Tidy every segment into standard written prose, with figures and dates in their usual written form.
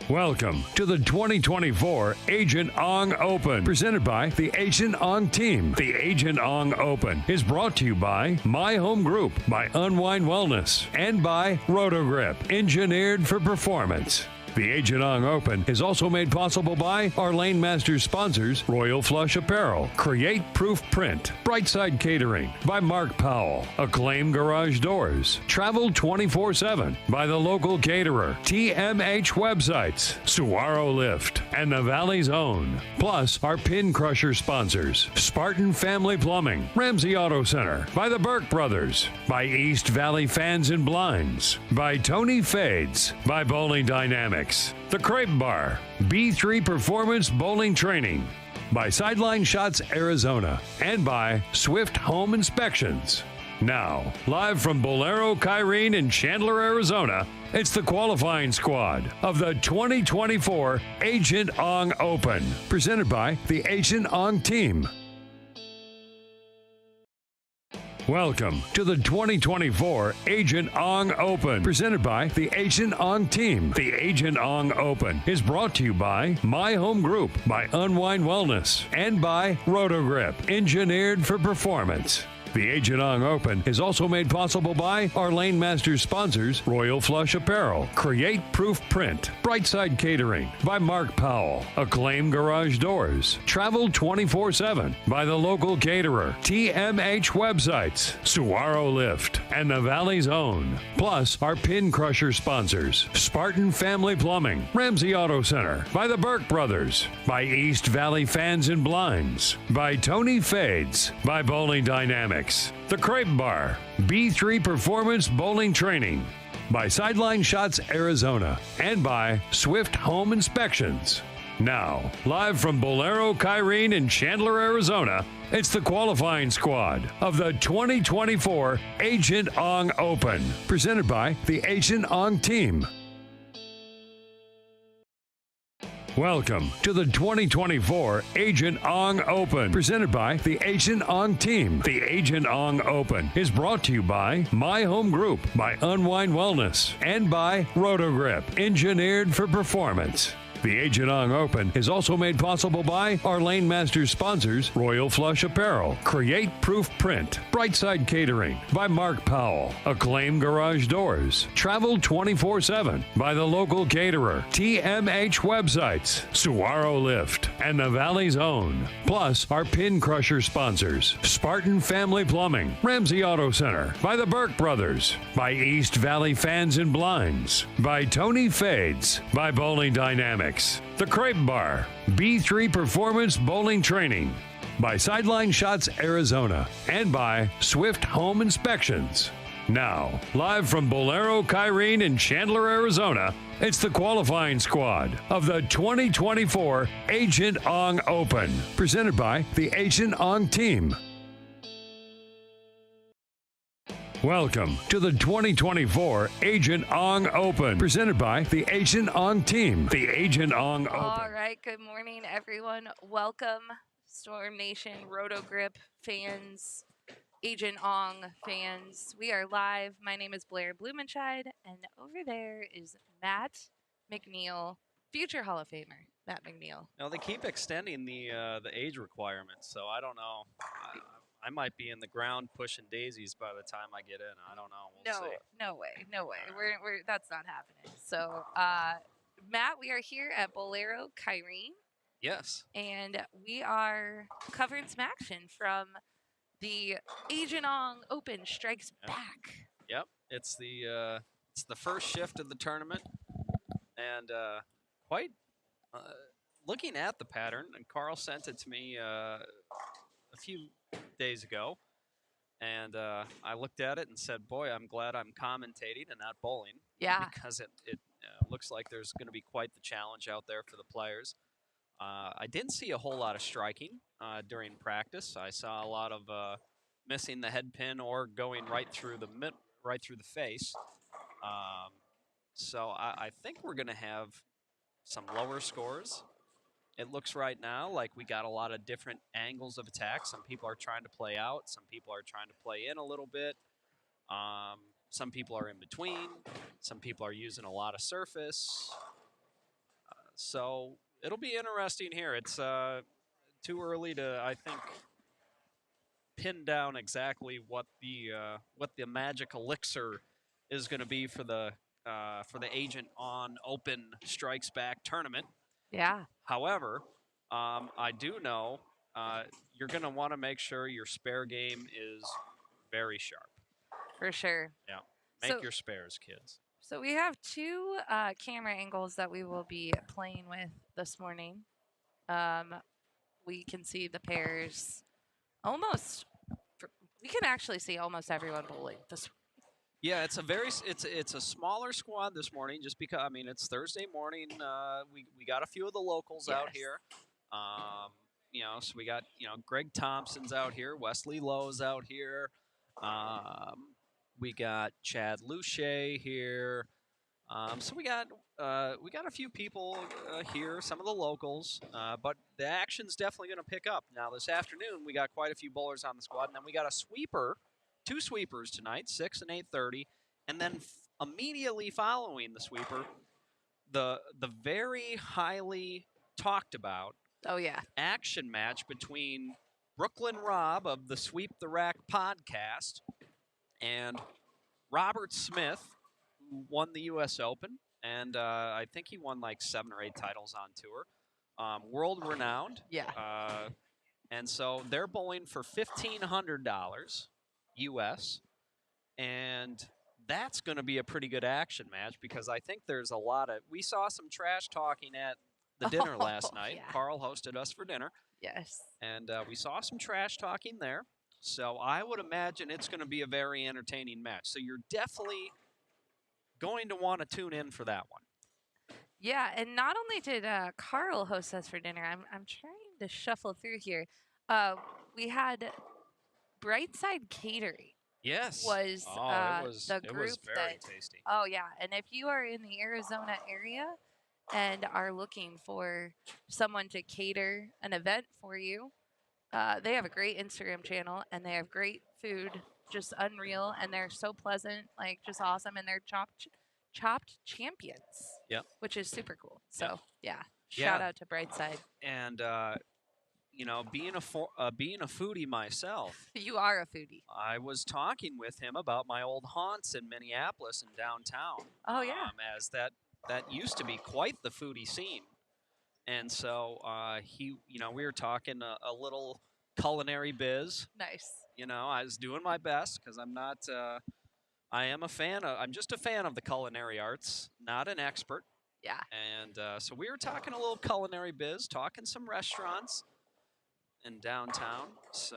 Welcome to the 2024 Agent Ong Open, presented by the Agent Ong team. The Agent Ong Open is brought to you by My Home Group, by Unwind Wellness, and by Rotogrip, engineered for performance. The Agent Ong Open is also made possible by our Lane Masters sponsors, Royal Flush Apparel, Create Proof Print, Brightside Catering, by Mark Powell, Acclaim Garage Doors, Travel 24/7, by the local caterer, TMH Websites, Saguaro Lift, and the Valley's Own. Plus, our pin crusher sponsors, Spartan Family Plumbing, Ramsey Auto Center, by the Burke Brothers, by East Valley Fans and Blinds, by Tony Fades, by Bowling Dynamics, The Crepe Bar, B3 Performance Bowling Training, by Sideline Shots Arizona, and by Swift Home Inspections. Now, live from Bolero Kyrene in Chandler, Arizona, it's the qualifying squad of the 2024 Agent Ong Open, presented by the Agent Ong team. Welcome to the 2024 Agent Ong Open, presented by the Agent Ong team. The Agent Ong Open is brought to you by My Home Group, by Unwind Wellness, and by Rotogrip, engineered for performance. The Agent Ong Open is also made possible by our Lane Masters sponsors, Royal Flush Apparel, Create Proof Print, Brightside Catering, by Mark Powell, Acclaim Garage Doors, Travel 24/7, by the local caterer, TMH Websites, Saguaro Lift, and the Valley's Own. Plus, our pin crusher sponsors, Spartan Family Plumbing, Ramsey Auto Center, by the Burke Brothers, by East Valley Fans and Blinds, by Tony Fades, by Bowling Dynamics, The Crepe Bar, B3 Performance Bowling Training, by Sideline Shots Arizona, and by Swift Home Inspections. Now, live from Bolero Kyrene in Chandler, Arizona, it's the qualifying squad of the 2024 Agent Ong Open, presented by the Agent Ong team. Welcome to the 2024 Agent Ong Open, presented by the Agent Ong team. The Agent Ong Open is brought to you by My Home Group, by Unwind Wellness, and by Rotogrip, engineered for performance. The Agent Ong Open is also made possible by our Lane Masters sponsors, Royal Flush Apparel, Create Proof Print, Brightside Catering, by Mark Powell, Acclaim Garage Doors, Travel 24/7, by the local caterer, TMH Websites, Saguaro Lift, and the Valley's Own. Plus, our pin crusher sponsors, Spartan Family Plumbing, Ramsey Auto Center, by the Burke Brothers, by East Valley Fans and Blinds, by Tony Fades, by Bowling Dynamics, The Crepe Bar, B3 Performance Bowling Training, by Sideline Shots Arizona, and by Swift Home Inspections. Now, live from Bolero Kyrene in Chandler, Arizona, it's the qualifying squad of the 2024 Agent Ong Open, presented by the Agent Ong team. Welcome to the 2024 Agent Ong Open, presented by the Agent Ong team. The Agent Ong Open. All right, good morning, everyone. Welcome, Storm Nation, Rotogrip fans, Agent Ong fans. We are live. My name is Blair Blumenscheid, and over there is Matt McNeil, future Hall of Famer, Matt McNeil. No, they keep extending the age requirements, so I don't know. I might be in the ground pushing daisies by the time I get in. I don't know. We'll see. No way. We're that's not happening. So, Matt, we are here at Bolero Kyrene. Yes. And we are covering some action from the Agent Ong Open Strikes Back. Yep. It's the first shift of the tournament, and quite looking at the pattern. And Carl sent it to me a few days ago, and I looked at it and said, "Boy, I'm glad I'm commentating and not bowling." Yeah. Because it looks like there's going to be quite the challenge out there for the players. I didn't see a whole lot of striking during practice. I saw a lot of missing the head pin or going right through the face. So I think we're going to have some lower scores. It looks right now like we got a lot of different angles of attack. Some people are trying to play out. Some people are trying to play in a little bit. Some people are in between. Some people are using a lot of surface. So it'll be interesting here. It's too early to, I think, pin down exactly what the magic elixir is going to be for the Agent on Open Strikes Back tournament. Yeah. However, I do know you're going to want to make sure your spare game is very sharp. For sure. Yeah, make So- your spares, kids. So we have two camera angles that we will be playing with this morning. We can see the pairs almost. We can actually see almost everyone bowling. Yeah, it's a smaller squad this morning, just because I mean it's Thursday morning. We got a few of the locals out Yes. here. So we got Greg Thompson's out here, Wesley Lowe's out here. We got Chad Luche here. So we got a few people here, some of the locals, but the action's definitely going to pick up. Now this afternoon we got quite a few bowlers on the squad, and then we got a sweeper, two sweepers tonight, 6 and 8:30, and then immediately following the sweeper, the very highly talked about Oh yeah. action match between Brooklyn Rob of the Sweep the Rack podcast and Robert Smith, who won the U.S. Open, and I think he won like 7 or 8 titles on tour. World renowned. Yeah. And so they're bowling for $1,500 U.S., and that's going to be a pretty good action match because I think there's a lot of... We saw some trash talking at the dinner last night. Yeah. Carl hosted us for dinner. Yes. And we saw some trash talking there. So I would imagine it's going to be a very entertaining match. So you're definitely going to want to tune in for that one. Yeah, and not only did Carl host us for dinner, I'm trying to shuffle through here. We had Brightside Catering. Yes. Was the it group was very that tasty. Oh yeah, and if you are in the Arizona area and are looking for someone to cater an event for you, they have a great Instagram channel and they have great food, just unreal, and they're so pleasant, like just awesome, and they're chopped champions. Yep. Which is super cool. So yeah, Yeah. shout out to Brightside. And being a foodie myself, You are a foodie. I was talking with him about my old haunts in Minneapolis and downtown. Oh yeah. As that used to be quite the foodie scene. And so we were talking a little culinary biz. Nice. I was doing my best because I'm not. I'm just a fan of the culinary arts, not an expert. Yeah. And so we were talking a little culinary biz, talking some restaurants in downtown. So.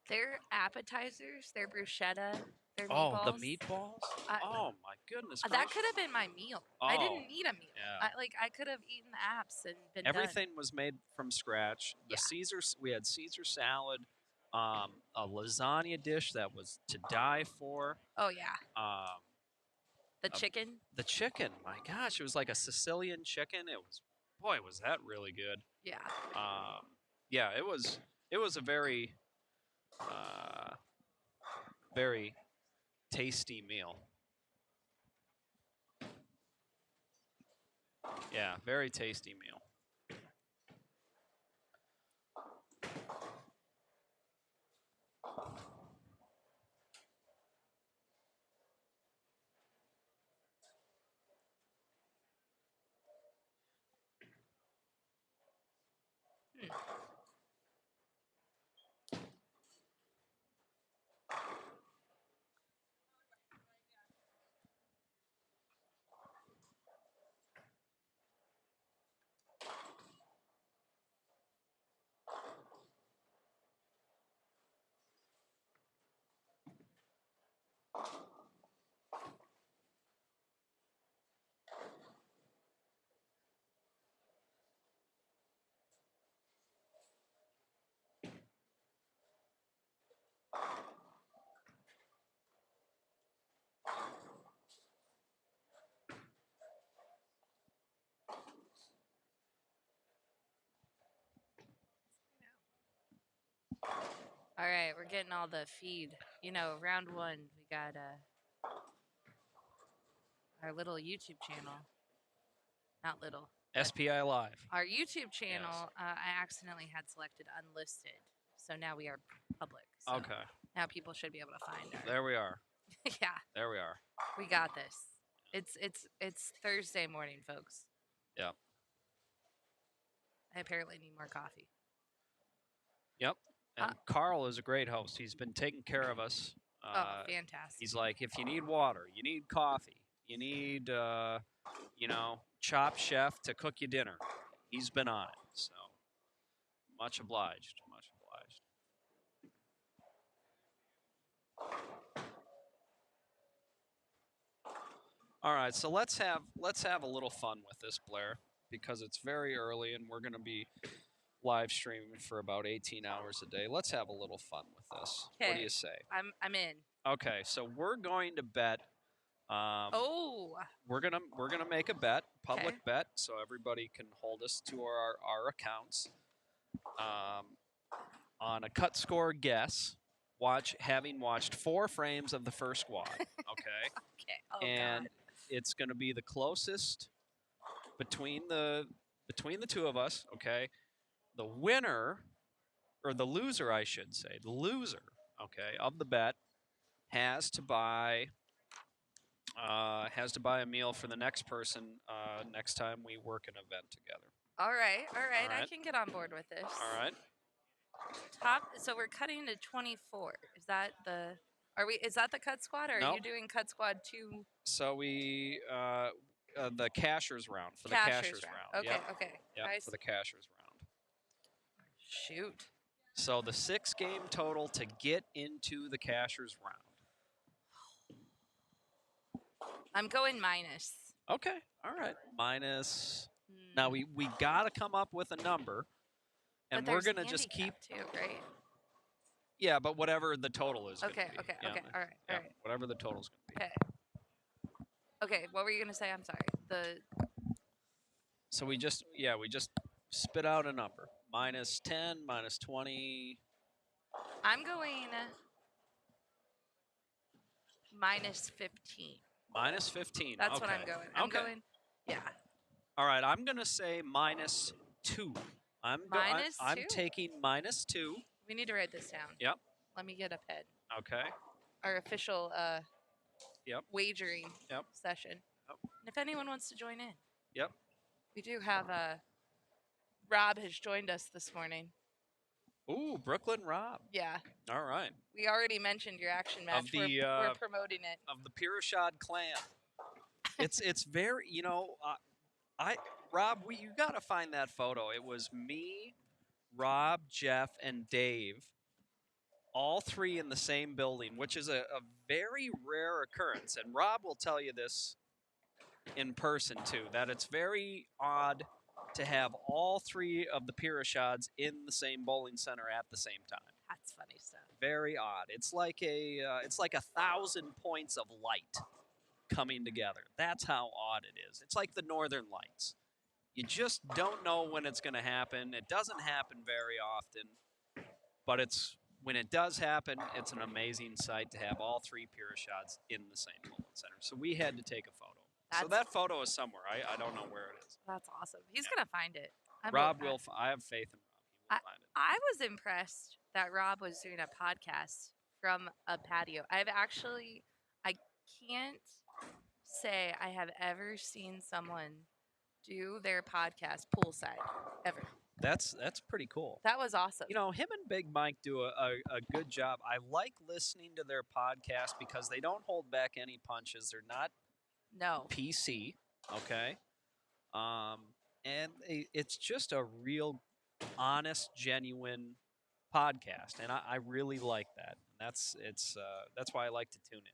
Their appetizers, their bruschetta, their Oh, meatballs. the meatballs! Oh my goodness! That gracious. could have been my meal. I Oh, didn't need a meal. yeah. I could have eaten the apps and been Everything was made from scratch. The Yeah. We had Caesar salad, a lasagna dish that was to die for. done. Oh yeah. The uh, chicken. The chicken, my gosh, it was like a Sicilian chicken. Was that really good. Yeah. Yeah, it was a very, very tasty meal. Yeah, very tasty meal. All right, we're getting all the feed. Round one, we got our little YouTube channel. Not little, SPI Live. Our YouTube channel, I accidentally had selected unlisted, so now we are public. So Okay. now people should be able to find our. There we are. Yeah, There we are. we got this. It's Thursday morning, folks. Yeah. I apparently need more coffee. Yep. And Carl is a great host. He's been taking care of us. Oh, fantastic. He's like, if you need water, you need coffee, you need, Chop Chef to cook you dinner. He's been on it. So much obliged. Much obliged. All right, so let's have a little fun with this, Blair, because it's very early and we're going to be live streaming for about 18 hours a day. Let's have a little fun with this. What do you say? I'm in. Okay, so we're going to bet. We're gonna make a bet, public bet, so everybody can hold us to our accounts. On a cut score guess, having watched 4 frames of the first squad. Okay. Okay. Oh, and God. It's gonna be the closest between the two of us. Okay. The winner, or the loser, I should say, the loser, okay, of the bet has to buy a meal for the next person next time we work an event together. All right. I can get on board with this. All right. So we're cutting to 24. Is that the cut squad, or Nope. are you doing cut squad 2? So we the cashers round for the cashers round. Okay. Yep. Okay. Yep, Nice. for the cashers round. Shoot. So the 6 game total to get into the cashers round. I'm going minus. Okay. All right. Minus. Now we got to come up with a number, and but we're gonna just keep. Too, right? Yeah, but whatever the total is. Okay. Gonna be. Okay. Yeah. Okay. All right. Whatever the total's gonna be. Okay. Okay. What were you gonna say? I'm sorry. So we just spit out a number. Minus 10, minus 20. I'm going minus 15. Minus 15. That's what I'm going. I'm going. Yeah. All right. I'm gonna say minus 2. I'm taking minus 2. We need to write this down. Yep. Let me get a pen. Okay. Our official wagering Yep. session. Yep. And if anyone wants to join in. Yep. We do have Rob has joined us this morning. Ooh, Brooklyn Rob. Yeah. All right. We already mentioned your action match. We're promoting it. Of the Pirashad clan. It's very, Rob, you got to find that photo. It was me, Rob, Jeff, and Dave, all 3 in the same building, which is a very rare occurrence. And Rob will tell you this in person, too, that it's very odd to have all 3 of the Pirashads in the same bowling center at the same time. That's funny stuff. Very odd. It's like 1,000 points of light coming together. That's how odd it is. It's like the Northern Lights. You just don't know when it's going to happen. It doesn't happen very often, but when it does happen, it's an amazing sight to have all 3 Pirashads in the same bowling center. So we had to take a photo. So that photo is somewhere. I don't know where it is. That's awesome. He's going to find it. Rob will. I have faith in Rob. He will find it. I was impressed that Rob was doing a podcast from a patio. I can't say I have ever seen someone do their podcast poolside, ever. That's pretty cool. That was awesome. Him and Big Mike do a good job. I like listening to their podcast because they don't hold back any punches. They're not PC, okay? And it's just a real honest, genuine podcast, and I really like that. And that's why I like to tune in.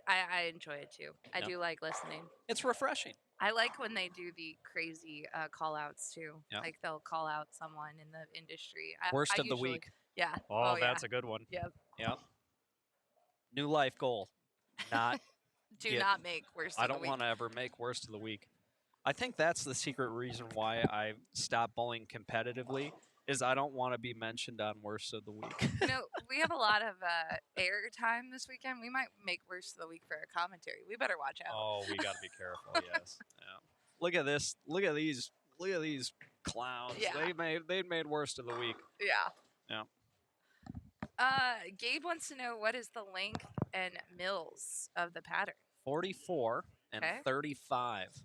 I enjoy it too. I do like listening. It's refreshing. I like when they do the crazy call outs too. Yep. Like they'll call out someone in the industry. Worst of the week. Yeah. Oh, that's a good one. Yep. Yep. New life goal. Not not make worst of the week. I don't want to ever make worst of the week. I think that's the secret reason why I stopped bowling competitively, is I don't want to be mentioned on worst of the week. We have a lot of air time this weekend. We might make worst of the week for our commentary. We better watch out. Oh, we got to be careful. Yes. Yeah. Look at this. Look at these. Look at these clowns. Yeah. They made worst of the week. Yeah. Yeah. Gabe wants to know what is the length and mills of the pattern. 44 and Okay. 35.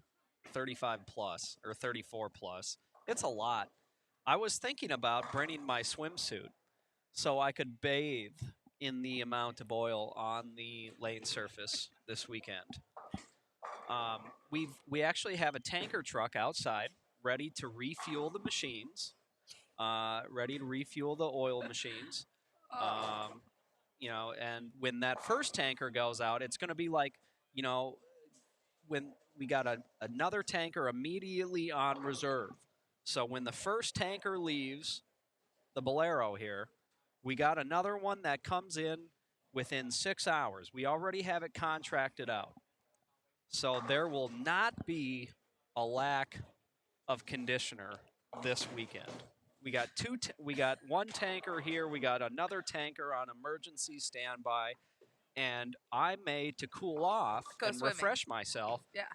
35 plus or 34 plus. It's a lot. I was thinking about bringing my swimsuit so I could bathe in the amount of oil on the lane surface this weekend. We actually have a tanker truck outside ready to refuel the machines, ready to refuel the oil machines. And when that first tanker goes out, it's going to be like, when we got another tanker immediately on reserve. So when the first tanker leaves the Bolero here, we got another one that comes in within 6 hours. We already have it contracted out. So there will not be a lack of conditioner this weekend. We got one tanker here. We got another tanker on emergency standby, and I made to cool off Go and swimming. refresh myself. Yeah.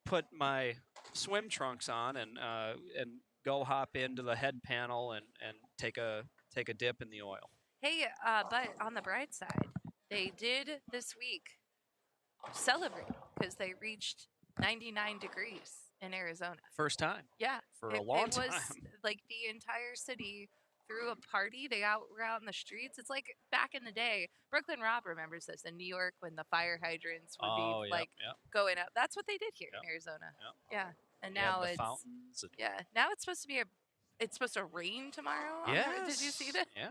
Put my swim trunks on and go hop into the head panel and take a dip in the oil. Hey, but on the bright side, they did this week celebrate because they reached 99 degrees in Arizona. First time. Yeah. For a long time. It was like the entire city threw a party. They were out in the streets. It's like back in the day. Brooklyn Rob remembers this in New York when the fire hydrants would be going up. That's what they did here in Arizona. Yep. Yeah. And now the it's fountains. yeah. Now it's supposed to be it's supposed to rain tomorrow. Yes. Did you see that? Yeah.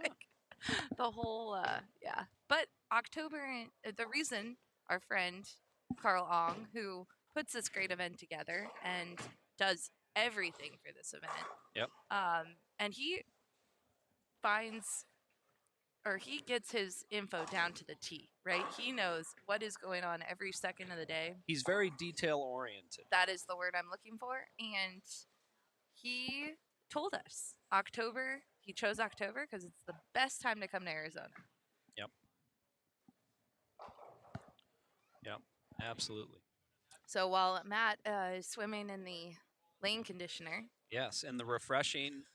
The whole yeah. But October, the reason our friend Carl Ong, who puts this great event together and does everything for this event. Yep. And he gets his info down to the T, right? He knows what is going on every second of the day. He's very detail oriented. That is the word I'm looking for. And he told us he chose October because it's the best time to come to Arizona. Yep, absolutely. So while Matt is swimming in the lane conditioner. Yes, and the refreshing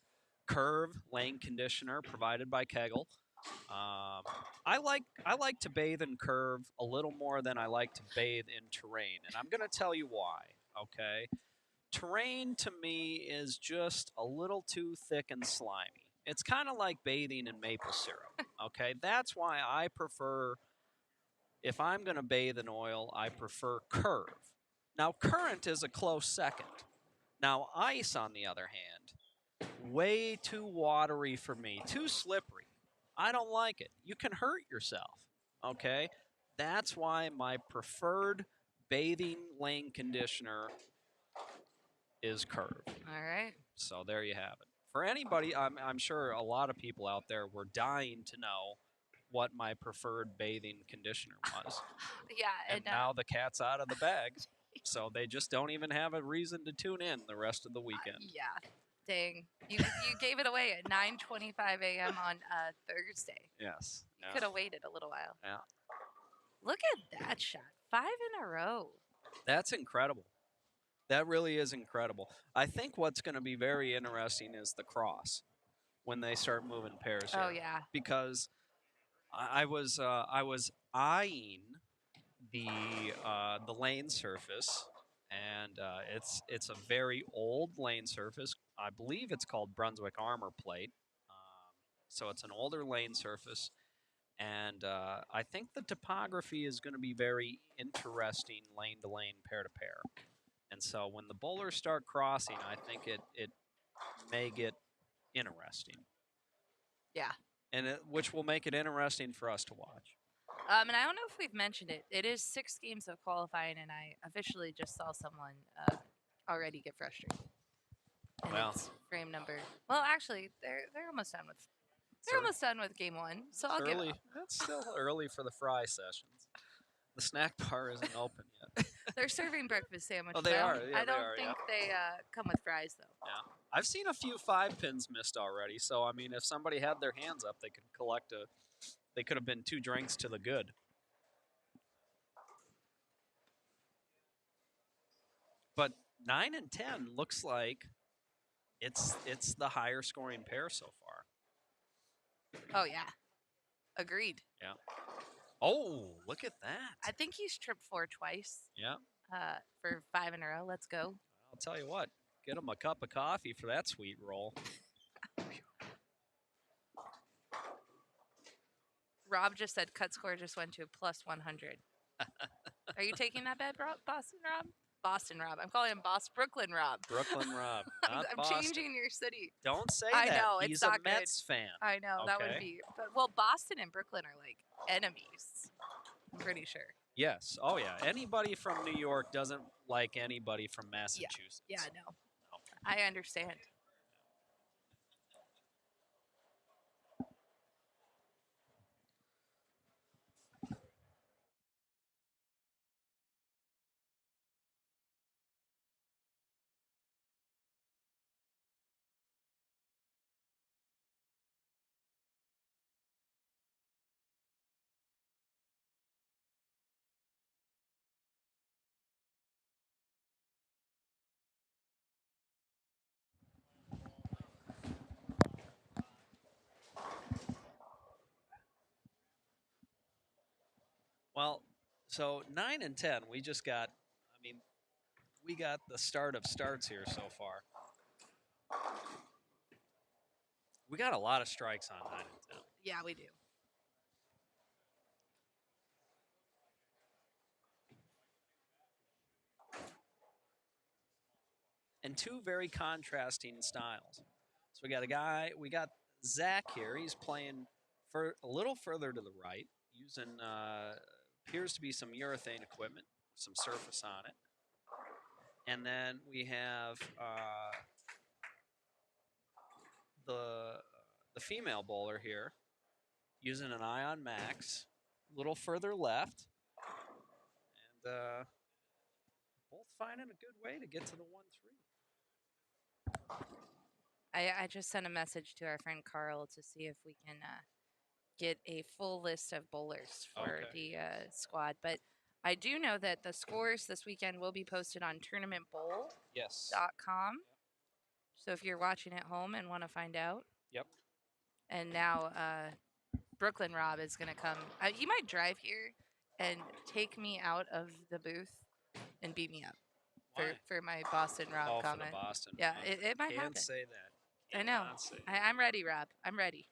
Curve lane conditioner provided by Kegel. I like to bathe in Curve a little more than I like to bathe in Terrain, and I'm going to tell you why. Okay, Terrain to me is just a little too thick and slimy. It's kind of like bathing in maple syrup. Okay, that's why I prefer. If I'm going to bathe in oil, I prefer Curve. Now, Current is a close second. Now, Ice, on the other hand, way too watery for me, too slippery. I don't like it. You can hurt yourself, okay? That's why my preferred bathing lane conditioner is Curve. All right. So there you have it. For anybody, I'm sure a lot of people out there were dying to know what my preferred bathing conditioner was. Yeah. And now the cat's out of the bag, so they just don't even have a reason to tune in the rest of the weekend. Yeah. Dang. You gave it away at 9:25 a.m. on Thursday. Yes. You could have waited a little while. Yeah. Look at that shot. 5 in a row. That's incredible. That really is incredible. I think what's going to be very interesting is the cross when they start moving pairs here. Oh, yeah. Because I was eyeing the lane surface, and it's a very old lane surface. I believe it's called Brunswick Armor Plate. So it's an older lane surface, and I think the topography is going to be very interesting lane to lane, pair to pair. And so when the bowlers start crossing, I think it may get interesting. Yeah. And which will make it interesting for us to watch. And I don't know if we've mentioned it. It is 6 games of qualifying, and I officially just saw someone already get frustrated. And it's frame number. Well, actually, they're almost done with. They're almost done with game 1, so I'll give it. It's still early for the fry sessions. The snack bar isn't open yet. They're serving breakfast sandwiches. Oh, they are. Yeah, I don't think they come with fries though. Yeah. I've seen a few 5 pins missed already. So I mean, if somebody had their hands up, they could collect a. They could have been 2 drinks to the good. But 9 and 10 looks like it's the higher scoring pair so far. Oh yeah, agreed. Yeah. Oh, look at that. I think he's tripped 4 twice. Yeah. For 5 in a row. Let's go. I'll tell you what. Get him a cup of coffee for that sweet roll. Rob just said cut score just went to plus 100. Are you taking that bet, Boston Rob? Boston Rob. I'm calling him Brooklyn Rob. Brooklyn Rob. I'm Boston. changing your city. Don't say I that. know, He's it's a not good. Mets fan. I know, that would Okay. be. But, well, Boston and Brooklyn are like enemies. I'm pretty sure. Yes. Oh, yeah. Anybody from New York doesn't like anybody from Massachusetts. Yeah, no. I understand. Well, so 9 and 10, we just got, I mean, we got the start of starts here so far. We got a lot of strikes on 9 and 10. Yeah, we do. And 2 very contrasting styles. So we got Zach here. He's playing for a little further to the right, using appears to be some urethane equipment, some surface on it. And then we have the female bowler here, using an Ion Max, a little further left, and both finding a good way to get to the 1-3. I just sent a message to our friend Carl to see if we can get a full list of bowlers for the squad. But I do know that the scores this weekend will be posted on tournamentbowl.com. Yes. So if you're watching at home and want to find out. Yep. And now Brooklyn Rob is going to come. He might drive here and take me out of the booth and beat me up for my Boston Rob comment. For the Boston. Yeah, it might happen. Can't say that. I know. I'm ready, Rob. I'm ready.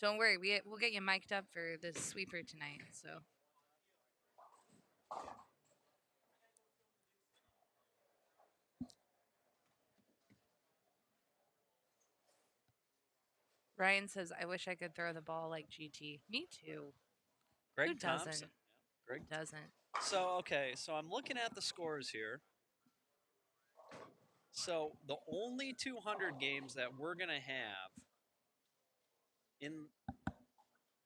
Don't worry. We'll get you mic'd up for the sweeper tonight. So. Ryan says, I wish I could throw the ball like GT. Me too. Greg Who doesn't? Thompson. Greg doesn't. So I'm looking at the scores here. So the only 200 games that we're gonna have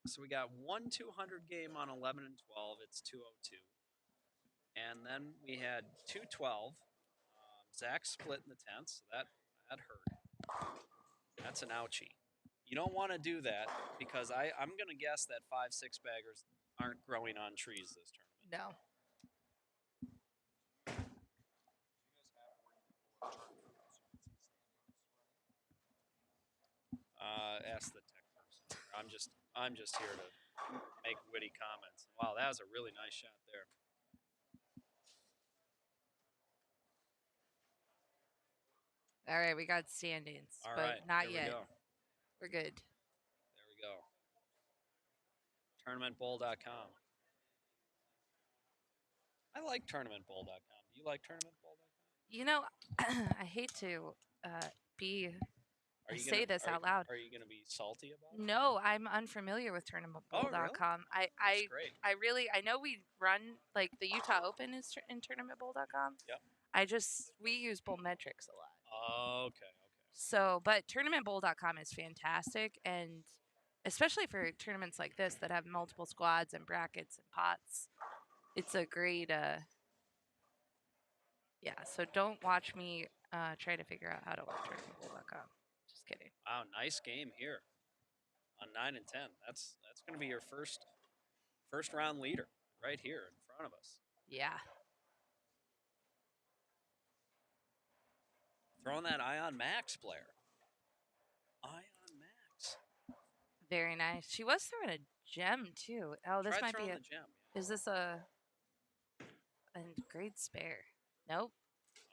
so we got one 200 game on 11 and 12. It's 202, and then we had 212. Zach split in the 10th, so that hurt. That's an ouchie. You don't want to do that because I'm gonna guess that 5-6 baggers aren't growing on trees this tournament. No. Ask the tech person. I'm just here to make witty comments. Wow, that was a really nice shot there. All right, we got standings, All but right, not here yet. we go. We're good. There we go. Tournamentbowl.com. I like tournamentbowl.com. Do you like tournamentbowl.com? You know, I hate to say this out loud. Are you going to be salty about it? No, I'm unfamiliar with tournamentbowl.com. That's great. I know we run, like, the Utah Open is in tournamentbowl.com. Yep. We use bowl metrics a lot. Okay. So, but tournamentbowl.com is fantastic, and especially for tournaments like this that have multiple squads and brackets and pots, it's a great Yeah, so don't watch me try to figure out how to work tournament.com. Just kidding. Wow, nice game here on 9 and 10. That's going to be your first round leader right here in front of us. Yeah. Throwing that Ion Max, Blair. Ion Max. Very nice. She was throwing a gem too. Oh, this Try might be throwing a. the gem. Is this a great spare? Nope.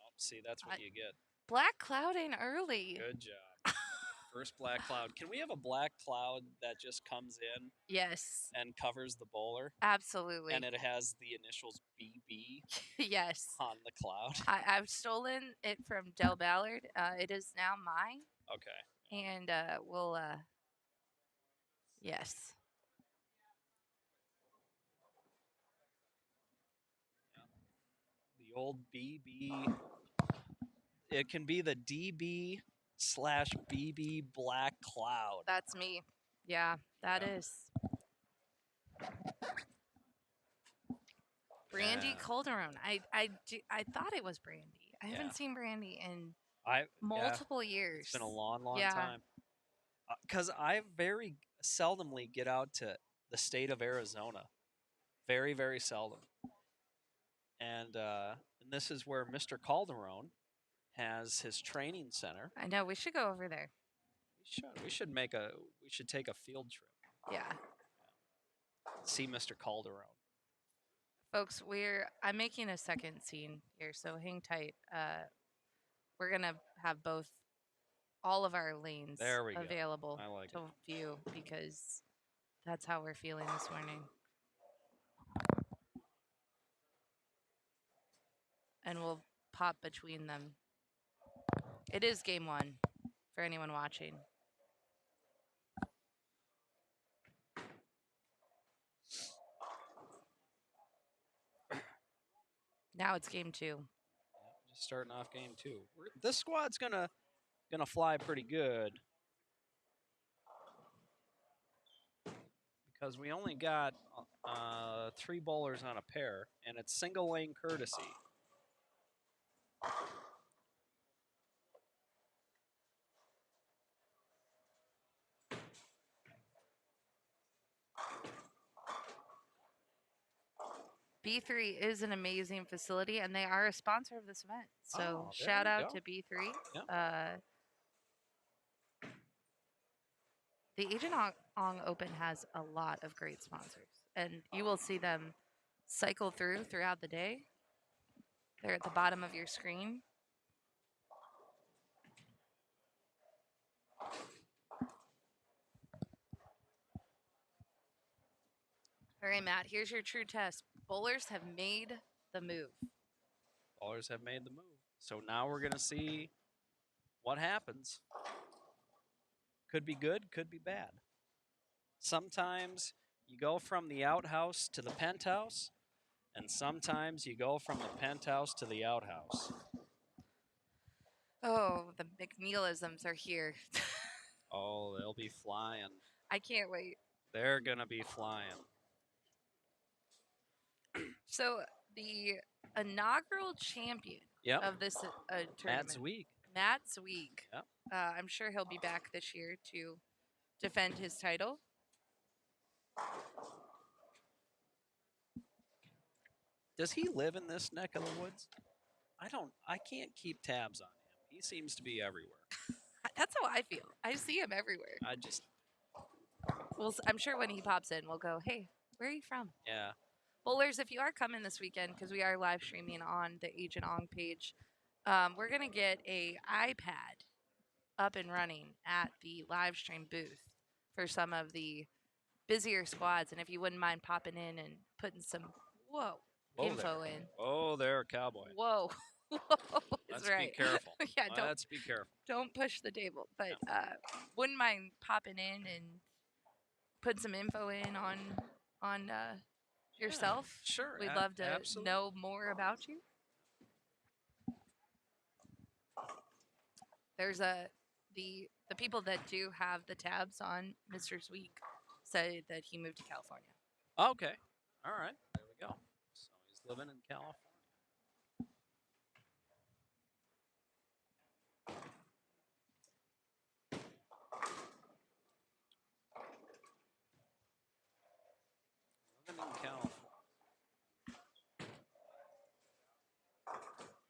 Oh, see, that's what you get. Black clouding early. Good job. First black cloud. Can we have a black cloud that just comes in Yes, and covers the bowler? absolutely. And it has the initials BB Yes. on the cloud? I've stolen it from Del Ballard. It is now mine. Okay. And we'll. Yes. The old BB. It can be the DB/BB black cloud. That's me. Yeah, that is. Brandy Calderon. I thought it was Brandy. I haven't seen Brandy in multiple years. It's been a long time. Because I very seldomly get out to the state of Arizona. Very, very seldom. And this is where Mr. Calderon has his training center. I know. We should go over there. We should take a field trip. Yeah. See Mr. Calderon. Folks, I'm making a second scene here, so hang tight. We're gonna have all of our lanes available to view because that's how we're feeling this morning. And we'll pop between them. It is game 1 for anyone watching. Now it's game 2. Just starting off game 2. This squad's gonna fly pretty good because we only got 3 bowlers on a pair, and it's single lane courtesy. B3 is an amazing facility, and they are a sponsor of this event. So shout out to B3. Yep. The Agent Ong Open has a lot of great sponsors, and you will see them cycle throughout the day. They're at the bottom of your screen. All right, Matt, here's your true test. Bowlers have made the move. Bowlers have made the move. So now we're going to see what happens. Could be good, could be bad. Sometimes you go from the outhouse to the penthouse, and sometimes you go from the penthouse to the outhouse. Oh, the McNeilisms are here. Oh, they'll be flying. I can't wait. They're going to be flying. So the inaugural champion of this tournament, Matt Zweig. Yep. I'm sure he'll be back this year to defend his title. Does he live in this neck of the woods? I can't keep tabs on him. He seems to be everywhere. That's how I feel. I see him everywhere. Well, I'm sure when he pops in, we'll go, hey, where are you from? Yeah. Bowlers, if you are coming this weekend, because we are live streaming on the Agent Ong page, we're going to get a iPad up and running at the live stream booth for some of the busier squads. And if you wouldn't mind popping in and putting some info in. Oh, there, cowboy. Whoa. Let's be careful. Yeah, let's be careful. Don't push the table. But wouldn't mind popping in and putting some info in on yourself. Sure. We'd love to know more about you. There's the people that do have the tabs on Mr. Zweig say that he moved to California. Okay. All right. There we go. So he's living in California.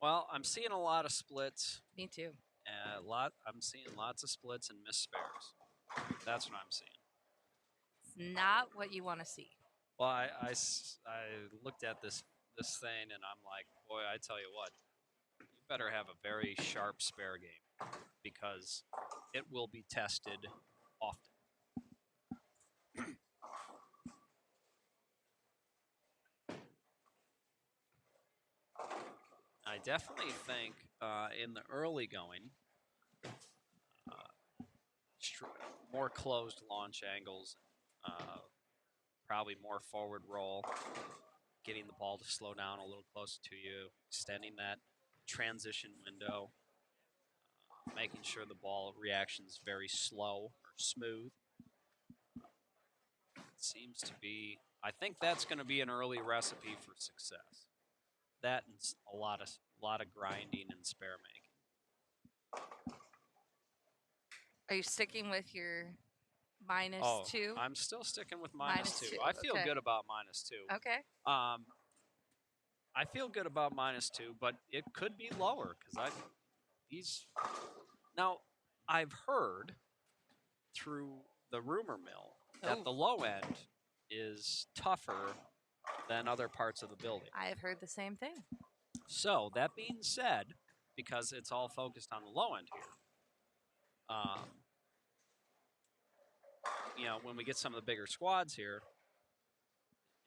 Well, I'm seeing a lot of splits. Me too. I'm seeing lots of splits and missed spares. That's what I'm seeing. It's not what you want to see. Well, I looked at this thing and I'm like, boy, I tell you what, you better have a very sharp spare game because it will be tested often. I definitely think in the early going, more closed launch angles, probably more forward roll, getting the ball to slow down a little closer to you, extending that transition window, making sure the ball reaction is very slow or smooth. It seems to be, I think that's going to be an early recipe for success. That and a lot of grinding and spare making. Are you sticking with your minus Oh, 2? I'm still sticking with Minus -2. 2, I feel okay. good about -2. Okay. I feel good about -2, but it could be lower because now I've heard through the rumor mill that the low end is tougher than other parts of the building. I have heard the same thing. So that being said, because it's all focused on the low end here, when we get some of the bigger squads here,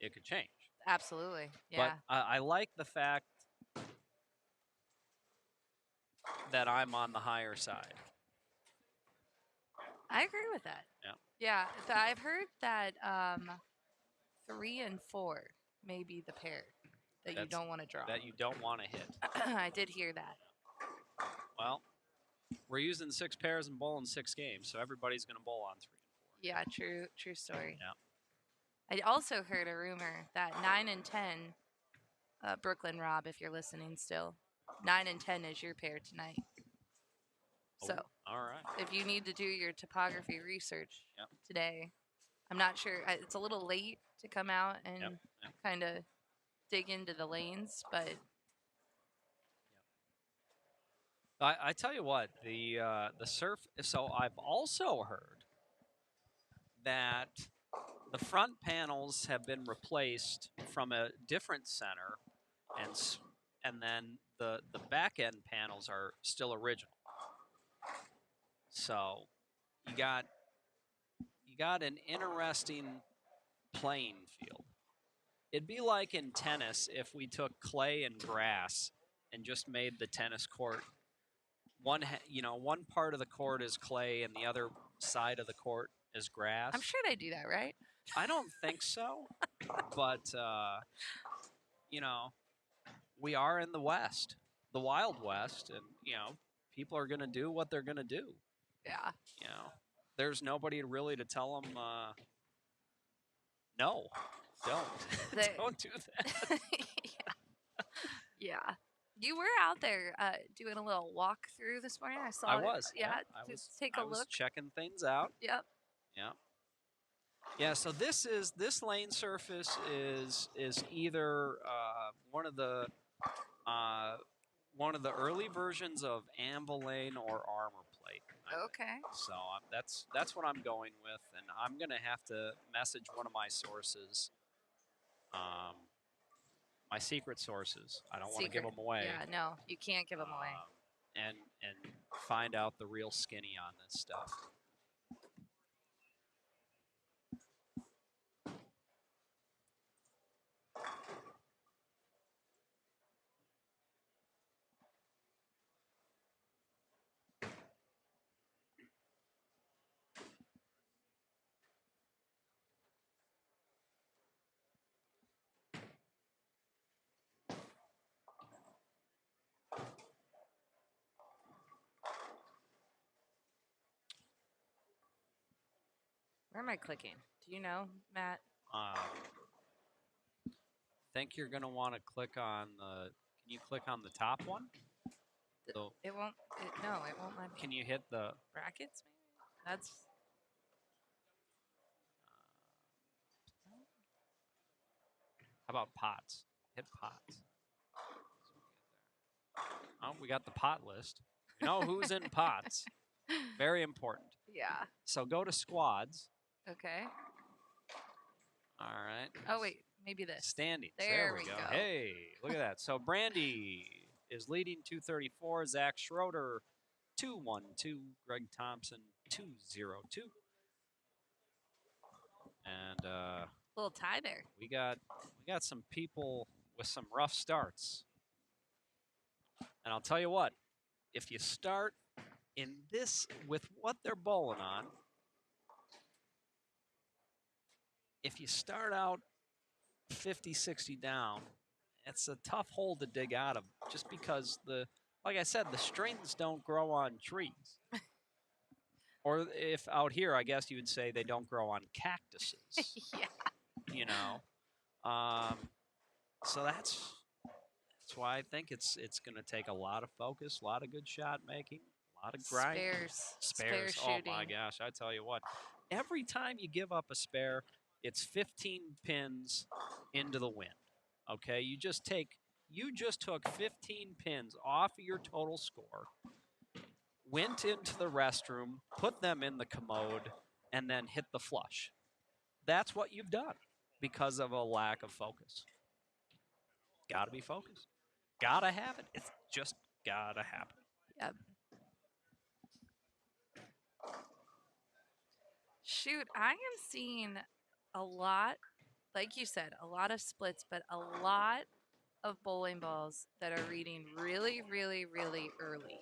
it could change. Absolutely. Yeah. But I like the fact that I'm on the higher side. I agree with that. Yeah. Yeah. I've heard that 3 and 4 may be the pair that you don't want to draw. That you don't want to hit. I did hear that. Well, we're using 6 pairs and bowling 6 games, so everybody's going to bowl on 3 and 4. Yeah, true story. Yeah. I also heard a rumor that 9 and 10, Brooklyn Rob, if you're listening still, 9 and 10 is your pair tonight. So, all right. if you need to do your topography research Yep. today, I'm not sure. It's a little late to come out and kind of dig into the lanes, but I tell you what, the surf. So I've also heard that the front panels have been replaced from a different center, and then the back end panels are still original. So you got an interesting playing field. It'd be like in tennis if we took clay and grass and just made the tennis court one part of the court is clay and the other side of the court is grass. I'm sure they do that, right? I don't think so, but we are in the West, the Wild West, and people are going to do what they're going to do. Yeah. There's nobody really to tell them, no, don't. Don't do that. Yeah. You were out there doing a little walkthrough this morning. I saw I it. was. Yeah. I was. Take I a was look. checking things out. Yep. Yeah. Yeah. So this lane surface is either one of the early versions of Anvil Lane or Armor Plate. Okay. So that's what I'm going with, and I'm gonna have to message one of my sources. My secret sources. I don't want to give them away. Yeah, no, you can't give them away. And find out the real skinny on this stuff. Where am I clicking? Do you know, Matt? Think you're gonna want to click on the. Can you click on the top one? It won't. It won't let me. Can you hit the brackets? Maybe that's. How about pots? Hit pots. Oh, we got the pot list. You know who's in pots. Very important. Yeah. So go to squads. Okay. All right. Oh, wait. Maybe this. Standings. There we we go. go. Hey, look at that. So Brandy is leading 234. Zach Schroeder 212. Greg Thompson 202. And Little tie there. we got some people with some rough starts. And I'll tell you what, if you start in this with what they're bowling on, if you start out 50, 60 down, it's a tough hole to dig out of just because like I said, the strings don't grow on trees. Or if out here, I guess you would say they don't grow on cactuses. Yeah. You know, so that's why I think it's going to take a lot of focus, a lot of good shot making, a lot of grind. Spares. Oh my gosh! I tell you what, every time you give up a spare, it's 15 pins into the wind. Okay, you just took 15 pins off of your total score, went into the restroom, put them in the commode, and then hit the flush. That's what you've done because of a lack of focus. Gotta be focused. Gotta have it. It's just gotta happen. Yep. Shoot, I am seeing a lot, like you said, a lot of splits, but a lot of bowling balls that are reading really, really, really early.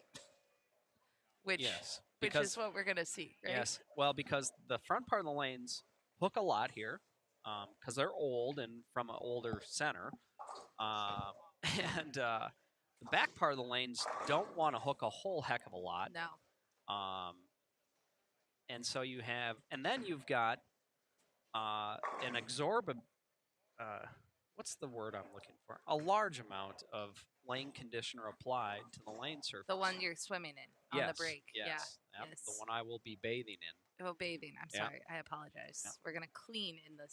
Which is what we're gonna see, right? Yes. Well, because the front part of the lanes hook a lot here, because they're old and from an older center, and the back part of the lanes don't want to hook a whole heck of a lot. No. And so you've got an exorbitant, what's the word I'm looking for? A large amount of lane conditioner applied to the lane surface. The one you're swimming in on the break. Yes. Yeah. Yep, yes. The one I will be bathing in. Oh, bathing. I'm Yep. sorry. I apologize. Yep. We're gonna clean in the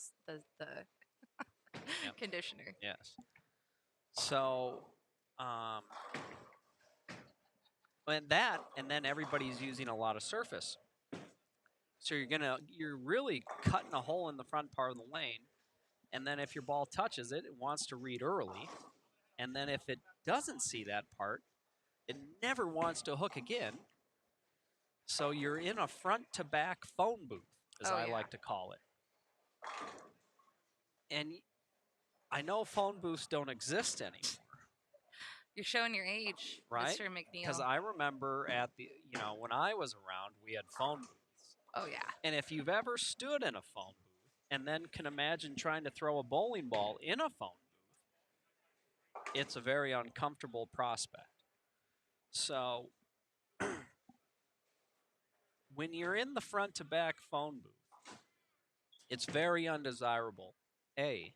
Yep. conditioner. Yes. So, and then everybody's using a lot of surface. So you're really cutting a hole in the front part of the lane, and then if your ball touches it, it wants to read early, and then if it doesn't see that part, it never wants to hook again. So you're in a front-to-back phone booth, as I like to call it. And I know phone booths don't exist anymore. You're showing your age, right? Mr. McNeil. Because I remember when I was around, we had phone booths. Oh, yeah. And if you've ever stood in a phone booth and then can imagine trying to throw a bowling ball in a phone booth, it's a very uncomfortable prospect. So when you're in the front-to-back phone booth, it's very undesirable, A.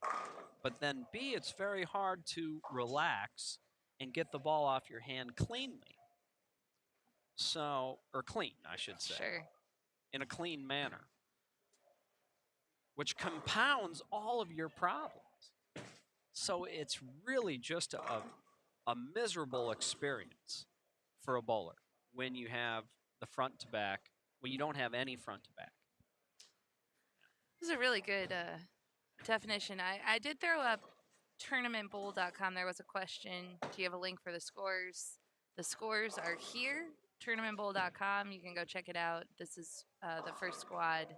But then, B, it's very hard to relax and get the ball off your hand cleanly. Or clean, I should say. Sure. In a clean manner, which compounds all of your problems. So it's really just a miserable experience for a bowler when you have the front to back, when you don't have any front to back. This is a really good definition. I did throw up tournamentbowl.com. There was a question. Do you have a link for the scores? The scores are here. Tournamentbowl.com. You can go check it out. This is the first squad.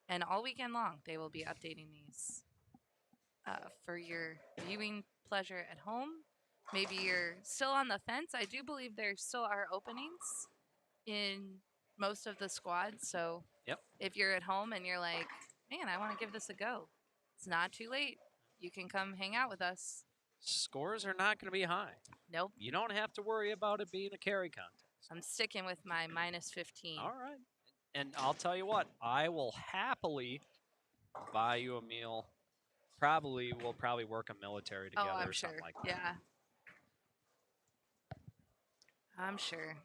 And all weekend long, they will be updating these for your viewing pleasure at home. Maybe you're still on the fence. I do believe there still are openings in most of the squads. So if you're at home and you're like, man, I want to give this a go, it's not too late. You can come hang out with us. Scores are not going to be high. Nope. You don't have to worry about it being a carry contest. I'm sticking with my minus 15. All right. And I'll tell you what, I will happily buy you a meal. We'll probably work a military together I'm or something sure. like that. Yeah. I'm sure.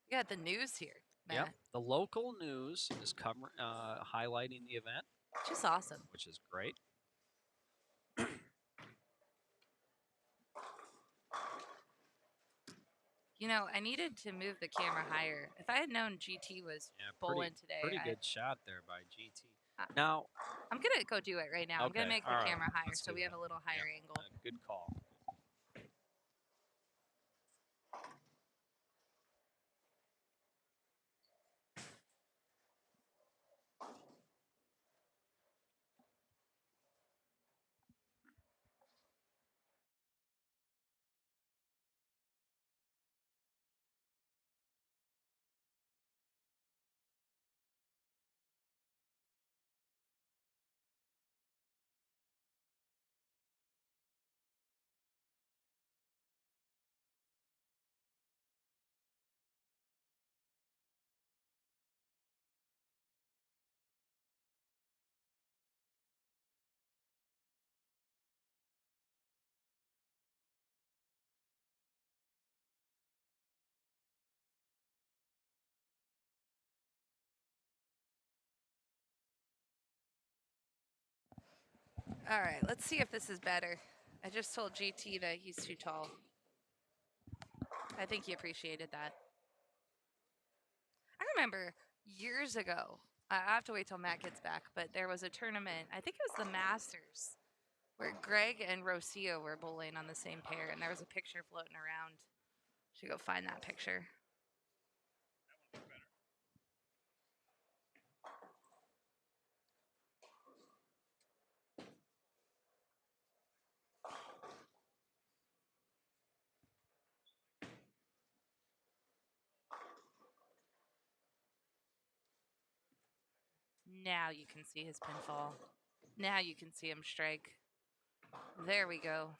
We got the news here, Matt. Yep. The local news is highlighting the event. Just awesome. which is great. You know, I needed to move the camera higher. If I had known GT was Yeah, bowling today, pretty good shot there by GT. Uh, Now, I'm going to go do it right now. I'm going okay, to make the all right, camera higher let's so do we have that. a little higher Yeah, angle. good call. All right, let's see if this is better. I just told GT that he's too tall. I think he appreciated that. I remember years ago, I have to wait till Matt gets back, but there was a tournament, I think it was the Masters, where Greg and Rocio were bowling on the same pair, and there was a picture floating around. Should go find that picture. Now you can see his pinfall. Now you can see him strike. There we go.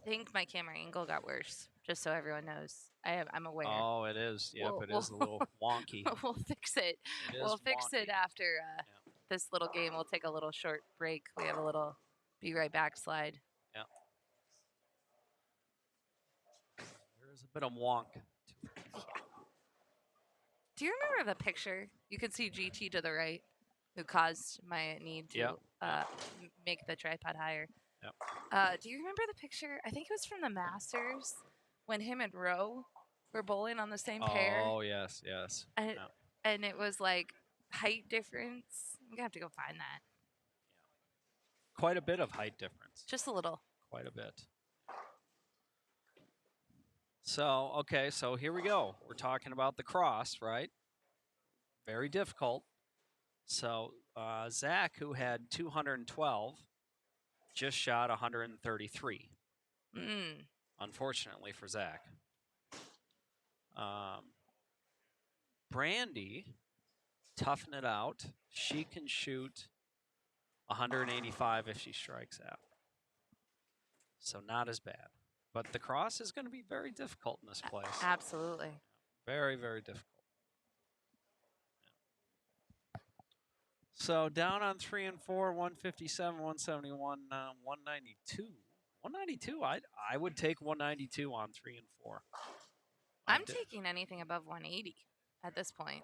think my camera angle got worse. Just so everyone knows, I'm aware. Oh, it is. Yep, We'll- it is a little wonky. we'll fix it. It is We'll fix it wonky. after Yeah. this little game. We'll take a little short break. We have a little be right back slide. Yeah. There is a bit of wonk. Do you remember the picture? You can see GT to the right, who caused my need to make the tripod higher. Yep. Do you remember the picture? I think it was from the Masters when him and Roe were bowling on the same pair. Oh, yes, yes. And, Yeah. and it was like height difference. I'm going to have to go find that. Quite a bit of height difference. Just a little. Quite a bit. So, okay, so here we go. We're talking about the cross, right? Very difficult. So, Zach, who had 212, just shot 133. Unfortunately for Zach. Brandy, toughen it out. She can shoot 185 if she strikes out. So not as bad. But the cross is going to be very difficult in this place. Absolutely. Very, very difficult. So down on 3 and 4, 157, 171, 192. 192, I would take 192 on 3 and 4. I'm taking anything above 180 at this point.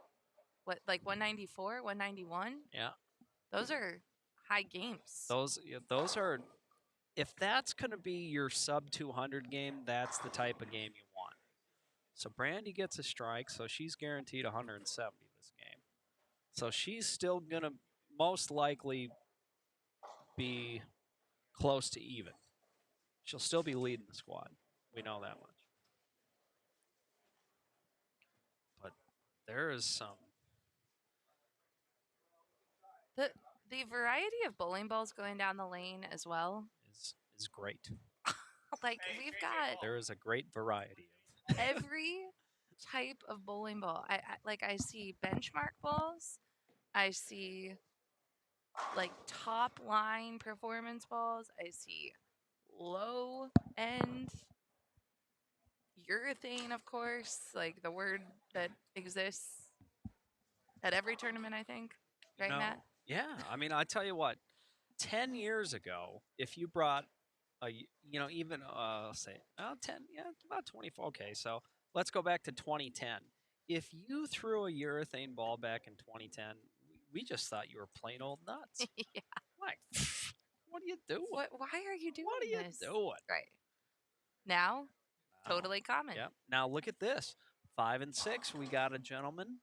What, like 194, 191? Yeah. Those are high games. Those are, if that's going to be your sub 200 game, that's the type of game you want. So Brandy gets a strike, so she's guaranteed 170 this game. So she's still going to most likely be close to even. She'll still be leading the squad. We know that much. But there is some. The variety of bowling balls going down the lane as well is great. Like we've got There is a great variety of every type of bowling ball. I see benchmark balls. I see like top line performance balls. I see low end urethane, of course, like the word that exists at every tournament, I think. Right, Matt? Yeah, I mean, I tell you what, 10 years ago, if you brought even say 10, yeah, about 24. Okay, so let's go back to 2010. If you threw a urethane ball back in 2010, we just thought you were plain old nuts. Yeah. Like, what are you doing? Why are you doing What are you this? doing? Right. Now, totally common. Yep. Now look at this. 5 and 6, we got a gentleman.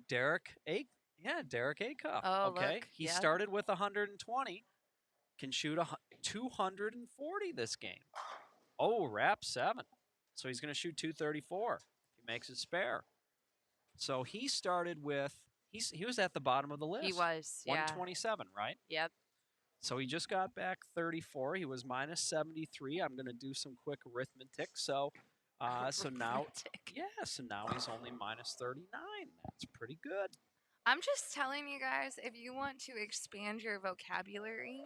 Derek Acuff. Oh, okay. look, He yeah. started with 120. Can shoot 240 this game. Oh, wrap 7. So he's going to shoot 234. He makes it spare. So he started with he was at the bottom of the list. He was, yeah. 127, right? Yep. So he just got back 34. He was minus 73. I'm going to do some quick arithmetic. So now so now he's only minus 39. That's pretty good. I'm just telling you guys, if you want to expand your vocabulary,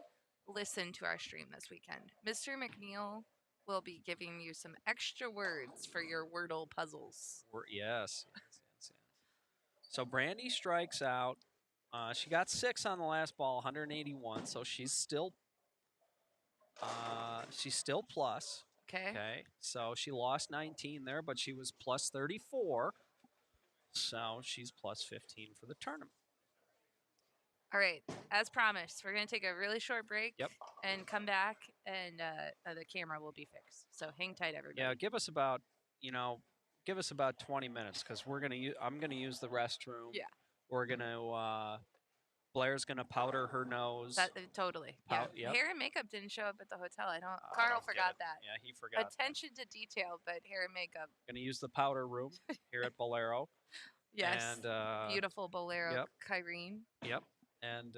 listen to our stream this weekend. Mr. McNeil will be giving you some extra words for your Wordle puzzles. Yes. So Brandy strikes out. She got 6 on the last ball, 181. So she's still plus. Okay. So she lost 19 there, but she was plus 34. So she's plus 15 for the tournament. All right. As promised, we're going to take a really short break. Yep. And come back, and the camera will be fixed. So hang tight, everybody. Yeah, give us about 20 minutes because I'm gonna use the restroom. Yeah. We're gonna Blair's gonna powder her nose. Totally. Yeah. Yep. Hair and makeup didn't show up at the hotel. Carl forgot that. Yeah, he forgot. Attention to detail, but hair and makeup. Gonna use the powder room here at Bolero. Yes. And beautiful Bolero, Kyrene. Yep. And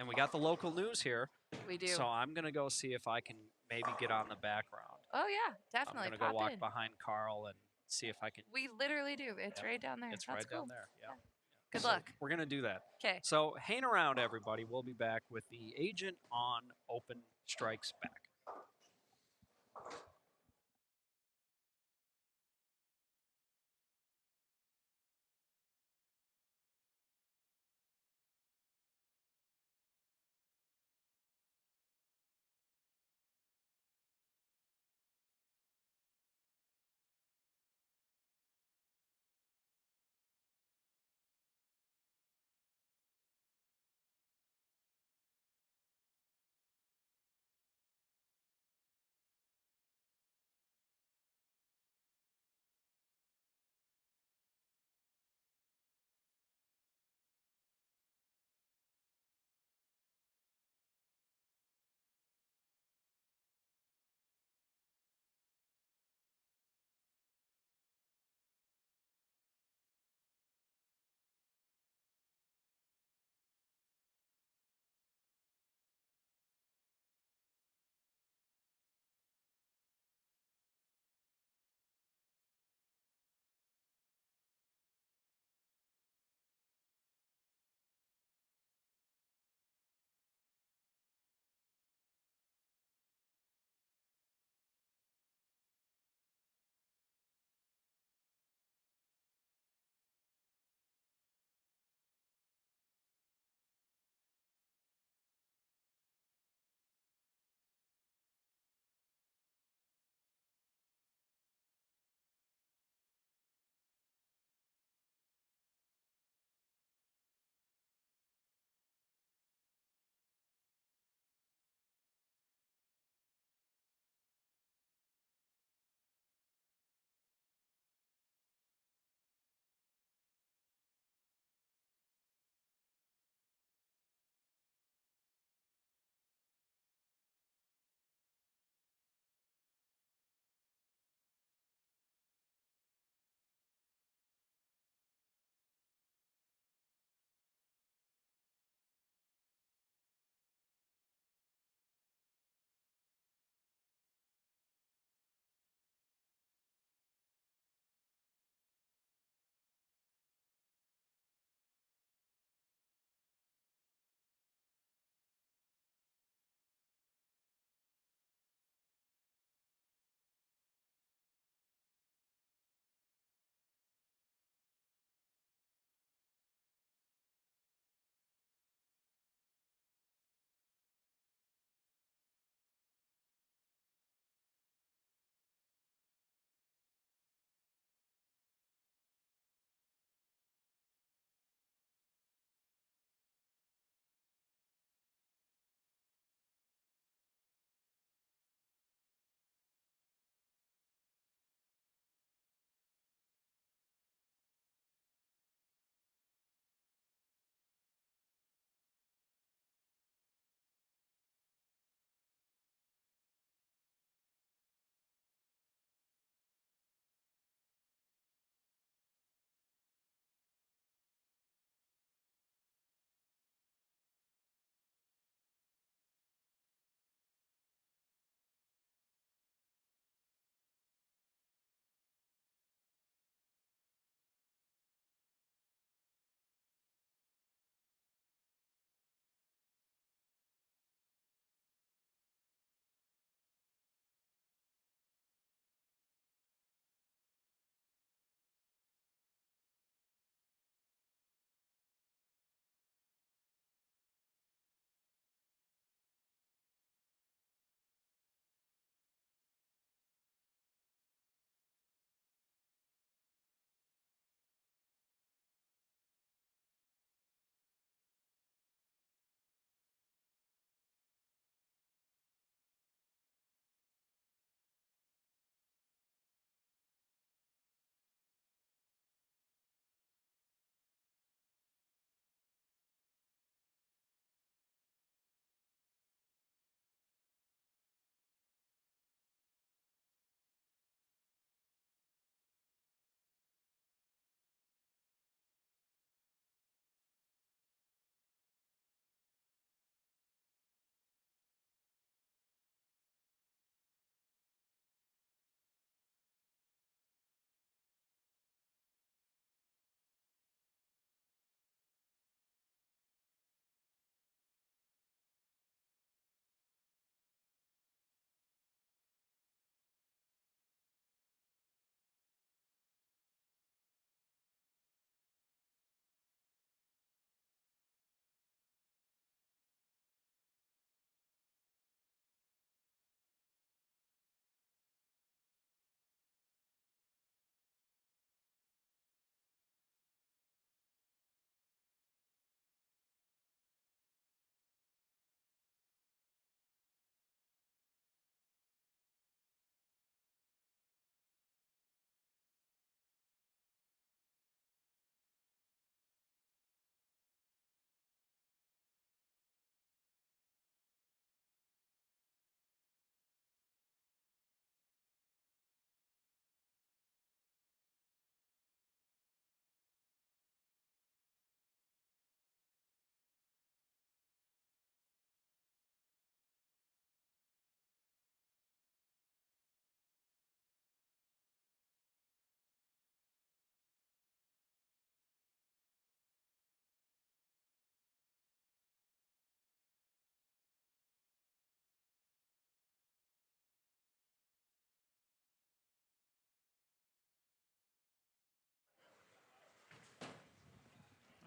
we got the local news here. We do. So I'm gonna go see if I can maybe get on the background. Oh yeah, definitely. I'm gonna go walk behind Carl and see if I can. We literally do. It's right down there. It's That's right cool. down there. Yeah. Good luck. We're gonna do that. Okay. So hang around, everybody. We'll be back with the Agent Ong Strikes Back.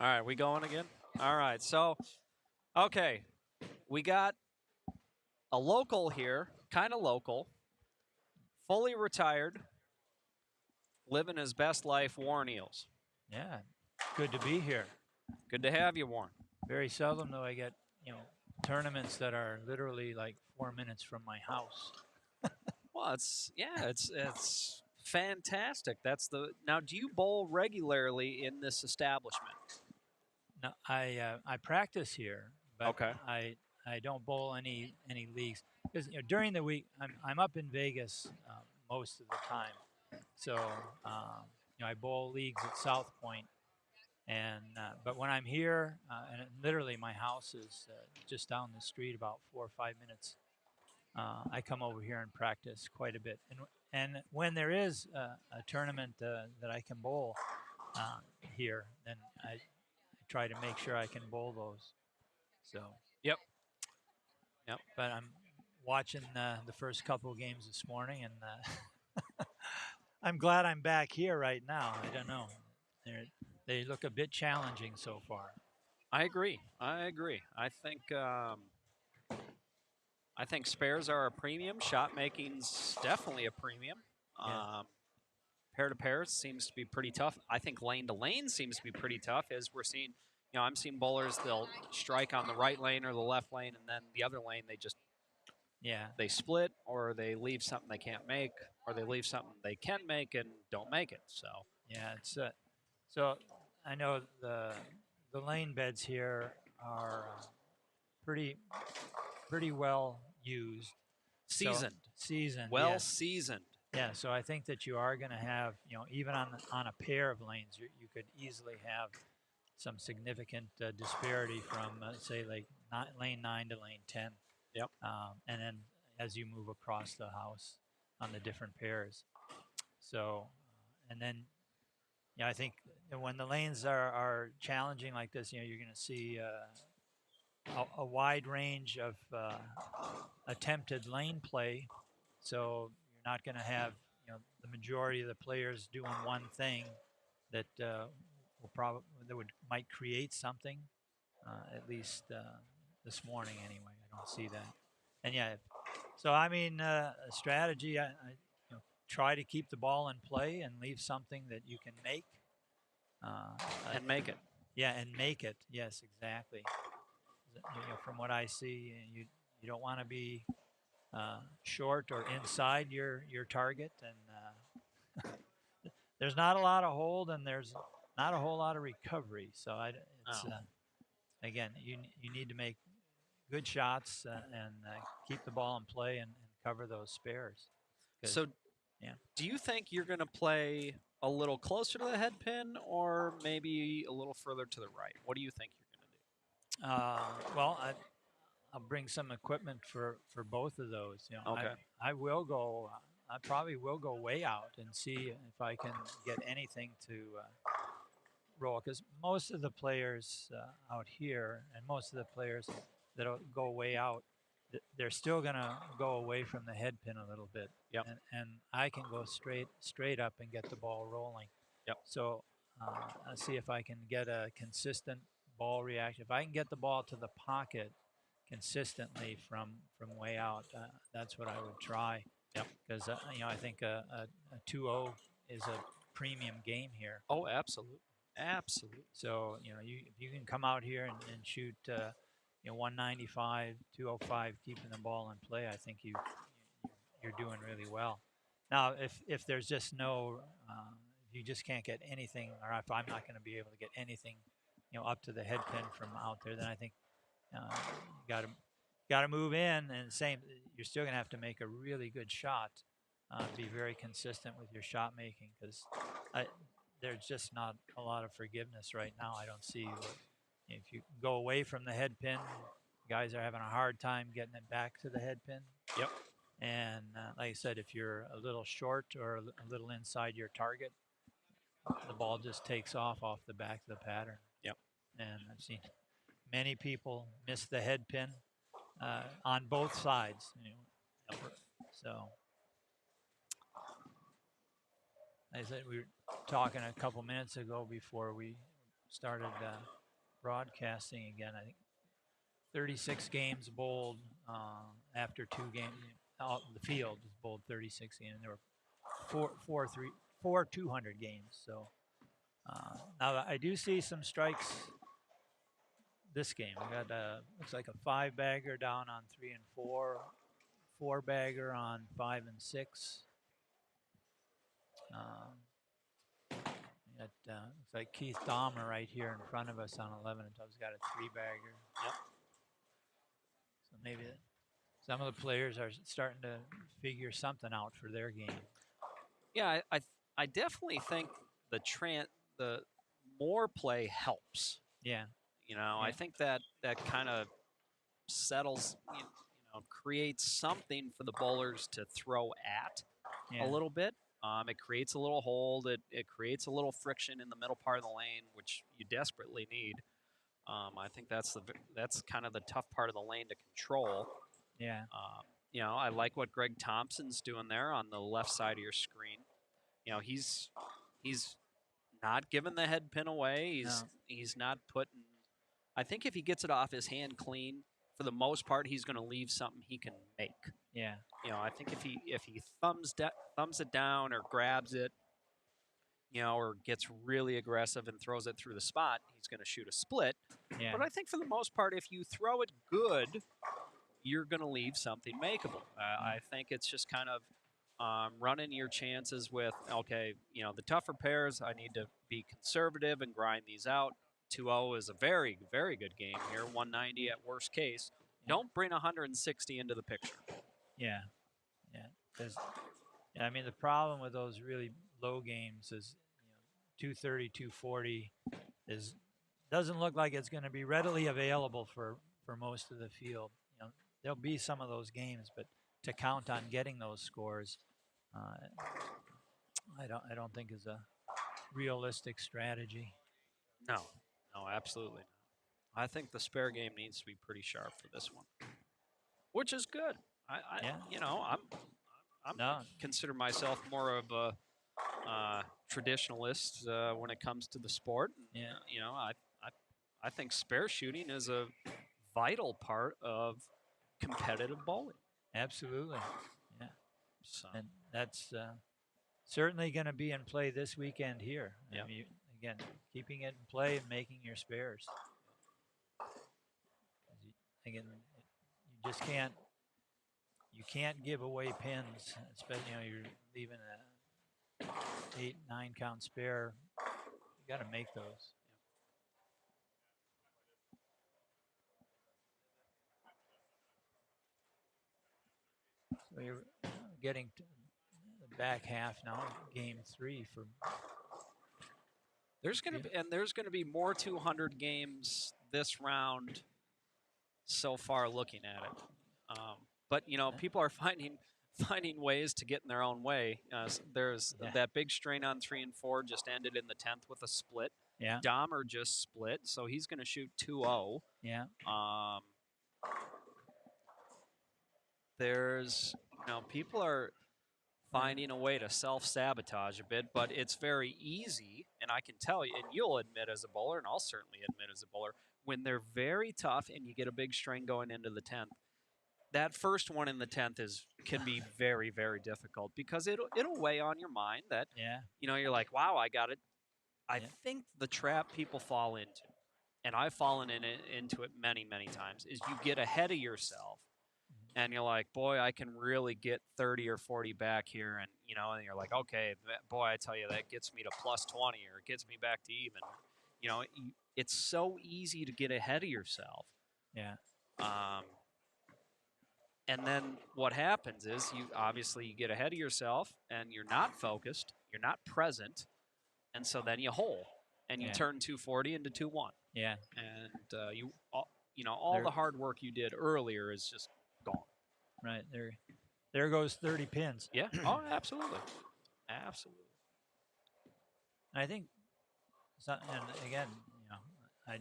All right, we going again? All right, so, okay. We got a local here, kind of local, fully retired, living his best life, Warren Eels. Yeah, good to be here. Good to have you, Warren. Very seldom do I get, tournaments that are literally like 4 minutes from my house. Well, it's fantastic. Now. Do you bowl regularly in this establishment? No, I practice here, but Okay. I don't bowl any leagues because during the week I'm up in Vegas most of the time, so I bowl leagues at South Point, and but when I'm here, and literally my house is just down the street, about 4 or 5 minutes. I come over here and practice quite a bit, and when there is a tournament that I can bowl here, then I try to make sure I can bowl those. So, Yep. Yep. but I'm watching the first couple of games this morning, and I'm glad I'm back here right now. I don't know, they look a bit challenging so far. I agree. I think spares are a premium. Shot making's definitely a premium. Yeah. Pair to pair seems to be pretty tough. I think lane to lane seems to be pretty tough, as we're seeing. I'm seeing bowlers, they'll strike on the right lane or the left lane, and then the other lane they split, or they leave something they can't make, or they leave something they can make and don't make it. So Yeah, it's so I know the lane beds here are pretty pretty well used. seasoned, Seasoned. well Yes. seasoned. Yeah, so I think that you are going to have, even on a pair of lanes, you could easily have some significant disparity from, say, like lane 9 to lane 10. Yep. And then as you move across the house on the different pairs. So, and then, I think when the lanes are challenging like this, you're going to see a wide range of attempted lane play. So you're not going to have the majority of the players doing one thing that might create something. At least this morning, anyway, I don't see that. And so I mean, a strategy. I try to keep the ball in play and leave something that you can make. And make it. Yeah, and make it. Yes, exactly. From what I see, you don't want to be short or inside your target, and there's not a lot of hold, and there's not a whole lot of recovery. So again, you need to make good shots and keep the ball in play and cover those spares. So, do you think you're going to play a little closer to the head pin, or maybe a little further to the right? What do you think you're going to do? Well, I'll bring some equipment for both of those. Okay. I will go. I probably will go way out and see if I can get anything to roll. Because most of the players out here, and most of the players that go way out, they're still going to go away from the head pin a little bit. Yep. And I can go straight up and get the ball rolling. Yep. So I'll see if I can get a consistent ball reaction. If I can get the ball to the pocket consistently from way out, that's what I would try. Yep. Because I think a 2-0 is a premium game here. Oh, absolutely. Absolutely. So if you can come out here and shoot 195, 205, keeping the ball in play, I think you're doing really well. Now, if there's just no, you just can't get anything, or if I'm not going to be able to get anything, up to the head pin from out there, then I think you got to move in, and you're still going to have to make a really good shot, be very consistent with your shot making, because there's just not a lot of forgiveness right now. I don't see if you go away from the head pin, guys are having a hard time getting it back to the head pin. Yep. And like I said, if you're a little short or a little inside your target, the ball just takes off the back of the pattern. Yep. And I've seen many people miss the head pin on both sides. So, like I said, we were talking a couple minutes ago before we started broadcasting again. I think 36 games bowled after 2 games. Out in the field was bowled 36 games. There were four 200 games. So now I do see some strikes this game. We got looks like a 5-bagger down on 3 and 4, 4-bagger on 5 and 6. Looks like Keith Dahmer right here in front of us on 11 and 12's got a 3-bagger. Yep. So maybe some of the players are starting to figure something out for their game. Yeah, I definitely think the more play helps. Yeah. You know, Yeah. I think that kind of settles, creates something for the bowlers to throw at a little bit. It creates a little hold. It creates a little friction in the middle part of the lane, which you desperately need. I think that's kind of the tough part of the lane to control. Yeah. I like what Greg Thompson's doing there on the left side of your screen. He's not giving the head pin away. He's not putting. I think if he gets it off his hand clean, for the most part, he's going to leave something he can make. Yeah. I think if he thumbs it down or grabs it, or gets really aggressive and throws it through the spot, he's going to shoot a split. Yeah. But I think for the most part, if you throw it good, you're going to leave something makeable. I think it's just kind of running your chances with, okay, the tougher pairs, I need to be conservative and grind these out. 2-0 is a very, very good game here, 190 at worst case. Don't bring 160 into the picture. Yeah. Yeah. Because, I mean, the problem with those really low games is, 230, 240 doesn't look like it's going to be readily available for most of the field. There'll be some of those games, but to count on getting those scores, I don't think is a realistic strategy. No, absolutely not. I think the spare game needs to be pretty sharp for this one, which is good. I consider myself more of a traditionalist when it comes to the sport. Yeah. I think spare shooting is a vital part of competitive bowling. Absolutely. Yeah. So. And that's certainly going to be in play this weekend here. Yep. I mean, again, keeping it in play and making your spares. Again, you just can't give away pins, especially you're leaving a 8-9 count spare. You got to make those. So you're getting to the back half now, game 3 for. There's going to be more 200 games this round so far looking at it. But people are finding ways to get in their own way. There's that big strain on 3 and 4 just ended in the 10th with a split. Yeah. Dahmer just split, so he's going to shoot 2-0. Yeah. There's people are finding a way to self-sabotage a bit, but it's very easy, and I can tell you, and you'll admit as a bowler, and I'll certainly admit as a bowler, when they're very tough and you get a big strain going into the 10th, that first one in the 10th can be very, very difficult because it'll weigh on your mind that, you're like, wow, I got it. I think the trap people fall into, and I've fallen into it many, many times, is you get ahead of yourself. And you're like, boy, I can really get 30 or 40 back here. And, and you're like, okay, boy, I tell you, that gets me to plus 20 or it gets me back to even. It's so easy to get ahead of yourself. Yeah. And then what happens is you get ahead of yourself and you're not focused, you're not present. And so then you hole and you turn 240 into 2-1. Yeah. And all the hard work you did earlier is just gone. Right there goes 30 pins. Yeah. Oh, absolutely. Absolutely. I think, and again, I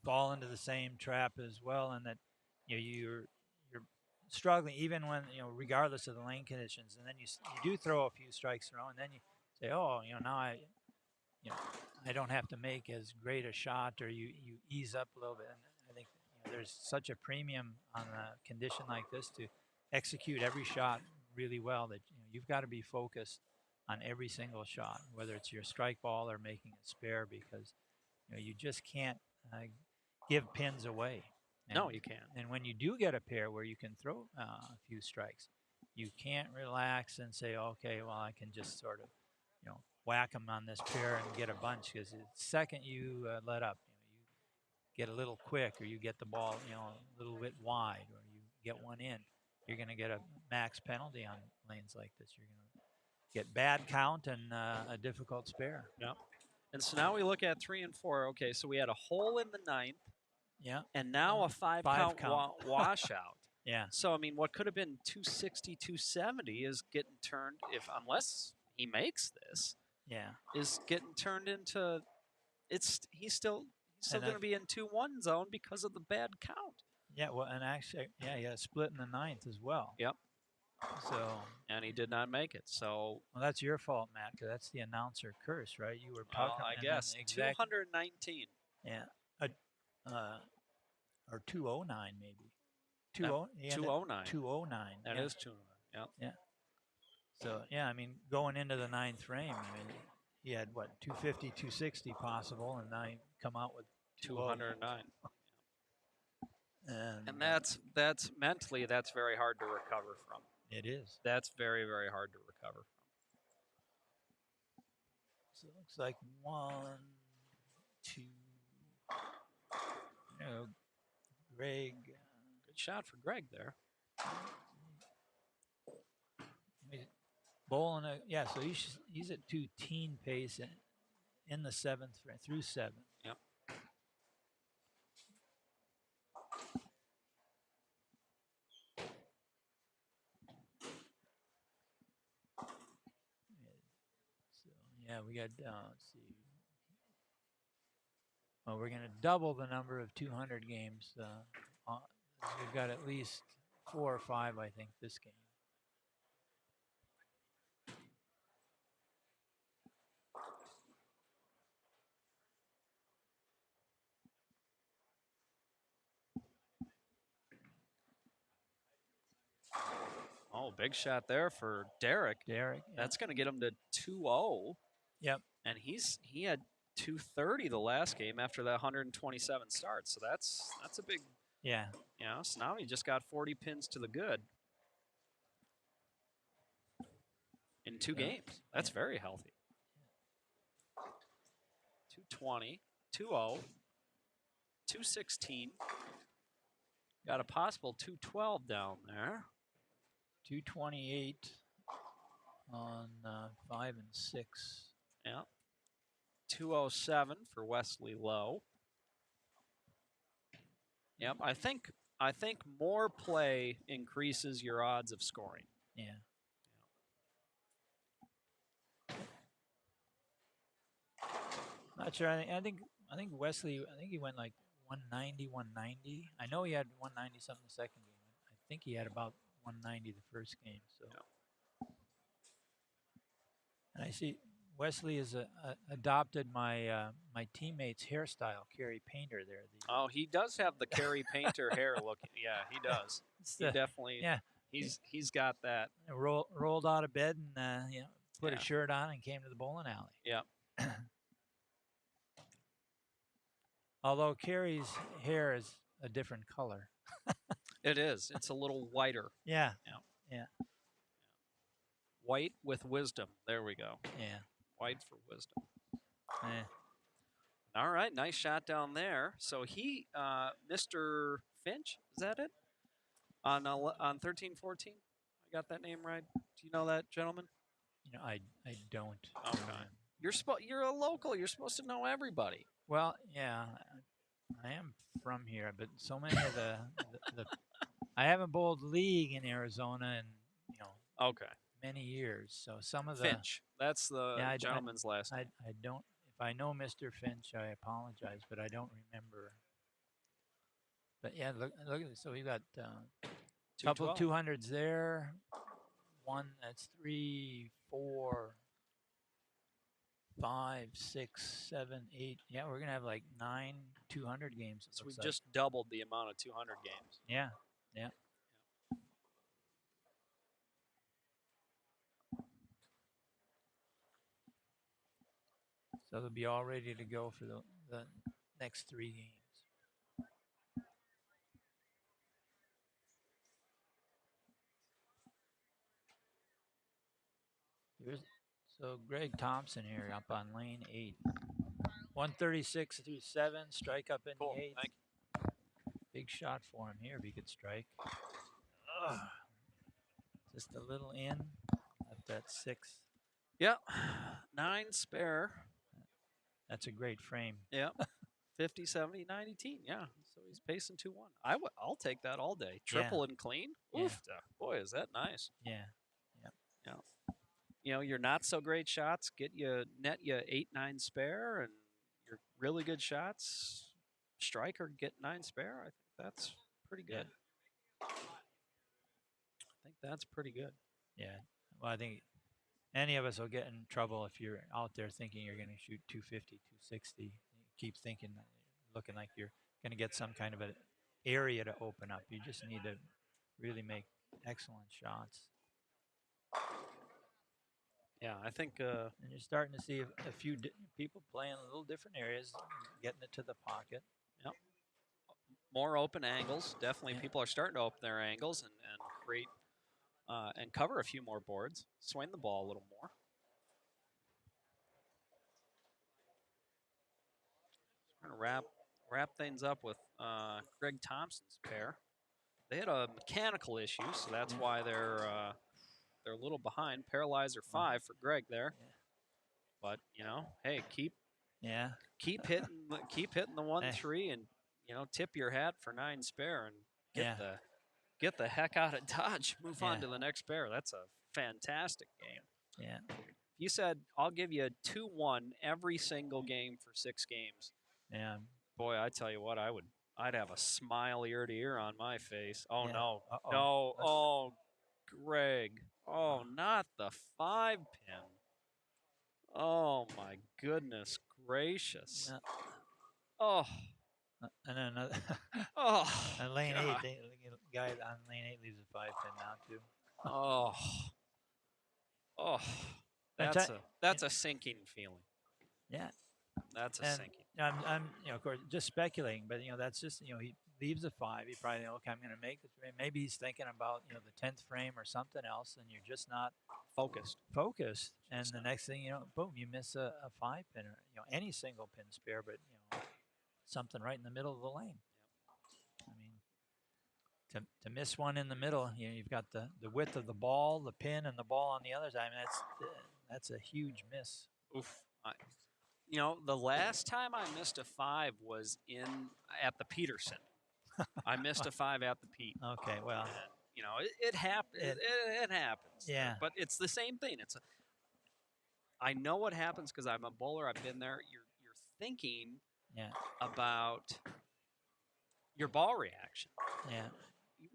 fall into the same trap as well, and that you're struggling even when regardless of the lane conditions, and then you do throw a few strikes in a row, and then you say, oh, now I don't have to make as great a shot, or you ease up a little bit. And I think there's such a premium on a condition like this to execute every shot really well that you've got to be focused on every single shot, whether it's your strike ball or making a spare, because you just can't give pins away. No, you can't. And when you do get a pair where you can throw a few strikes, you can't relax and say, okay, well, I can just sort of, whack them on this pair and get a bunch, because the second you let up, you get a little quick, or you get the ball, a little bit wide, or you get one in, you're going to get a max penalty on lanes like this. You're going to get bad count and a difficult spare. Yep. And so now we look at 3 and 4. Okay, so we had a hole in the 9th. Yeah. And now a five count. Washout. Yeah. So, I mean, what could have been 260, 270 is getting turned, unless he makes this, is getting turned into, he's still going to be in 2-1 zone because of the bad count. Yeah, well, and actually, he had a split in the 9th as well. Yep. So. And he did not make it. So. Well, that's your fault, Matt, because that's the announcer curse, right? You were talking. I guess 219. Yeah. Or 209 maybe. 209. 209. That is 209. Yep. Yeah. So I mean, going into the 9th frame, I mean, he had what 250, 260 possible, and now he come out with 209. And that's mentally that's very hard to recover from. It is. That's very, very hard to recover from. So it looks like 1, 2. Greg. Good shot for Greg there. Bowling, so he's at 2-teen pace in the 7th through 7. Yep. So we got let's see. Well, we're going to double the number of 200 games. We've got at least 4 or 5, I think, this game. Oh, big shot there for Derek. That's going to get him to 2-0. Yep. And he had 230 the last game after that 127 start. So that's a big. Yeah. So now he just got 40 pins to the good in 2 games. That's very healthy. 220, 2-0, 216. Got a possible 212 down there. 228 on 5 and 6. Yeah. 207 for Wesley Lowe. Yep, I think more play increases your odds of scoring. Yeah. Not sure. I think Wesley. I think he went like 190, 190. I know he had 190 something the second game. I think he had about 190 the first game. So. Yeah. And I see Wesley has adopted my my teammate's hairstyle, Kerry Painter. There. He does have the Kerry Painter hair look. Yeah, he does. He definitely. Yeah. He's got that. Rolled out of bed and put a shirt on and came to the bowling alley. Yeah. Although Kerry's hair is a different color. It is. It's a little whiter. Yeah. White with wisdom. There we go. Yeah. White for wisdom. All right. Nice shot down there. So he, Mr. Finch, is that it? On 13-14? I got that name right. Do you know that, gentleman? I don't. Okay. You're a local. You're supposed to know everybody. Well, yeah, I am from here, but so many of the I haven't bowled league in Arizona in many years. So some of the Finch. That's the gentleman's last name. I don't. If I know Mr. Finch, I apologize, but I don't remember. But yeah, look at this. So we've got a couple of 200s there. One that's 3, 4, 5, 6, 7, 8. Yeah, we're gonna have like 9 200 games. So we've just doubled the amount of 200 games. Yeah, yeah. So they'll be all ready to go for the next 3 games. So Greg Thompson here up on lane 8. 136 through 7, strike up in Cool. the 8th. Thank you. Big shot for him here if he could strike. Ugh. Just a little in. Left at 6. Yep. 9 spare. That's a great frame. Yep. 50, 70, 90 teen. Yeah. So he's pacing 2-1. I'll take that all day. Triple and clean. Yeah. Oof. Boy, is that nice. Yeah. Yeah. You know, your not so great shots net you 8, 9 spare, and your really good shots strike or get 9 spare. I think that's pretty good. Yeah. I think that's pretty good. Yeah. Well, I think any of us will get in trouble if you're out there thinking you're going to shoot 250, 260. You keep thinking, looking like you're going to get some kind of an area to open up. You just need to really make excellent shots. Yeah, I think. And you're starting to see a few people playing a little different areas, getting it to the pocket. Yep. More open angles. Definitely, Yeah. people are starting to open their angles and create and cover a few more boards. Swing the ball a little more. Trying to wrap things up with Greg Thompson's pair. They had a mechanical issue, so that's why they're a little behind. Paralyzer 5 for Greg there. Yeah. But hey, keep hitting the 1-3 and tip your hat for 9 spare and get the heck out of Dodge. Move on to the next pair. That's a fantastic game. Yeah. If you said I'll give you a 2-1 every single game for 6 games. Yeah. Boy, I tell you what, I'd have a smile ear to ear on my face. Oh no. Uh-oh. No. Oh, Greg. Oh, not the 5-pin. Oh my goodness gracious. Yeah. Oh. And then another. Oh. And lane God. 8, the guy on lane 8 leaves a 5-pin now too. Oh. Oh. That's a sinking feeling. Yeah. That's a And sinking. I'm of course just speculating, but that's just he leaves a 5. He probably okay, I'm going to make the 3. Maybe he's thinking about the 10th frame or something else, and you're just not Focused. And the next thing boom, you miss a 5-pin or any single pin spare, but something right in the middle of the lane. I mean, to miss one in the middle, you've got the width of the ball, the pin, and the ball on the other side. I mean, that's a huge miss. Oof. The last time I missed a 5 was at the Peterson. I missed a 5 at the Pete. Okay, well, and, it happens. It happens. Yeah. But it's the same thing. I know what happens because I'm a bowler. I've been there. You're thinking about your ball reaction. Yeah.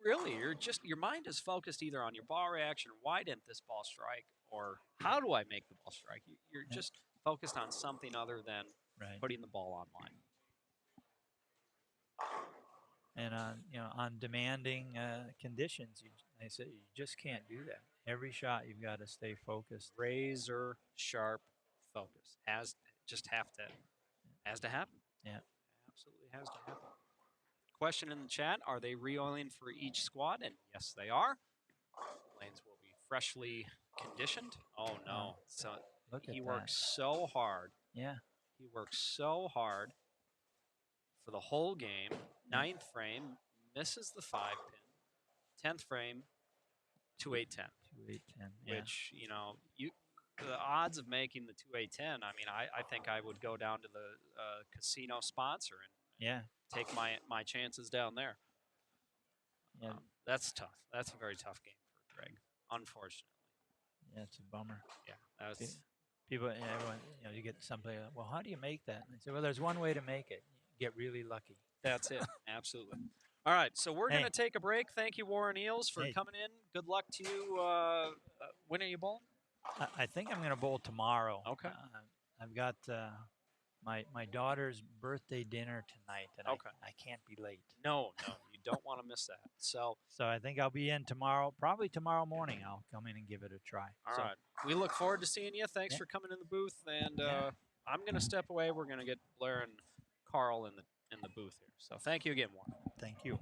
Really, your mind is focused either on your ball reaction, why didn't this ball strike, or how do I make the ball strike? You're just focused on something other than putting the ball online. And on demanding conditions, I said you just can't do that. Every shot you've got to stay focused. Razor sharp focus has to happen. Yeah, absolutely has to happen. Question in the chat: are they re-oiling for each squad? And yes, they are. Lanes will be freshly conditioned. Oh no! So he works so hard. Yeah, he works so hard for the whole game. 9th frame misses the 5-pin. 10th frame 2-8-10. 2-8-10. Yeah. Which the odds of making the 2-8-10. I mean, I think I would go down to the casino sponsor and take my chances down there. Yeah, that's tough. That's a very tough game for Greg, unfortunately. Yeah, it's a bummer. Yeah, that's people. Everyone, you get somebody. Well, how do you make that? And I say, well, there's one way to make it. You get really lucky. That's it. Absolutely. All right, so we're going to take a break. Thank you, Warren Eels, for coming in. Good luck to you. When are you bowling? I think I'm going to bowl tomorrow. Okay. I've I've got my daughter's birthday dinner tonight, and Okay. I can't be late. No, you don't want to miss that. So, So I think I'll be in tomorrow. Probably tomorrow morning. I'll come in and give it a try. all So, right. We look forward to seeing you. Thanks Yeah. for coming in the booth. And Yeah. I'm going to step away. We're going to get Blair and Carl in the booth here. So thank you again, Warren. Thank you.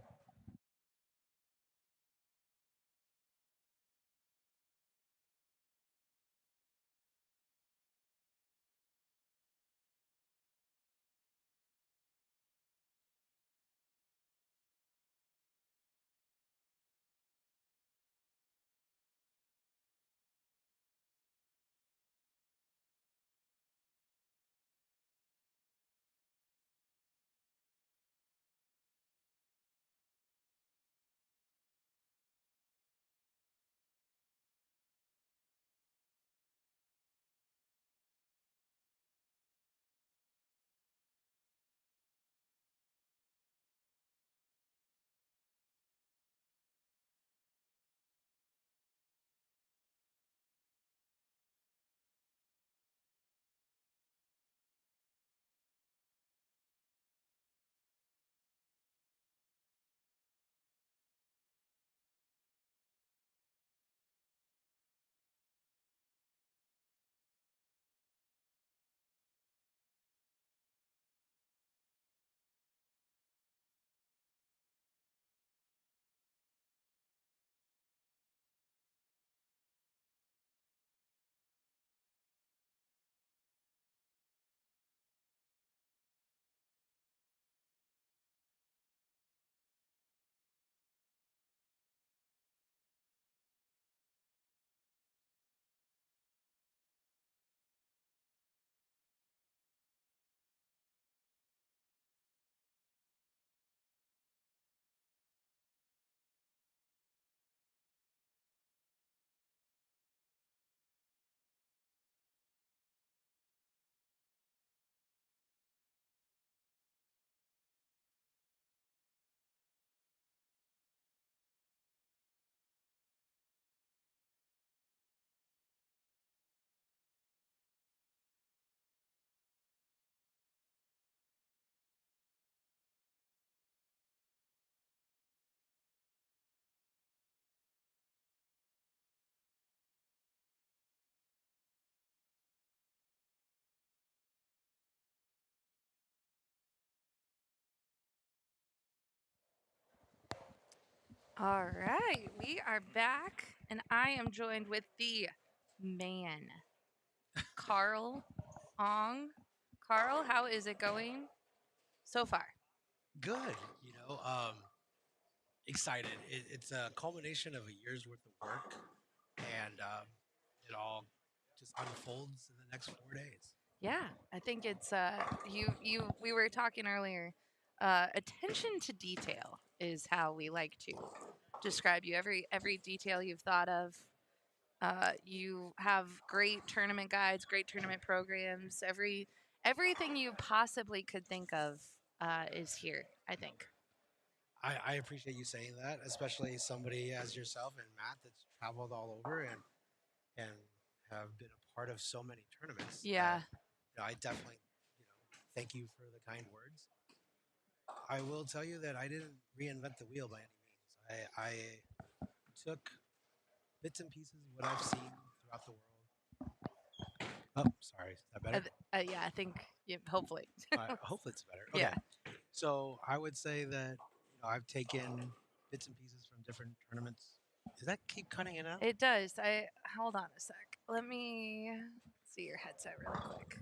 All right, we are back, and I am joined with the man, Carl Ong. Carl, how is it going so far? Good, excited. It's a culmination of a year's worth of work, and it all just unfolds in the next 4 days. Yeah, I think it's you we were talking earlier. Attention to detail is how we like to describe you. Every detail you've thought of. You have great tournament guides, great tournament programs. Everything you possibly could think of is here, I think. I appreciate you saying that, especially somebody as yourself and Matt that's traveled all over and have been a part of so many tournaments. Yeah. I definitely, thank you for the kind words. I will tell you that I didn't reinvent the wheel by any means. I took bits and pieces of what I've seen throughout the world. Oh, sorry. Is that better? Yeah, I think hopefully. Hopefully it's better. Okay. Yeah. So I would say that I've taken bits and pieces from different tournaments. Does that keep cutting it out? It does. I hold on a sec. Let me see your headset really quick.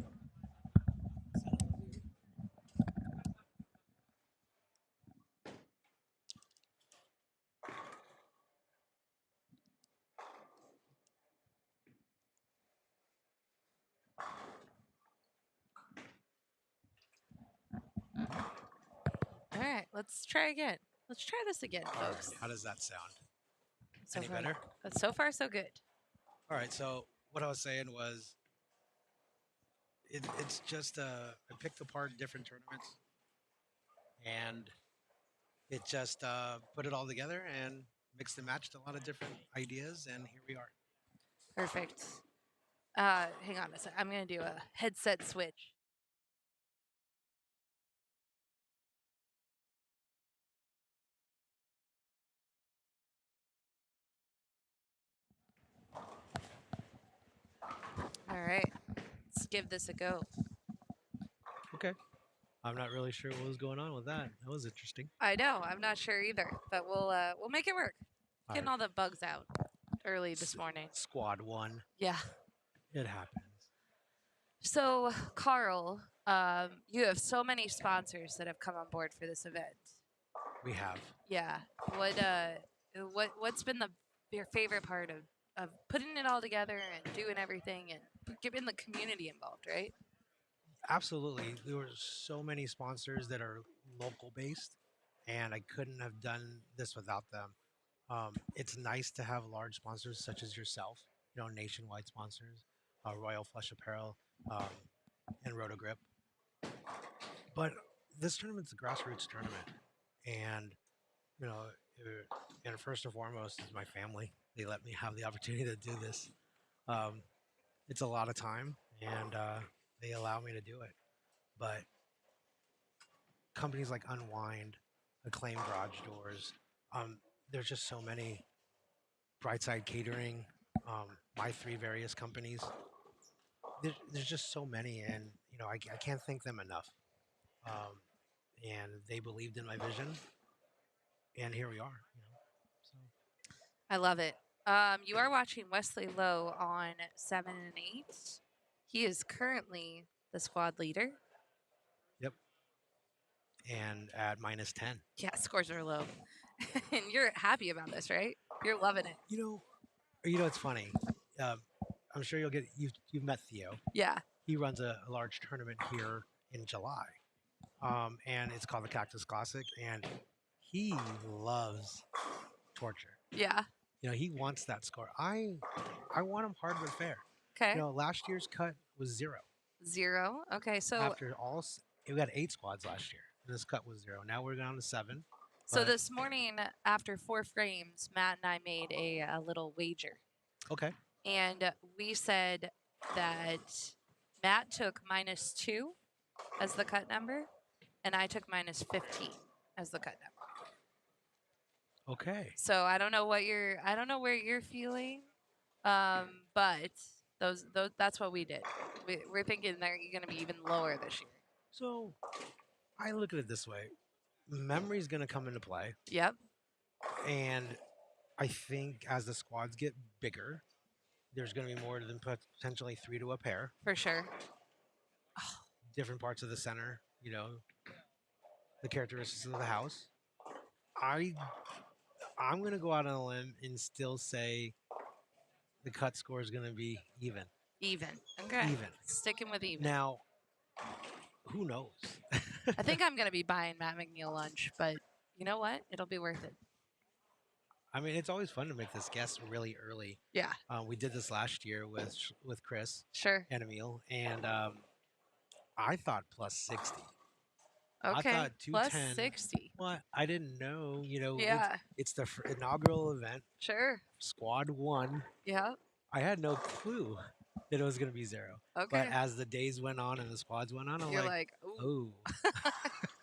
All right, let's try again. Let's try this again, All right. folks. How does that sound? So Any far, better? So far, so good. All right. So what I was saying was, it's just I picked apart different tournaments, and it just put it all together and mixed and matched a lot of different ideas, and here we are. Perfect. Hang on a sec. I'm gonna do a headset switch. All right, let's give this a go. Okay. I'm not really sure what was going on with that. That was interesting. I know, I'm not sure either, but we'll make it work. Getting all the bugs out early this morning. Squad 1. Yeah. It happens. So, Carl, you have so many sponsors that have come on board for this event. We have. Yeah. What's been your favorite part of putting it all together and doing everything and getting the community involved, right? Absolutely. There were so many sponsors that are local based, and I couldn't have done this without them. It's nice to have large sponsors such as yourself, nationwide sponsors, Royal Flush Apparel, and Rotogrip. But this tournament's a grassroots tournament, and you know, and first and foremost is my family. They let me have the opportunity to do this. Um, it's a lot of time, and they allow me to do it. But companies like Unwind, Acclaim Garage Doors, there's just so many. Brightside Catering, my 3 various companies. There's just so many, and I can't thank them enough. And they believed in my vision, and here we are. So I love it. You are watching Wesley Lowe on 7 and 8. He is currently the squad leader. yep. And at -10. Yeah, scores are low. And you're happy about this, right? You're loving it. It's funny. I'm sure you've met Theo. Yeah. He runs a large tournament here in July, and it's called the Cactus Classic, and he loves torture. Yeah. He wants that score. I want him hard but fair. Okay. Last year's cut was 0. 0. Okay. So After we got 8 squads last year, and this cut was 0. Now we're down to 7. so this morning, after 4 frames, Matt and I made a little wager. Okay. And we said that Matt took -2 as the cut number, and I took -15 as the cut number. Okay. So I don't know where you're feeling, but that's what we did. We're thinking they're going to be even lower this year. So I look at it this way: memory's going to come into play, Yep. and I think as the squads get bigger, there's going to be more than potentially 3 to a pair. For sure. Different parts of the center, the characteristics of the house. I'm going to go out on a limb and still say the cut score is going to be even. Even. Okay. Even. Sticking with even. Now, who knows? I think I'm going to be buying Matt McNeil lunch, but you know what? It'll be worth it. I mean, it's always fun to make this guess really early. Yeah. We did this last year with Chris Sure. and Emil, and I thought +60. Okay. I thought 210. +60. What? I didn't know. Yeah. It's the inaugural event, Sure. Squad 1. Yeah. I had no clue that it was going to be 0. Okay. But as the days went on and the squads went on, I'm You're like, ooh, oh,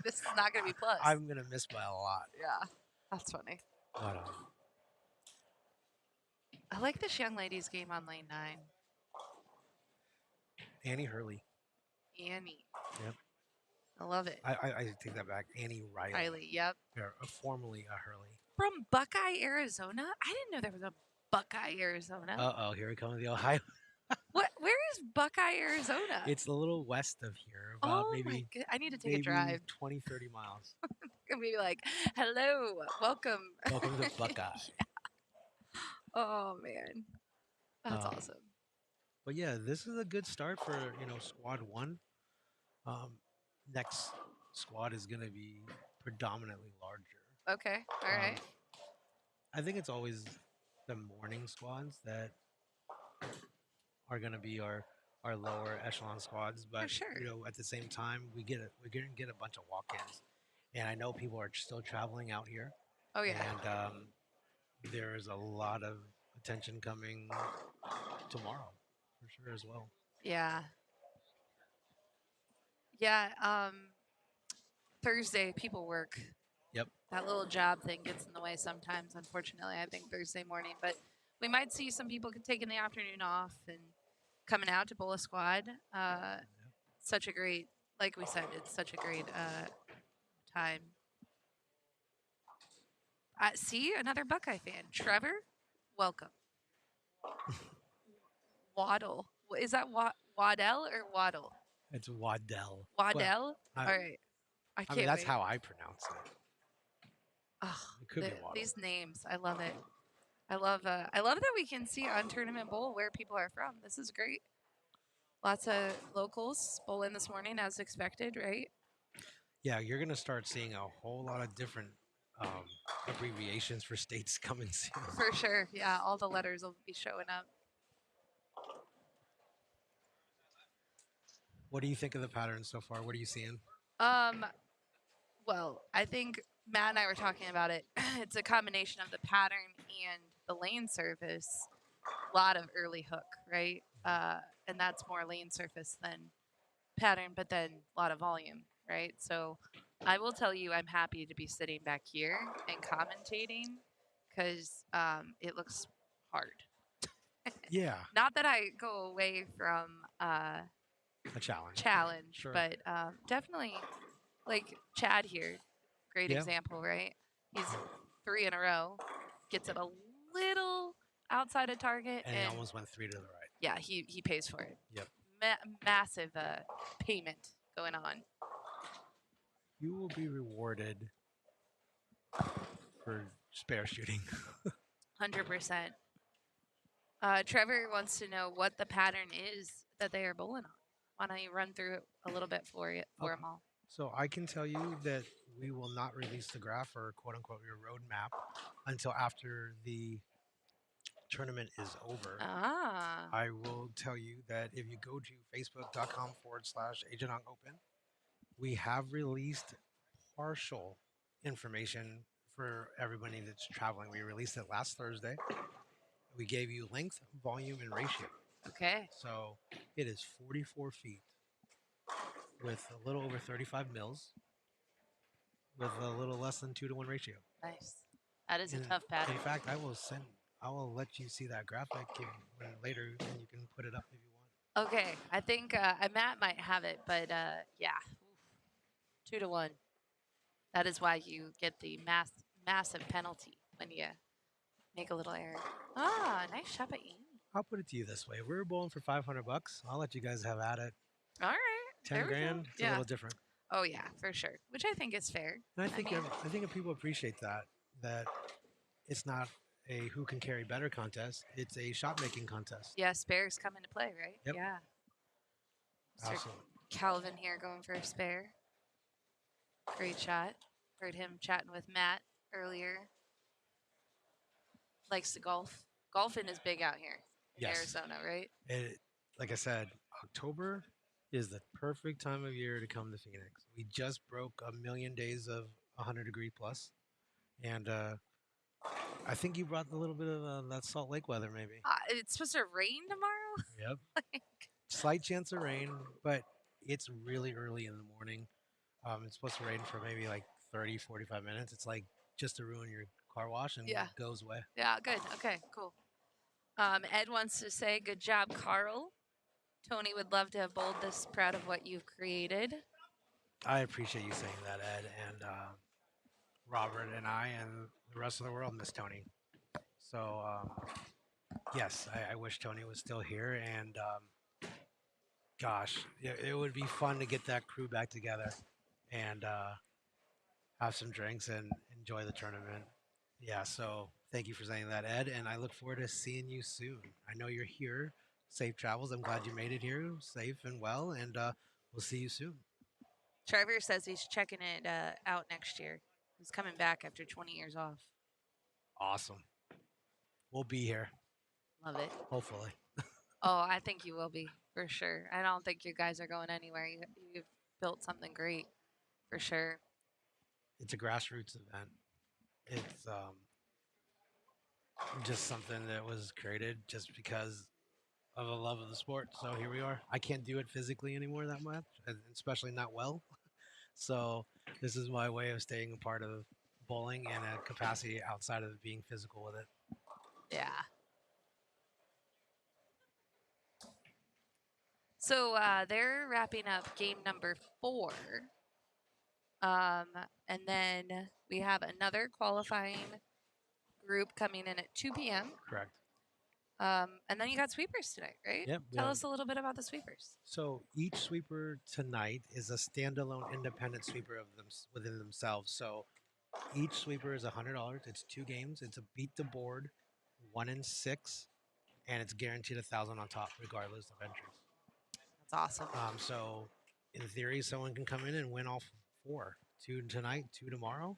this is not going to be plus. I'm going to miss by a lot. Yeah. That's funny. But, I like this young lady's game on lane 9. Annie Hurley. Annie. Yep. I love it. I take that back. Annie Riley. Riley, yep. Or, formerly a Hurley. From Buckeye, Arizona? I didn't know there was a Buckeye, Arizona. Uh-oh, here we come with the Ohio. Where is Buckeye, Arizona? It's a little west of here. About oh maybe, my god! I need to take maybe a drive. 20, 30 miles. And be like, hello, welcome. Welcome to Buckeye. Oh man, that's Um, awesome. But yeah, this is a good start for, Squad 1. Next squad is going to be predominantly larger. Okay, all right. I think it's always the morning squads that are going to be our lower echelon squads. But, sure. at the same time, we're going to get a bunch of walk-ins. And I know people are still traveling out here. Oh yeah. And there is a lot of attention coming tomorrow, for sure as well. Yeah. Yeah. Thursday, people work. Yep. That little job thing gets in the way sometimes, unfortunately, I think Thursday morning. But we might see some people taking the afternoon off and coming out to bowl a squad. Such a great, like we said, it's such a great time. See, another Buckeye fan. Trevor, welcome. Waddle. Is that Waddell or Waddle? It's Waddell. Waddell? I, All right. I I can't mean, that's wait. how I pronounce it. Oh, It could be Waddle. these names, I love it. I love that we can see on Tournament Bowl where people are from. This is great. Lots of locals bowl in this morning as expected, right? Yeah, you're going to start seeing a whole lot of different abbreviations for states coming soon. For sure. Yeah, all the letters will be showing up. What do you think of the pattern so far? What are you seeing? Well, I think Matt and I were talking about it. It's a combination of the pattern and the lane surface. A lot of early hook, right? And that's more lane surface than pattern, but then a lot of volume, right? So I will tell you, I'm happy to be sitting back here and commentating because it looks hard. Yeah, Not that I go away from a challenge. Sure. but definitely like Chad here, great Yeah. example, right? He's 3 in a row, gets it a little outside of target, And he almost went 3 to the right. yeah, he pays for it. Yep. Massive payment going on. You will be rewarded for spare shooting. 100%. Trevor wants to know what the pattern is that they are bowling on. Why don't you run through it a little bit for them all? So I can tell you that we will not release the graph or quote unquote your roadmap until after the tournament is over. Ah. I will tell you that if you go to facebook.com/Agent Ong Open, we have released partial information for everybody that's traveling. We released it last Thursday. We gave you length, volume, and ratio. Okay. So it is 44 feet with a little over 35 mils with a little less than 2-to-1 ratio. Nice. That is a tough pattern. In fact, I will let you see that graphic later, and you can put it up if you want. Okay. I think Matt might have it, but yeah. 2-to-1. That is why you get the massive penalty when you make a little error. Ah, nice shot by Amy. I'll put it to you this way: if we were bowling for $500, I'll let you guys have at it. All right. 10 grand, it's a little different. Oh yeah, for sure. Which I think is fair. And I think people appreciate that it's not a who can carry better contest. It's a shot making contest. Yeah, spares come into play, right? Yep. Yeah. Mr. Absolutely. Calvin here going for a spare. Great shot. Heard him chatting with Matt earlier. Likes to golf. Golfing is big out here in Yes. Arizona, right? Like I said, October is the perfect time of year to come to Phoenix. We just broke 1 million days of 100-degree plus, and I think you brought a little bit of that Salt Lake weather, maybe. It's supposed to rain tomorrow. Yep. Slight chance of rain, but it's really early in the morning. It's supposed to rain for maybe like 30, 45 minutes. It's like just to ruin your car wash and it goes away. Yeah, good. Okay, cool. Ed wants to say, good job, Carl. Tony would love to have bowled this, proud of what you've created. I appreciate you saying that, Ed, and Robert and I and the rest of the world miss Tony. So, yes, I wish Tony was still here, and gosh, it would be fun to get that crew back together and have some drinks and enjoy the tournament. Yeah, so thank you for saying that, Ed, and I look forward to seeing you soon. I know you're here. Safe travels. I'm glad you made it here safe and well, and we'll see you soon. Trevor says he's checking it out next year. He's coming back after 20 years off. Awesome. We'll be here. Love it. Hopefully. Oh, I think you will be, for sure. I don't think you guys are going anywhere. You've built something great, for sure. It's a grassroots event. It's just something that was created just because of a love of the sport. So here we are. I can't do it physically anymore that much, and especially not well. So this is my way of staying a part of bowling and a capacity outside of being physical with it. Yeah. So they're wrapping up game number 4. And then we have another qualifying group coming in at 2 p.m. Correct. And then you got sweepers tonight, right? Yep. Tell us a little bit about the sweepers. So each sweeper tonight is a standalone independent sweeper of them within themselves. So each sweeper is $100. It's 2 games. It's a beat the board, 1 in 6, and it's guaranteed 1,000 on top, regardless of entries. That's awesome. So in theory, someone can come in and win all 4, 2 tonight, 2 tomorrow,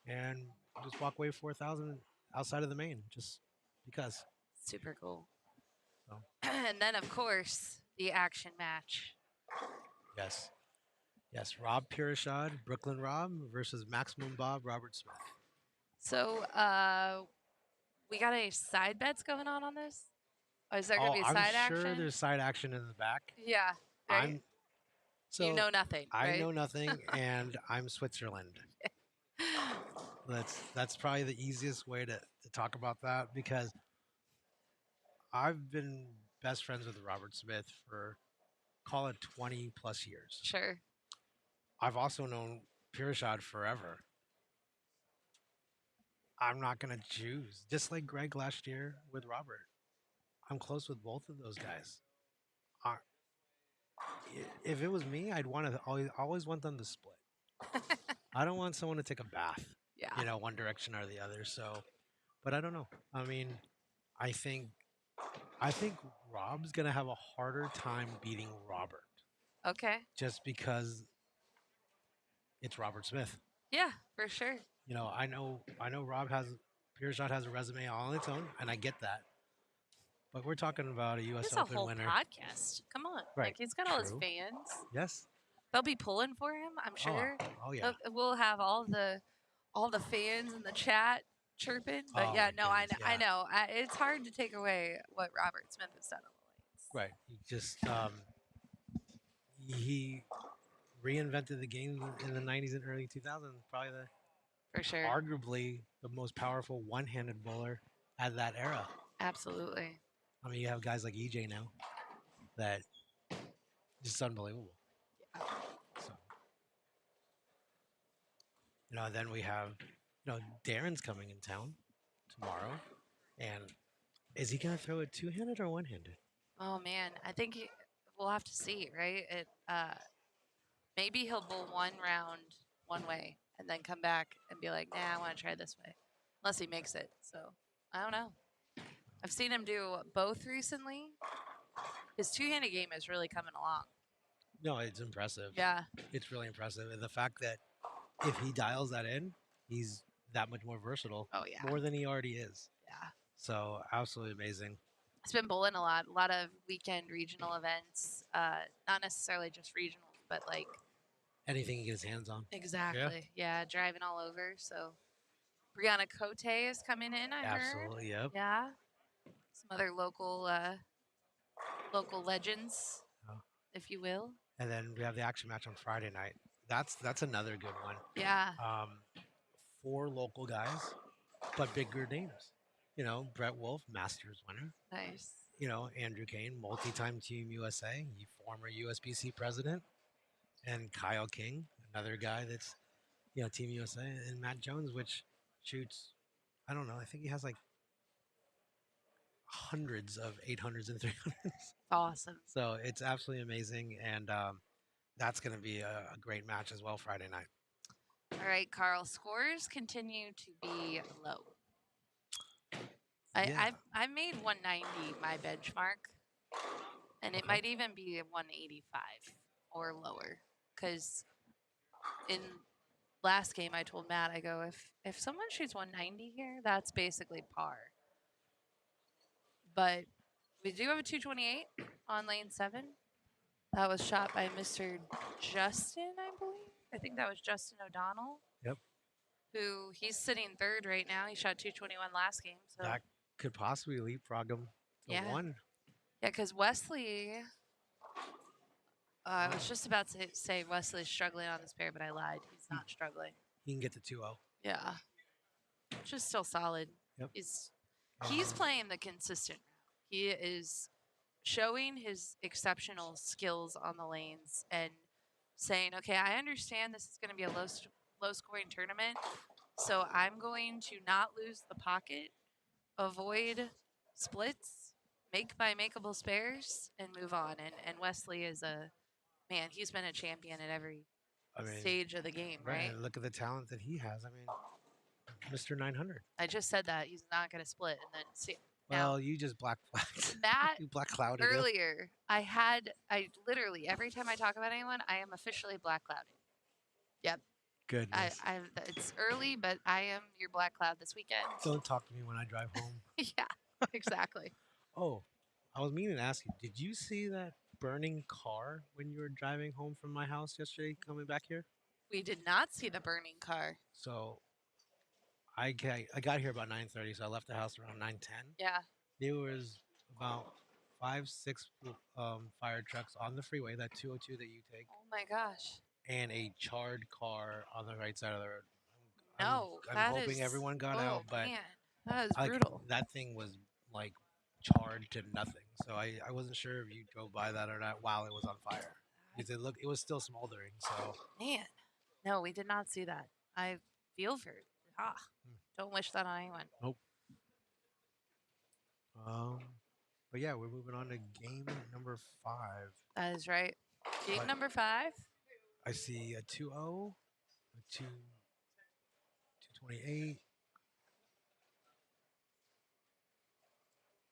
and just walk away 4,000 outside of the main, just because. Super cool. So. And then, of course, the action match. Yes. Rob Pirishad, Brooklyn Rob versus Maximum Bob, Robert Smith. So we got any side bets going on this? Or is there going to be side action? I'm sure there's side action in the back. Yeah. Right? You know nothing, right? I know nothing, and I'm Switzerland. That's probably the easiest way to talk about that, because I've been best friends with Robert Smith for, call it 20 plus years. Sure. I've also known Pirishad forever. I'm not going to choose. Just like Greg last year with Robert. I'm close with both of those guys. If it was me, I'd want to always want them to split. I don't want someone to take a bath. Yeah. One direction or the other. So, but I don't know. I mean, I think Rob's going to have a harder time beating Robert. Okay. Just because it's Robert Smith. Yeah, for sure. I know Pirishad has a resume all on its own, and I get that. But we're talking about a U.S. It's Open a whole winner. podcast. Come on. Right. Like, he's got all his True. fans. Yes. They'll be pulling for him, I'm sure. Oh yeah. We'll have all the fans in the chat chirping. But Oh, yeah, my no, I goodness, know. It's hard to take away what Robert Smith has done on the lanes. Right. He just he reinvented the game in the 90s and early 2000s. Probably For sure. arguably the most powerful one-handed bowler at that era. Absolutely. I mean, you have guys like EJ now that just unbelievable. Yeah. So, then we have, Darren's coming in town tomorrow, and is he gonna throw it two-handed or one-handed? Oh man, I think we'll have to see, right? Maybe he'll bowl one round one way and then come back and be like, nah, I want to try this way, unless he makes it. So I don't know. I've seen him do both recently. His two-handed game is really coming along. No, it's impressive. Yeah. It's really impressive, and the fact that if he dials that in, he's that much more versatile. Oh yeah. More than he already is. Yeah. So absolutely amazing. It's been bowling a lot of weekend regional events. Not necessarily just regional, but like anything he gets his hands on. Exactly. Yeah, driving all over. So Brianna Cote is coming in, I heard. Absolutely, yep. Yeah. Some other local legends, if you will. And then we have the action match on Friday night. That's another good one. Yeah. 4 local guys, but bigger names. Brett Wolf, Masters winner. Nice. Andrew Kane, multi-time Team USA, former USBC president, and Kyle King, another guy that's, Team USA, and Matt Jones, which shoots, I don't know, I think he has like hundreds of 800s and 300s. Awesome. So it's absolutely amazing, and that's going to be a great match as well Friday night. All right, Carl, scores continue to be low. Yeah. I've made 190 my benchmark, and it might even be 185 or lower, because in last game I told Matt, I go, if someone shoots 190 here, that's basically par. But we do have a 228 on lane 7. That was shot by Mr. Justin, I believe. I think that was Justin O'Donnell. Yep. Who he's sitting third right now. He shot 221 last game. So That could possibly leapfrog him to 1. Yeah, because Wesley, I was just about to say Wesley's struggling on this pair, but I lied. He's not struggling. He can get to 2-0. Yeah, which is still solid. Yep. He's playing the consistent route. He is showing his exceptional skills on the lanes and saying, okay, I understand this is going to be a low scoring tournament, so I'm going to not lose the pocket, avoid splits, make my makeable spares, and move on. And Wesley is he's been a champion at every stage of the game, right? And look at the talent that he has. I mean, Mr. 900. I just said that he's not going to split, and then see. Well, Now, you just black flagged. that You black clouded him. earlier, I literally every time I talk about anyone, I am officially black clouded. Yep. Goodness. It's early, but I am your black cloud this weekend. Don't talk to me when I drive home. Yeah, exactly. Oh, I was meaning to ask you, did you see that burning car when you were driving home from my house yesterday coming back here? We did not see the burning car. So I got here about 9:30, so I left the house around 9:10. Yeah. There was about 5-6 fire trucks on the freeway, that 202 that you take, Oh my gosh. and a charred car on the right side of the road. No, I'm hoping everyone got out, but man, that is brutal. that thing was like charred to nothing. So I wasn't sure if you drove by that or not while it was on fire. Because it was still smoldering. So Man, no, we did not see that. I feel for don't wish that on anyone. nope. But yeah, we're moving on to game number 5. That is right. Game What? number 5. I see a 2-0, a 228.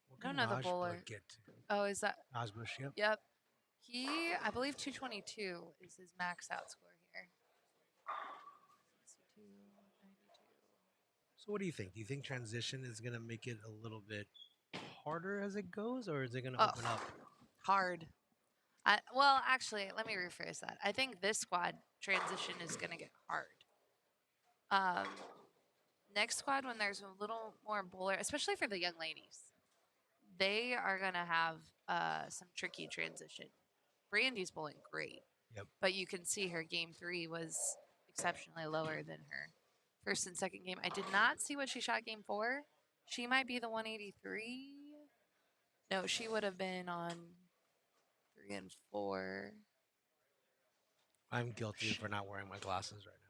What Don't can know the Raj bowler. get to? Oh, is that? Osbush, yep. Yep. I believe 222 is his max out score here. 62, 92. So what do you think? Do you think transition is going to make it a little bit harder as it goes, or is it going to open up? Hard. Well, actually, let me rephrase that. I think this squad transition is going to get hard. Next squad, when there's a little more bowler, especially for the young ladies, they are going to have some tricky transition. Brandy's bowling great. Yep. But you can see her game 3 was exceptionally lower than her first and second game. I did not see what she shot game 4. She might be the 183. No, she would have been on 3 and 4. I'm guilty for not wearing my glasses right now.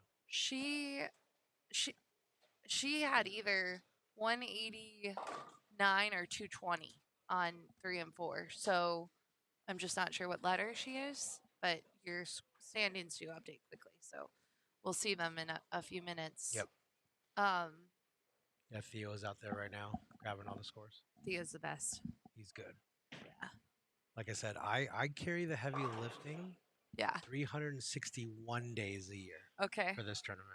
She had either 189 or 220 on 3 and 4. So I'm just not sure what letter she is, but your standings do update quickly. So we'll see them in a few minutes. Yep. Yeah, Theo is out there right now grabbing all the scores. Theo's the best. He's good. Yeah. Like I said, I carry the heavy lifting. Yeah. 361 days a year. Okay. For this tournament.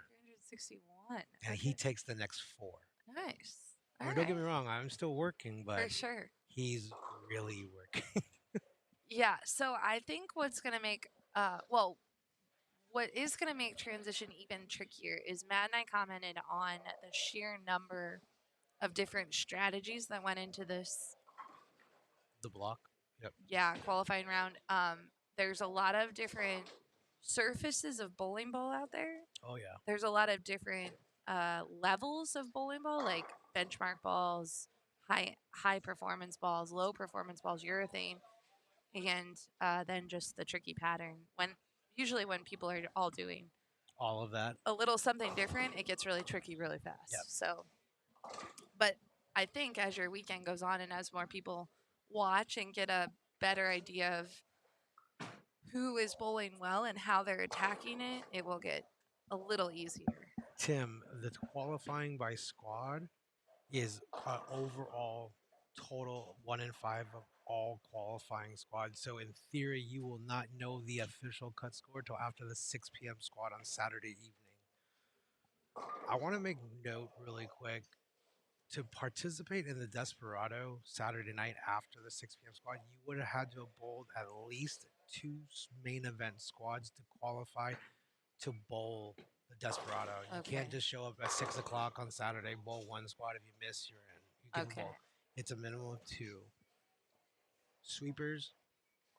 361. And he takes the next 4. Nice. I mean, don't get me wrong, I'm still working, but for sure. He's really working. Yeah. So I think what's going to make what is going to make transition even trickier is Matt and I commented on the sheer number of different strategies that went into this. The block? Yep. Yeah, qualifying round. There's a lot of different surfaces of bowling ball out there. Oh, yeah. There's a lot of different levels of bowling ball, like benchmark balls, high performance balls, low performance balls, urethane, and then just the tricky pattern. Usually when people are all doing all of that, a little something different, it gets really tricky really fast. Yep. So, but I think as your weekend goes on and as more people watch and get a better idea of who is bowling well and how they're attacking it, it will get a little easier. Tim, the qualifying by squad is overall total 1 in 5 of all qualifying squads. So in theory, you will not know the official cut score till after the 6 p.m. squad on Saturday evening. I want to make note really quick. To participate in the Desperado Saturday night after the 6 p.m. squad, you would have had to have bowled at least 2 main event squads to qualify to bowl the Desperado. You can't just show up at 6 o'clock on Saturday, bowl 1 squad. If you miss, you're in. You can bowl. It's a minimum of 2. Sweepers,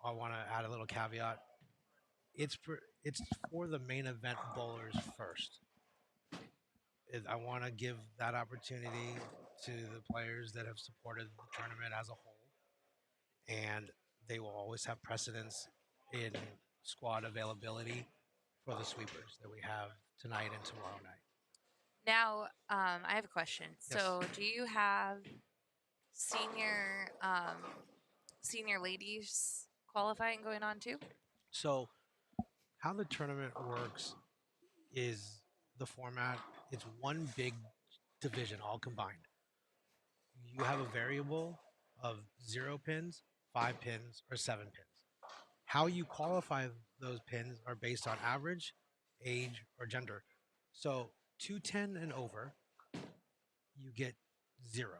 I want to add a little caveat. It's for the main event bowlers first. I want to give that opportunity to the players that have supported the tournament as a whole, and they will always have precedence in squad availability for the sweepers that we have tonight and tomorrow night. Now, I have a question. Yes. So, do you have senior senior ladies qualifying going on too? So, how the tournament works is the format. It's one big division all combined. You have a variable of 0 pins, 5 pins, or 7 pins. How you qualify those pins are based on average, age, or gender. So 210 and over, you get 0.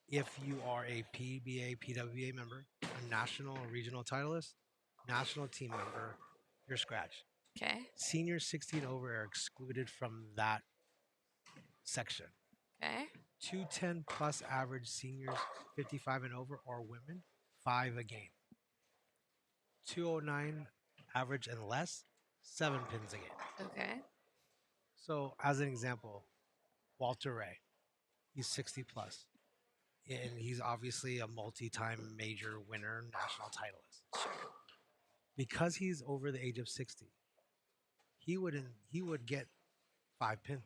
If you are a PBA, PWA member, a national or regional titleist, national team member, you're scratched. Okay. Seniors 16 over are excluded from that section. Okay. 210 plus average seniors 55 and over or women, 5 a game. 209 average and less, 7 pins a game. Okay. So as an example, Walter Ray, he's 60 plus, and he's obviously a multi-time major winner, national titleist. Sure. Because he's over the age of 60, he would get 5 pins.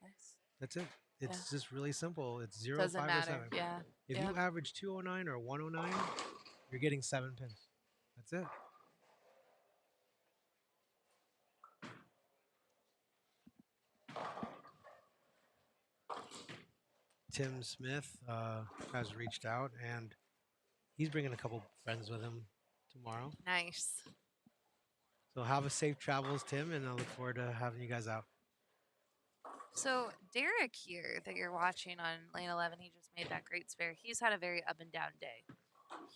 Nice. That's it. It's just really simple. It's 0, Doesn't 5, matter. or 7. Yeah. If Yeah. you average 209 or 109, you're getting 7 pins. That's it. Tim Smith has reached out, and he's bringing a couple friends with him tomorrow. Nice. So have a safe travels, Tim, and I look forward to having you guys out. So Derek here that you're watching on lane 11, he just made that great spare. He's had a very up and down day.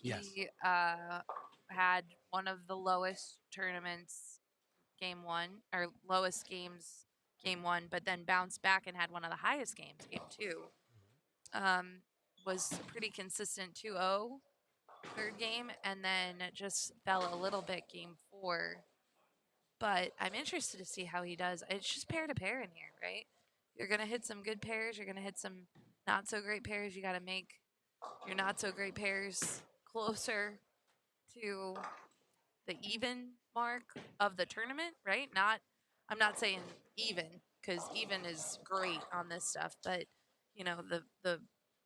Yes. He had one of the lowest tournaments game 1 or lowest games game 1, but then bounced back and had one of the highest games game 2. Was pretty consistent 2-0 third game, and then just fell a little bit game 4. But I'm interested to see how he does. It's just pair to pair in here, right? You're going to hit some good pairs. You're going to hit some not so great pairs. You got to make your not so great pairs closer to the even mark of the tournament, right? I'm not saying even, because even is great on this stuff, but you know, the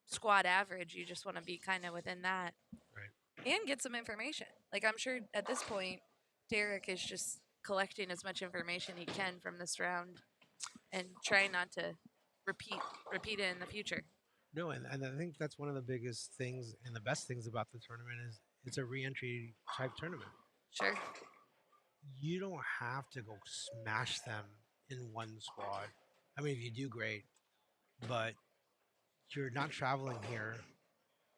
squad average, you just want to be kind of within that. Right. And get some information. Like, I'm sure at this point, Derek is just collecting as much information he can from this round and trying not to repeat it in the future. No, and I think that's one of the biggest things and the best things about the tournament is it's a re-entry type tournament. Sure. You don't have to go smash them in one squad. I mean, if you do, great, but you're not traveling here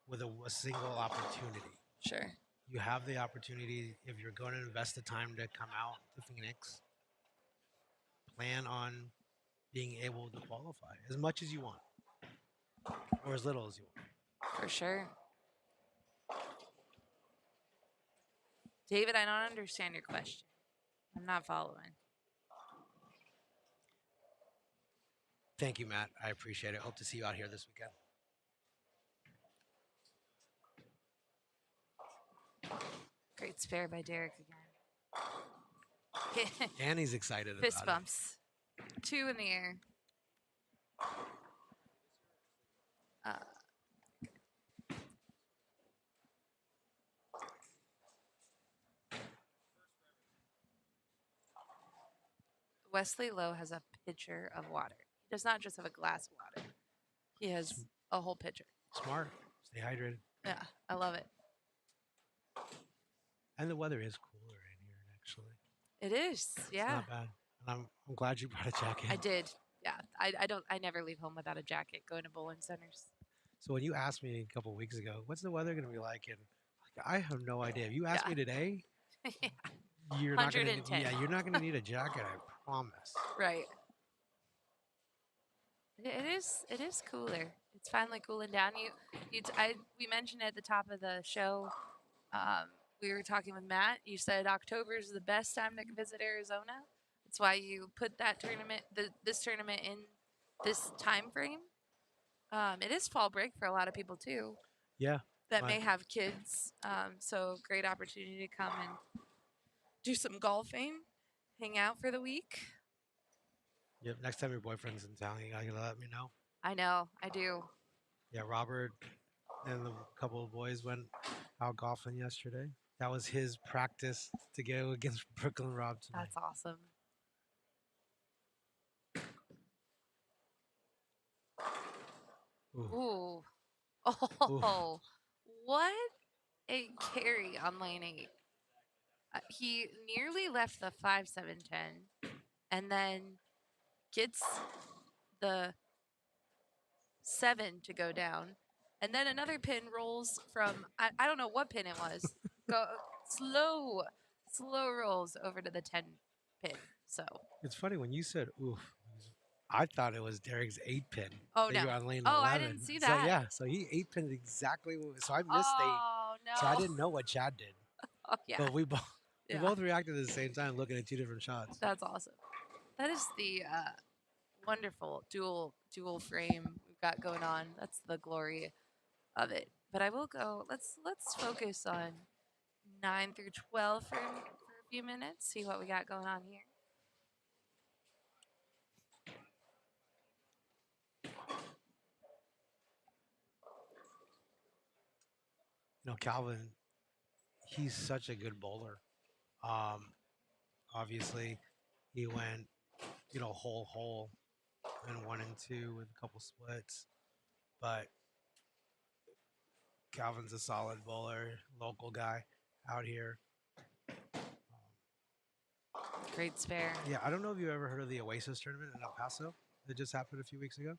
with a single opportunity. Sure. You have the opportunity, if you're going to invest the time to come out to Phoenix, plan on being able to qualify as much as you want or as little as you want. For sure. David, I don't understand your question. I'm not following. Thank you, Matt. I appreciate it. Hope to see you out here this weekend. Great spare by Derek again. And he's excited Fist about bumps. 2 in the air. Wesley Lowe has a pitcher of water. He does not just have a glass of water. He has a whole pitcher. it. Smart. Stay hydrated. Yeah, I love it. And the weather is cooler in here, actually. It is, yeah. It's not bad. And I'm glad you brought a jacket. I did. Yeah, I never leave home without a jacket going to bowling centers. So when you asked me a couple of weeks ago, what's the weather going to be like? And I have no idea. If you ask me today, Yeah. you're not going to. 110. Yeah, you're not going to need a jacket. I promise. Right. It is cooler. It's finally cooling down. We mentioned at the top of the show. We were talking with Matt. You said October is the best time to visit Arizona. That's why you put that tournament, this tournament, in this time frame. It is fall break for a lot of people too. Yeah. That may have kids. So great opportunity to come and do some golfing, hang out for the week. Yep. Next time your boyfriend's in town, you gotta let me know. I know, I do. Yeah, Robert and a couple of boys went out golfing yesterday. That was his practice to go against Brooklyn Rob tonight. That's awesome. Ooh. Oh, what a carry on lane 8. He nearly left the 5-7-10 and then gets the 7 to go down. And then another pin rolls from, I don't know what pin it was. Slow rolls over to the 10 pin. So It's funny when you said oof, I thought it was Derek's 8 pin. Oh, that you no. were on lane Oh, 11. I didn't see So that. yeah, so he 8 pinned exactly. So I missed 8. Oh, no. So I didn't know what Chad did. Oh, yeah. But we both Yeah. we both reacted at the same time, looking at 2 different shots. That's awesome. That is the wonderful dual frame we've got going on. That's the glory of it. But I will go. Let's focus on 9 through 12 for a few minutes. See what we got going on here. Calvin, he's such a good bowler. Obviously, he went, whole and 1 and 2 with a couple splits. But Calvin's a solid bowler, local guy out here. Great spare. Yeah, I don't know if you ever heard of the Oasis tournament in El Paso that just happened a few weeks ago.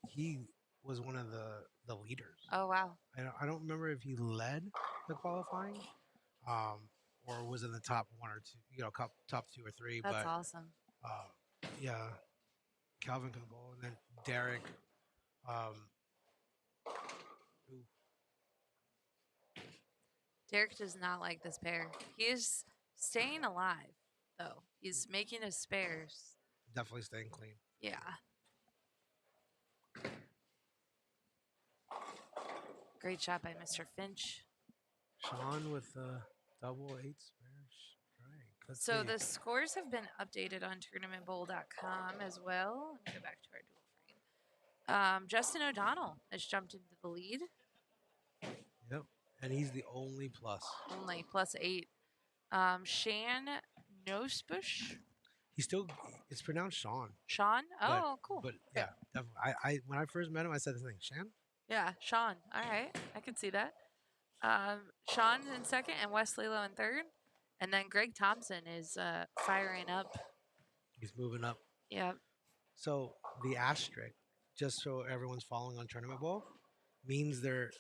He was one of the leaders. Oh, wow. I don't remember if he led the qualifying, or was in the top 1 or 2, top 2 or 3. That's but awesome. yeah, Calvin can bowl, and then Derek. Derek does not like this pair. He is staying alive, though. He's making his spares. Definitely staying clean. Yeah. Great shot by Mr. Finch. Sean with double 8 spare strike. Let's So see. the scores have been updated on tournamentbowl.com as well. Let me go back to our dual frame. Justin O'Donnell has jumped into the lead. Yep, and he's the only plus. Only +8. Shan Nosebush. He's still. It's pronounced Sean. Sean? Oh, cool. But yeah, I when I first met him, I said the thing, Shan. Yeah, Sean. All right. I can see that. Sean in second and Wes Lilo in third. And then Greg Thompson is firing up. He's moving up. Yeah. So the asterisk, just so everyone's following on Tournament Bowl, means they're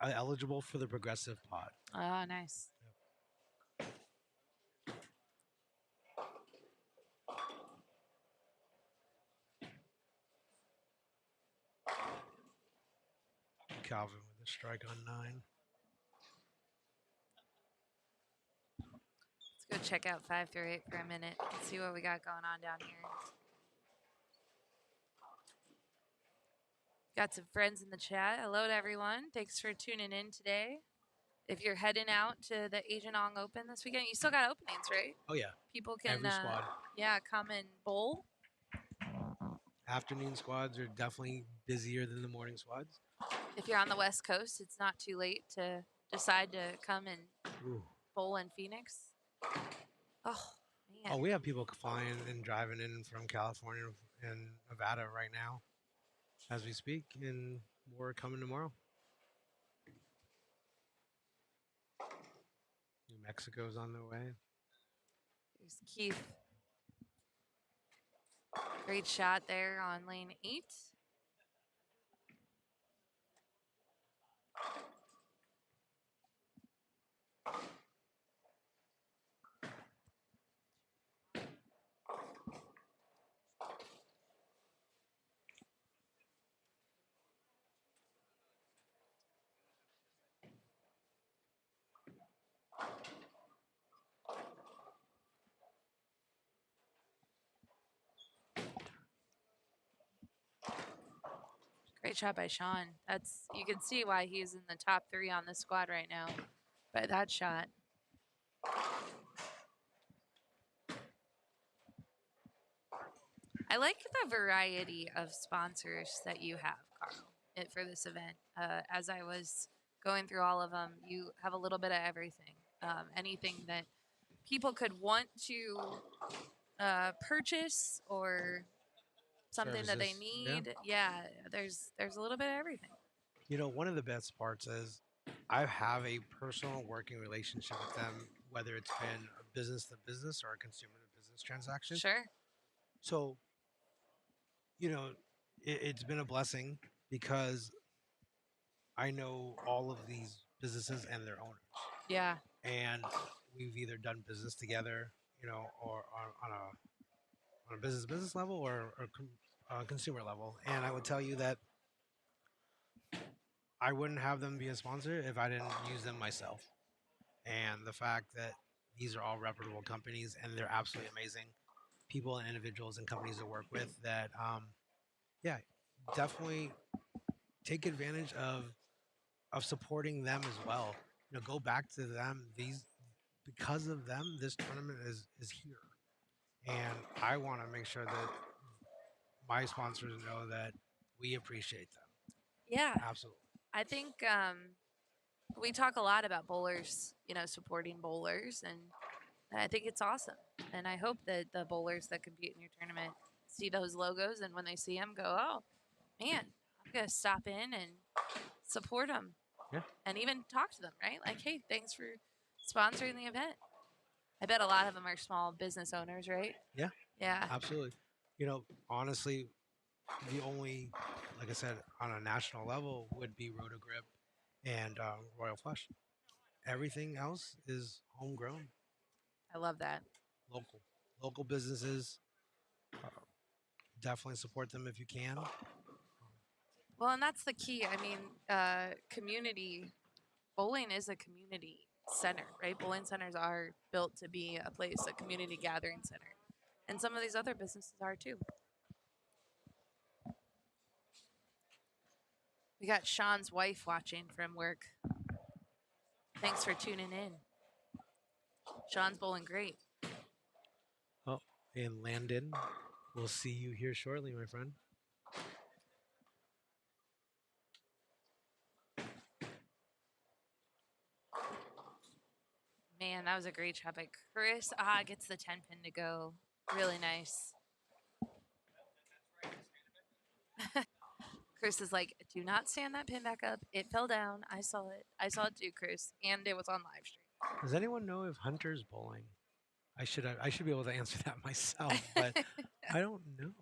eligible for the progressive pod. Oh, nice. Calvin with a strike on 9. Let's go check out 5 through 8 for a minute and see what we got going on down here. Got some friends in the chat. Hello to everyone. Thanks for tuning in today. If you're heading out to the Agent Ong Open this weekend, you still got openings, right? Oh yeah. People can Every squad. Yeah, come and bowl. Afternoon squads are definitely busier than the morning squads. If you're on the West Coast, it's not too late to decide to come and bowl in Phoenix. Oh, man. Oh, we have people flying and driving in from California and Nevada right now as we speak, and more coming tomorrow. New Mexico's on their way. There's Keith. Great shot there on lane 8. Great shot by Sean. You can see why he's in the top 3 on the squad right now by that shot. I like the variety of sponsors that you have, Carl, for this event. As I was going through all of them, you have a little bit of everything. Anything that people could want to purchase or something that they Services, need. Yeah, there's a little bit of everything. You know, one of the best parts is I have a personal working relationship with them, whether it's been a business to business or a consumer to business transaction. Sure. So, you know, it's been a blessing because I know all of these businesses and their owners, Yeah. and we've either done business together, or on a business level or consumer level. And I would tell you that I wouldn't have them be a sponsor if I didn't use them myself. And the fact that these are all reputable companies and they're absolutely amazing people and individuals and companies to work with that, yeah, definitely take advantage of supporting them as well. Go back to them. Because of them, this tournament is here, and I want to make sure that my sponsors know that we appreciate them. Yeah. Absolutely. I think we talk a lot about bowlers, supporting bowlers, and I think it's awesome. And I hope that the bowlers that compete in your tournament see those logos, and when they see them, go, "Oh, man, I'm gonna stop in and support them." Yeah. And even talk to them, right? Like, "Hey, thanks for sponsoring the event." I bet a lot of them are small business owners, right? Yeah. Yeah. Absolutely. Honestly, the only, like I said, on a national level would be Rotogrip and Royal Flush. Everything else is homegrown, I love that. local businesses. Definitely support them if you can. Well, and that's the key. I mean, community bowling is a community center, right? Bowling centers are built to be a place, a community gathering center. And some of these other businesses are too. We got Sean's wife watching from work. Thanks for tuning in. Sean's bowling great. Oh, and Landon, we'll see you here shortly, my friend. Man, that was a great shot by Chris. Gets the 10 pin to go. Really nice. Chris is like, "Do not stand that pin back up. It fell down. I saw it. I saw it too, Chris. And it was on live stream." Does anyone know if Hunter's bowling? I should be able to answer that myself, but I don't know.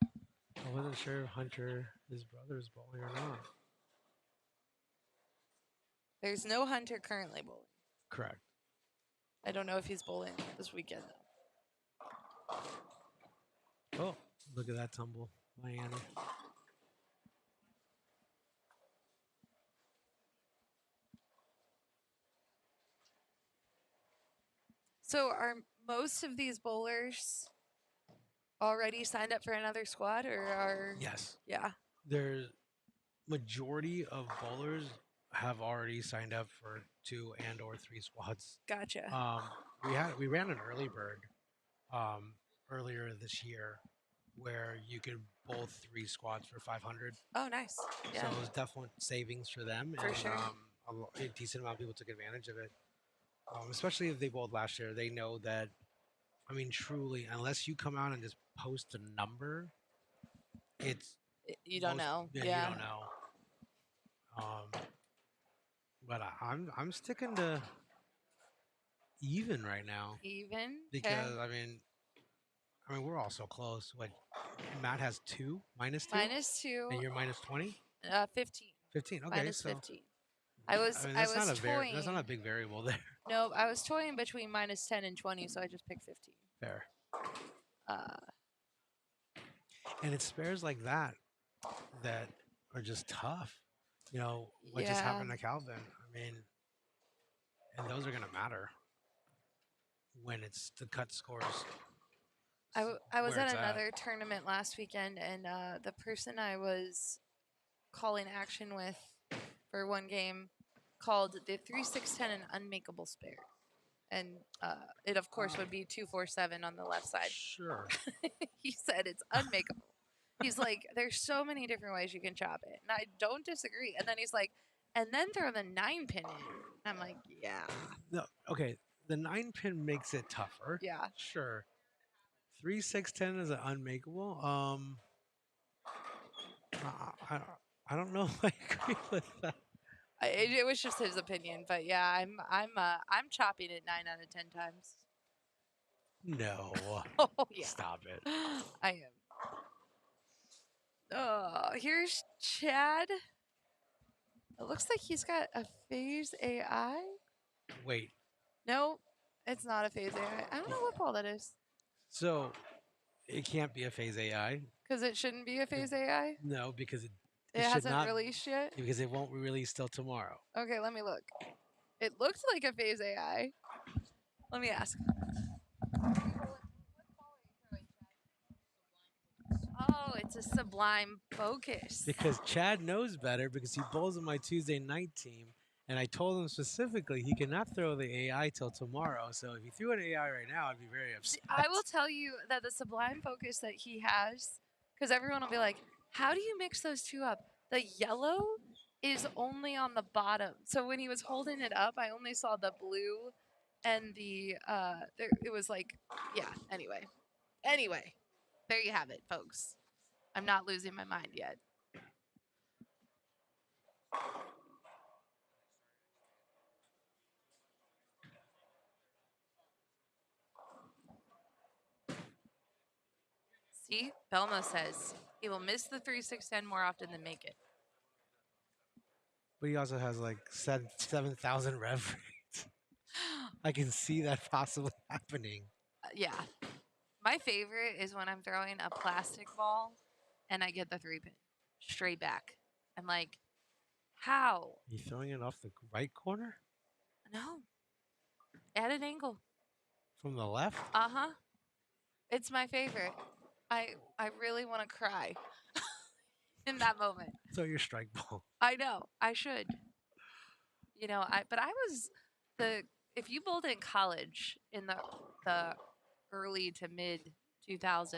I wasn't sure if Hunter, his brother's bowling or not. There's no Hunter currently bowling. Correct. I don't know if he's bowling this weekend, though. Oh, look at that tumble, Miami. So are most of these bowlers already signed up for another squad, or are... Yes. Yeah. There's majority of bowlers have already signed up for 2 and or 3 squads. Gotcha. We ran an early bird earlier this year where you could bowl 3 squads for 500. Oh, nice. Yeah. So it was definitely savings for them. For and, sure. A decent amount of people took advantage of it. Especially if they bowled last year, they know that. I mean, truly, unless you come out and just post a number, You don't know. Yeah, Yeah. you don't know. But I'm sticking to even right now Even? because Okay. I mean we're all so close. What Matt has 2 minus 2, -2. and you're minus 20. 15. 15. Okay, Minus so 15. I was that's not toying. that's not a big variable there. No, I was toying between -10 and 20, so I just picked 15. Fair. Uh, And it's spares like that are just tough. What just happened to Calvin? I mean, and those are going to matter when it's the cut scores. I was where at it's another tournament last weekend, and the person I was calling action with for one game called the 3-6-10 an unmakeable spare. And it, of course, would be 2-4-7 on the left side. Sure. He said it's unmakeable. He's like, there's so many different ways you can chop it. And I don't disagree. And then he's like, and then throw the 9-pin in. I'm like, yeah. No, okay. The 9-pin makes it tougher. Yeah. Sure. 3-6-10 is an unmakeable. I don't know if I agree with that. It was just his opinion, but yeah, I'm chopping it 9 out of 10 times. No. Oh yeah, Stop it. I am. Oh, here's Chad. It looks like he's got a phase AI. Wait. No, it's not a phase AI. I don't know what ball that is. So it can't be a phase AI. Because it shouldn't be a phase AI. No, because it It should hasn't not, released yet. because it won't be released till tomorrow. Okay, let me look. It looks like a phase AI. Let me ask. Oh, it's a Sublime Focus. Because Chad knows better because he bowls in my Tuesday night team, and I told him specifically he cannot throw the AI till tomorrow. So if he threw an AI right now, I'd be very upset. I will tell you that the Sublime Focus that he has, because everyone will be like, how do you mix those two up? The yellow is only on the bottom. So when he was holding it up, I only saw the blue and the, it was like, yeah, anyway. Anyway, there you have it, folks. I'm not losing my mind yet. See, Belmo says he will miss the 3-6-10 more often than make it. But he also has like 7,000 rev rates. I can see that possibly happening. Yeah. My favorite is when I'm throwing a plastic ball and I get the 3-pin straight back. I'm like, how? You throwing it off the right corner? No. At an angle. From the left? Uh-huh. It's my favorite. I really want to cry in that moment. Throw your strike ball. I know. I should. You know, but I was if you bowled in college in the early to mid 2000s,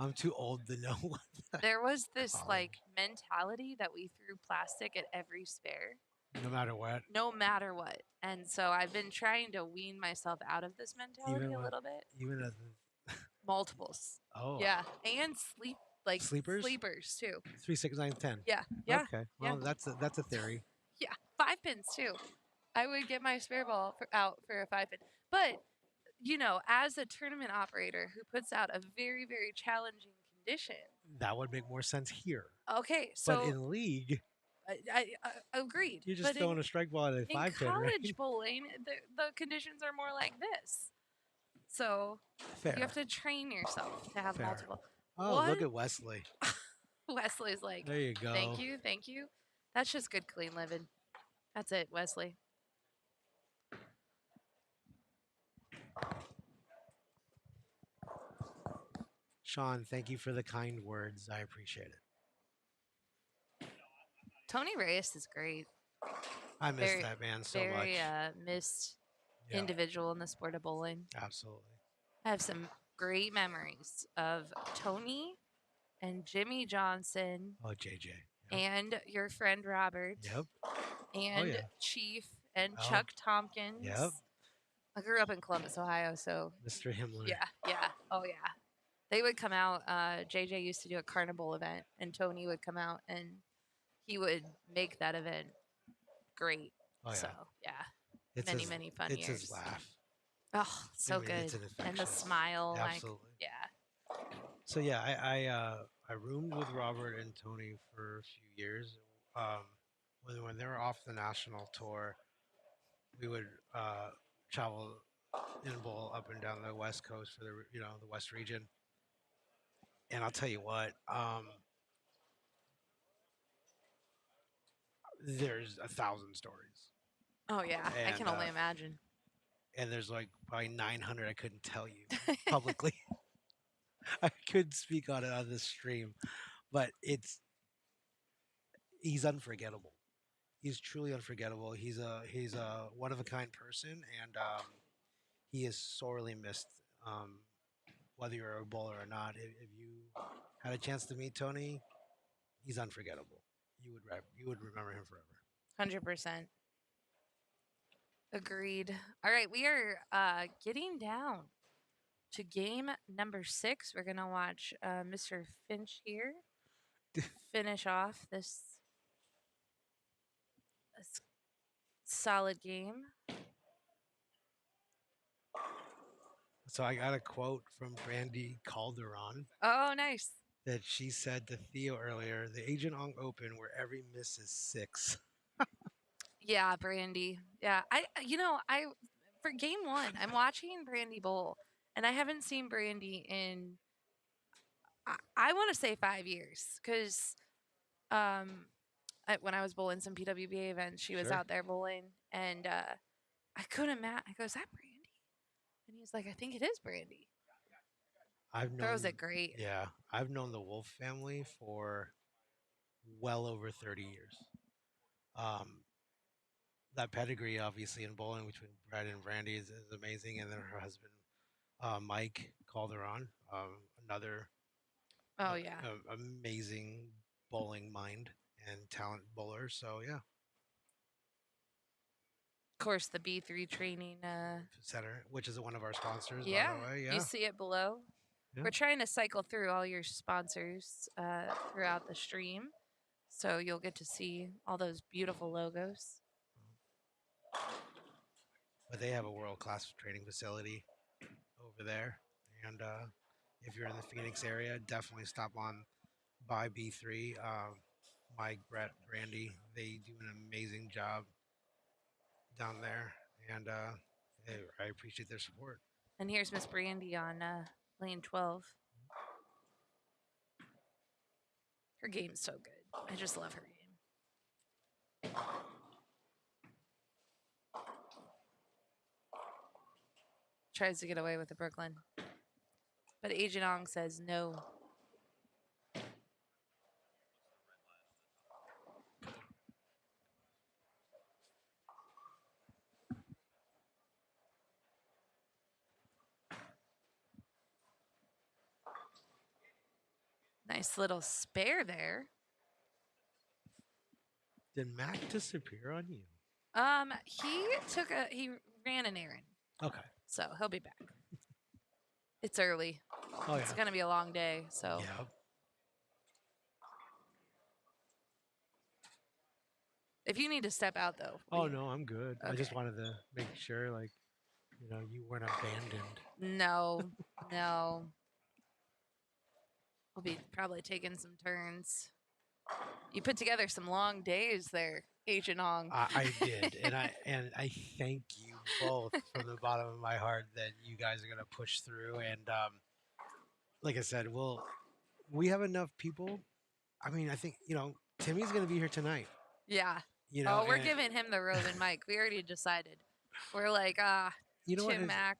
I'm too old to know what that. there was this College. like mentality that we threw plastic at every spare, No matter what. no matter what. And so I've been trying to wean myself out of this mentality Even a when- little bit. Even as Multiples. oh Yeah, and Sleepers? sleepers too. 3, 6, 9, 10. Yeah, yeah, Okay. yeah. Well, that's a theory. yeah. 5-pins too. I would get my spare ball out for a 5-pin, but you know, as a tournament operator who puts out a very, very challenging condition. That would make more sense here. Okay, so But in league, I agreed. you're just but throwing a strike ball at a in 5-pin, college right? bowling, the conditions are more like this. So Fair. you have to train yourself to have Fair. multiple. Oh, What? look at Wesley. Wesley's like, There you go. thank you, thank you. That's just good, clean living. That's it, Wesley. Sean, thank you for the kind words. I appreciate it. Tony Reyes is great. I miss Very- that man so Very much. missed Yeah, individual in the sport of bowling. absolutely. I have some great memories of Tony and Jimmy Johnson Oh, JJ. Yep. and your friend Robert Yep. and yeah. Chief and Oh. Chuck Tompkins. Yep. I grew up in Columbus, Ohio, so Mr. Himmler. yeah. Oh yeah. They would come out. JJ used to do a carnival event, and Tony would come out, and he would make that event great. Oh, yeah. So yeah, It's many his, many fun it's years. his laugh. Oh, so mean, good. it's an And the infectious- smile, Absolutely. like yeah. So yeah, I roomed with Robert and Tony for a few years. When they were off the national tour, we would travel in bowl up and down the West Coast for the West region. And I'll tell you what, there's 1,000 stories, Oh yeah, I can And, only imagine. and there's like probably 900 I couldn't tell you publicly. I couldn't speak on it on this stream, but he's unforgettable. He's truly unforgettable. He's a one of a kind person, and he is sorely missed. Whether you're a bowler or not, if you had a chance to meet Tony, he's unforgettable. You would remember him forever. 100%. Agreed. All right, we are getting down to game number 6. We're gonna watch Mr. Finch here finish off this solid game. So I got a quote from Brandy Calderon Oh, nice. that she said to Theo earlier: "The Agent Ong Open, where every miss is 6." Yeah, Brandy. Yeah, I for game 1, I'm watching Brandy bowl, and I haven't seen Brandy in I want to say 5 years because when I was bowling some PWBA events, she was Sure. out there bowling, and I couldn't match. I go, "Is that Brandy?" And he's like, "I think it is Brandy." I've Throws known, it great. yeah, I've known the Wolf family for well over 30 years. Um, that pedigree, obviously, in bowling between Brad and Brandy is amazing, and then her husband, Mike Calderon, another Oh yeah. amazing bowling mind and talent bowler. So yeah, Of course, the B3 training. center, which is one of our sponsors, Yeah, by the way. you Yeah, see it below. Yeah. We're trying to cycle through all your sponsors throughout the stream, so you'll get to see all those beautiful logos. but they have a world class training facility over there, and if you're in the Phoenix area, definitely stop on by B3. Mike, Brett, Brandy, they do an amazing job down there, and I appreciate their support. And here's Miss Brandy on lane 12. Her game's so good. I just love her game. Tries to get away with the Brooklyn. But Agent Ong says no. Nice little spare there. Did Mac disappear on you? He ran an errand, Okay. so he'll be back. It's early. Oh It's yeah. gonna be a long day, so Yeah. if you need to step out though. Oh no, I'm good. I just Okay. wanted to make sure, like, you weren't abandoned. No, no. We'll be probably taking some turns. You put together some long days there, Agent Ong. I did, and I thank you both from the bottom of my heart that you guys are gonna push through. And like I said, we have enough people. I mean, I think Timmy's gonna be here tonight. Yeah. Oh, We're giving him the Rovin mic. We already decided. We're like, what? Tim Mack.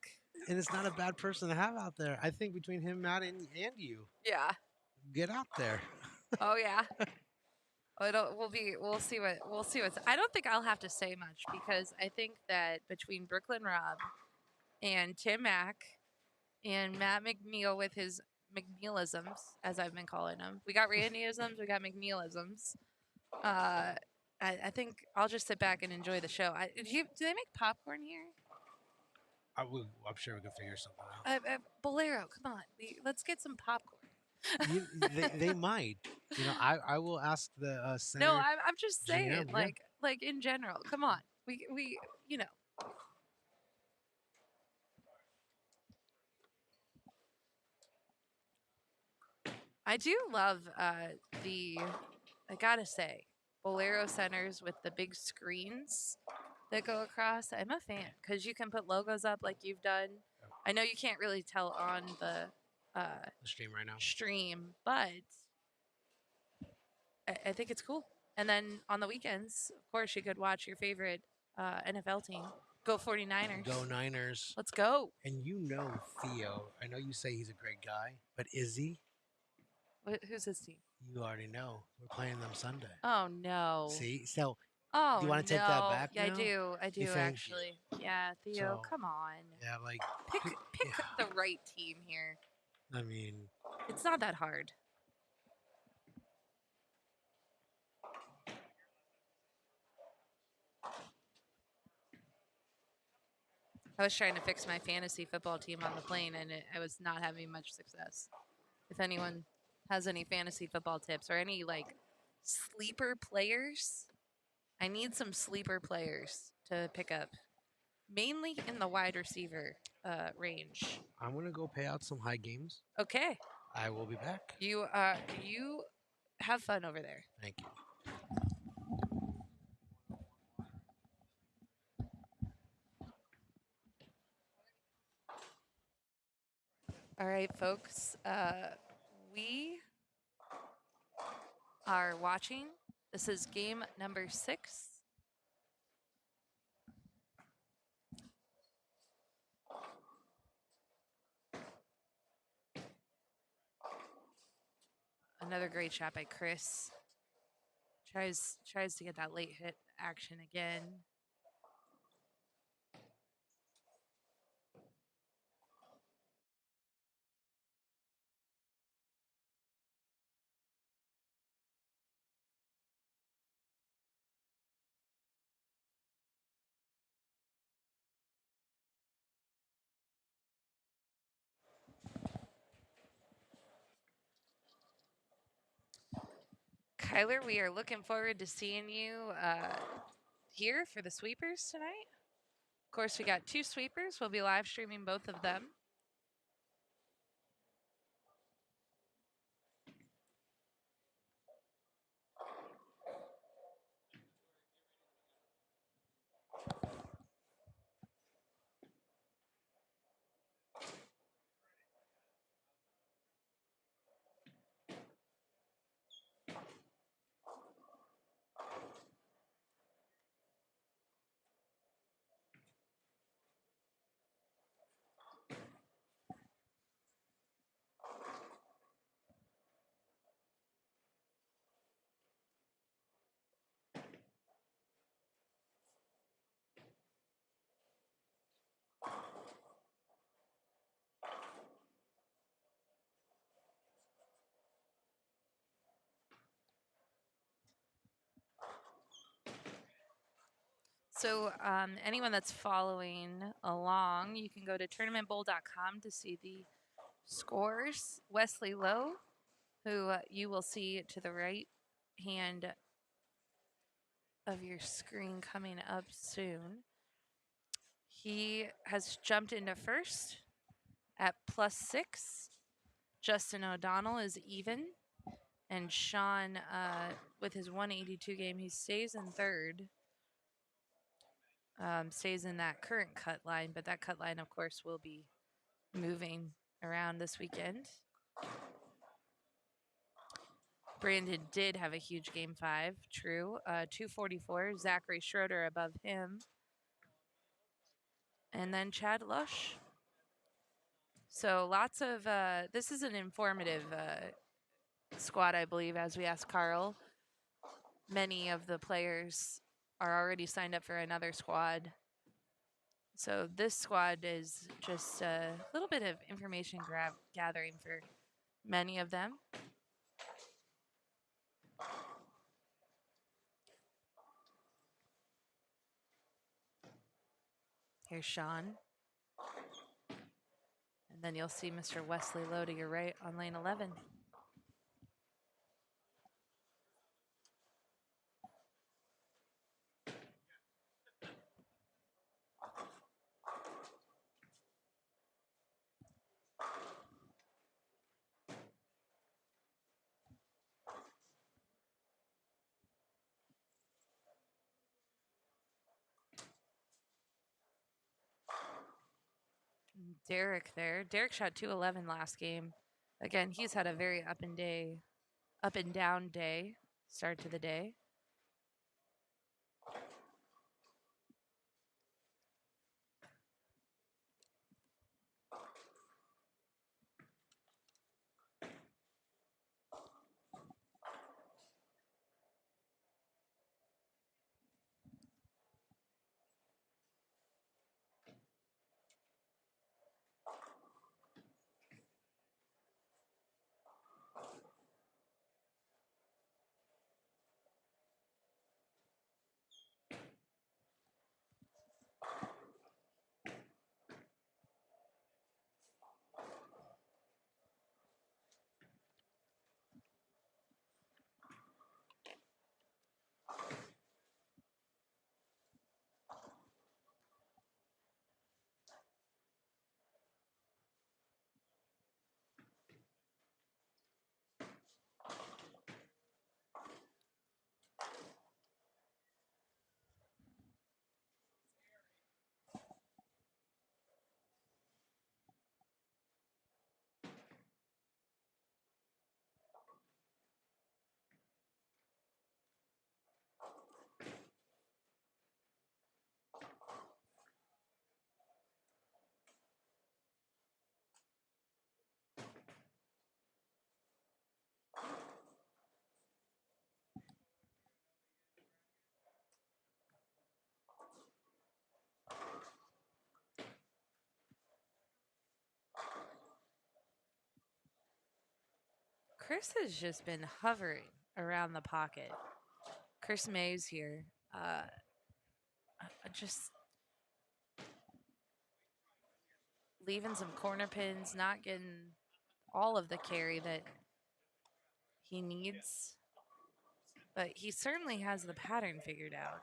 And it's not a bad person to have out there. I think between him, Matt, and you, Yeah. get out there. Oh yeah. We'll see what's I don't think I'll have to say much because I think that between Brooklyn Rob and Tim Mack and Matt McNeil with his McNeilisms, as I've been calling them. We got Randyisms, we got McNeilisms. I think I'll just sit back and enjoy the show. Do they make popcorn here? I'm sure we can figure something out. Bolero, come on. Let's get some popcorn. They might. I will ask the center. No, I'm just saying, GM, yeah. like in general. Come on, we I do love I gotta say, Bolero centers with the big screens that go across. I'm a fan because you can put logos up like you've done. I know you can't really tell on the stream right now. But I think it's cool. And then on the weekends, of course, you could watch your favorite NFL team. Go 49ers. Go Niners. Let's go. And Theo, I know you say he's a great guy, but is he? Who's his team? You already know. We're playing them Sunday. Oh no. See? So, Oh do you want to no. take that back Yeah, now? I do. I do Thank you. actually. Yeah, Theo, So, come on. yeah, like, Pick the right team here. I mean, It's not that hard. I was trying to fix my fantasy football team on the plane, and I was not having much success. If anyone has any fantasy football tips or any like sleeper players, I need some sleeper players to pick up, mainly in the wide receiver range. I'm going to go pay out some high games. Okay, I will be back. you have fun over there. Thank you. All right, folks. We are watching. This is game number 6. Another great shot by Chris. Tries to get that late hit action again. Kyler, we are looking forward to seeing you here for the sweepers tonight. Of course, we got 2 sweepers. We'll be live streaming both of them. So anyone that's following along, you can go to tournamentbowl.com to see the scores. Wesley Lowe, who you will see to the right hand of your screen coming up soon. He has jumped into first at +6. Justin O'Donnell is even. And Sean, with his 182 game, he stays in third. Stays in that current cut line, but that cut line, of course, will be moving around this weekend. Brandon did have a huge game 5, true. 244, Zachary Schroeder above him. And then Chad Lush. So lots of, this is an informative squad, I believe, as we asked Carl. Many of the players are already signed up for another squad. So this squad is just a little bit of information gathering for many of them. Here's Sean. And then you'll see Mr. Wesley Lowe to your right on lane 11. Derek there. Derek shot 211 last game. Again, he's had a very up and down day, start to the day. Chris has just been hovering around the pocket. Chris Mays here. Just leaving some corner pins, not getting all of the carry that he needs. But he certainly has the pattern figured out.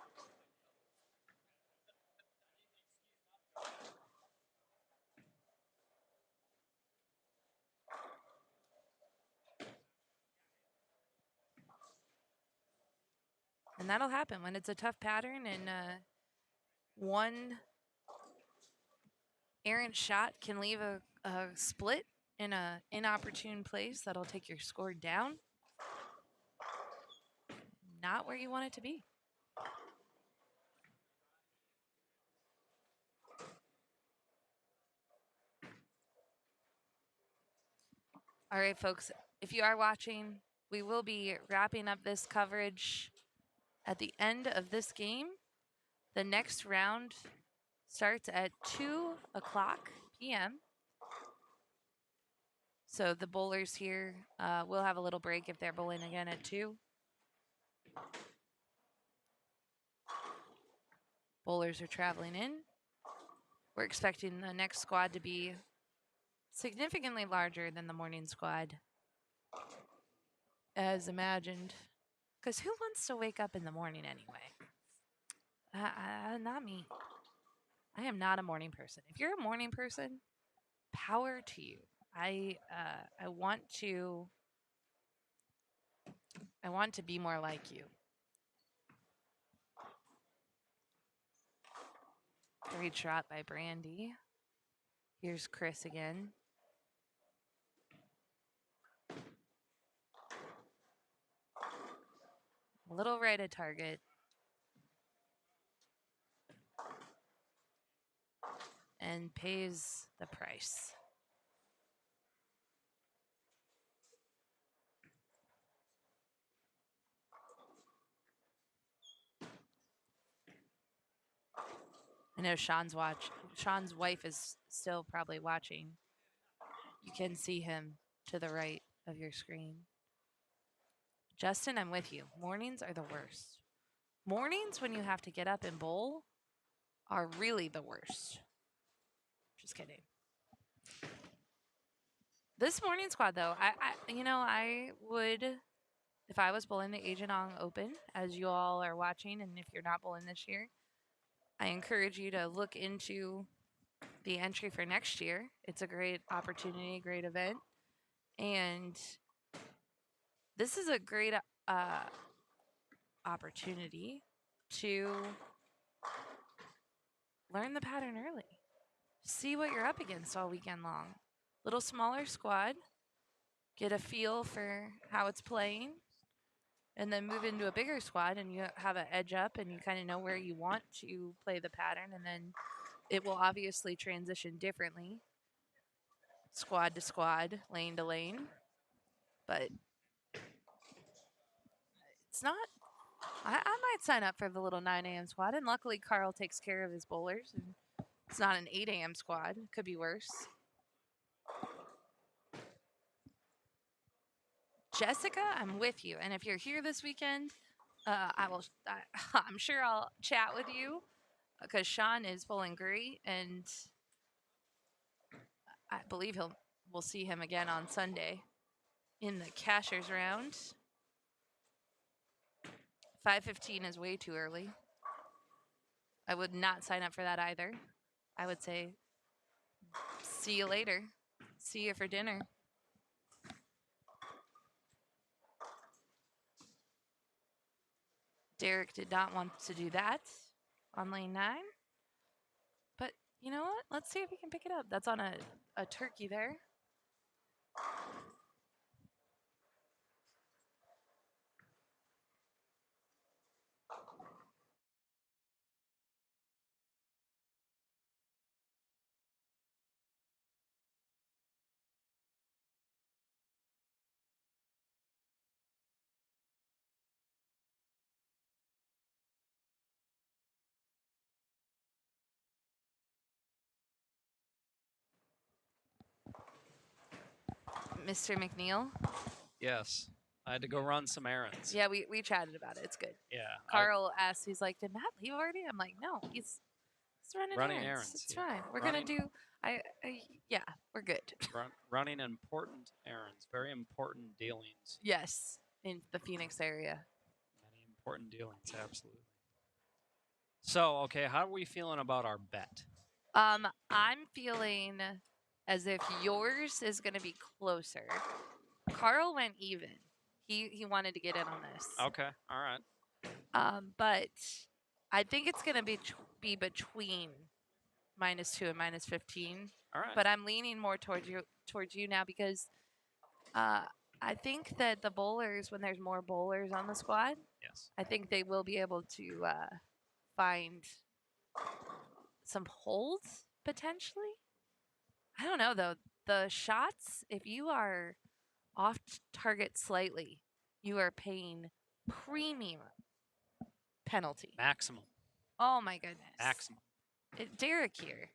And that'll happen when it's a tough pattern and one errant shot can leave a split in an inopportune place that'll take your score down. Not where you want it to be. All right, folks, if you are watching, we will be wrapping up this coverage at the end of this game. The next round starts at 2 o'clock p.m. So the bowlers here will have a little break if they're bowling again at 2. Bowlers are traveling in. We're expecting the next squad to be significantly larger than the morning squad, as imagined. Because who wants to wake up in the morning anyway? Not me. I am not a morning person. If you're a morning person, power to you. I want to be more like you. Great shot by Brandy. Here's Chris again. A little right at target. And pays the price. I know Sean's wife is still probably watching. You can see him to the right of your screen. Justin, I'm with you. Mornings are the worst. Mornings when you have to get up and bowl are really the worst. Just kidding. This morning squad, though, I would, if I was bowling the Agent Ong Open, as you all are watching, and if you're not bowling this year, I encourage you to look into the entry for next year. It's a great opportunity, great event. And this is a great opportunity to learn the pattern early. See what you're up against all weekend long. Little smaller squad, get a feel for how it's playing, and then move into a bigger squad and you have an edge up and you kind of know where you want to play the pattern, and then it will obviously transition differently, squad to squad, lane to lane. But it's not, I might sign up for the little 9 a.m. squad, and luckily Carl takes care of his bowlers, and it's not an 8 a.m. squad. It could be worse. Jessica, I'm with you. And if you're here this weekend, I'm sure I'll chat with you because Sean is bowling great, and I believe we'll see him again on Sunday in the cashers round. 5:15 is way too early. I would not sign up for that either. I would say, see you later. See you for dinner. Derek did not want to do that on lane 9. But you know what? Let's see if we can pick it up. That's on a turkey there. Mr. McNeil. Yes. I had to go run some errands. Yeah, we chatted about it. It's good. Yeah. Carl asked, he's like, "Did Matt leave already?" I'm like, "No, he's running, Running errands. errands, It's yeah. fine. We're Running- gonna do. Yeah, we're good." running important errands. Very important dealings. Yes, in the Phoenix area. Many important dealings, absolutely. So, okay, how are we feeling about our bet? I'm feeling as if yours is gonna be closer. Carl went even. He wanted to get in on this. Okay, all right. But I think it's gonna be between -2 and -15. All right. But I'm leaning more towards you now because I think that the bowlers, when there's more bowlers on the squad, Yes. I think they will be able to find some holds potentially. I don't know though. The shots, if you are off target slightly, you are paying premium penalty. Maximum. Oh my goodness. Maximum. Derek here,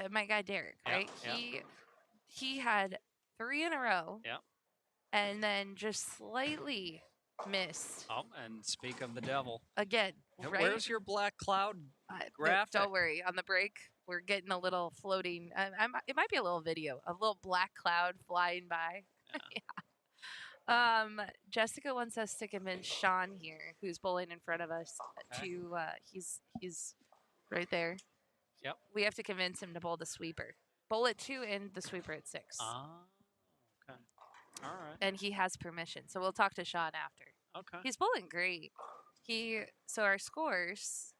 my guy Derek, Yeah, right? yeah. He had 3 in a row. Yeah. And then just slightly missed Oh, and speak of the devil. again. Now, Right? Where's your black cloud No, graphic? don't worry. On the break, we're getting a little floating. It might be a little video, a little black cloud flying by. Yeah. Jessica wants us to convince Sean here, who's bowling in front of us, Okay. to he's right there. Yep. We have to convince him to bowl the sweeper. Bowl at 2 and the sweeper at 6. Ah, okay. All right. And he has permission. So we'll talk to Sean after. Okay. He's bowling great. So our scores,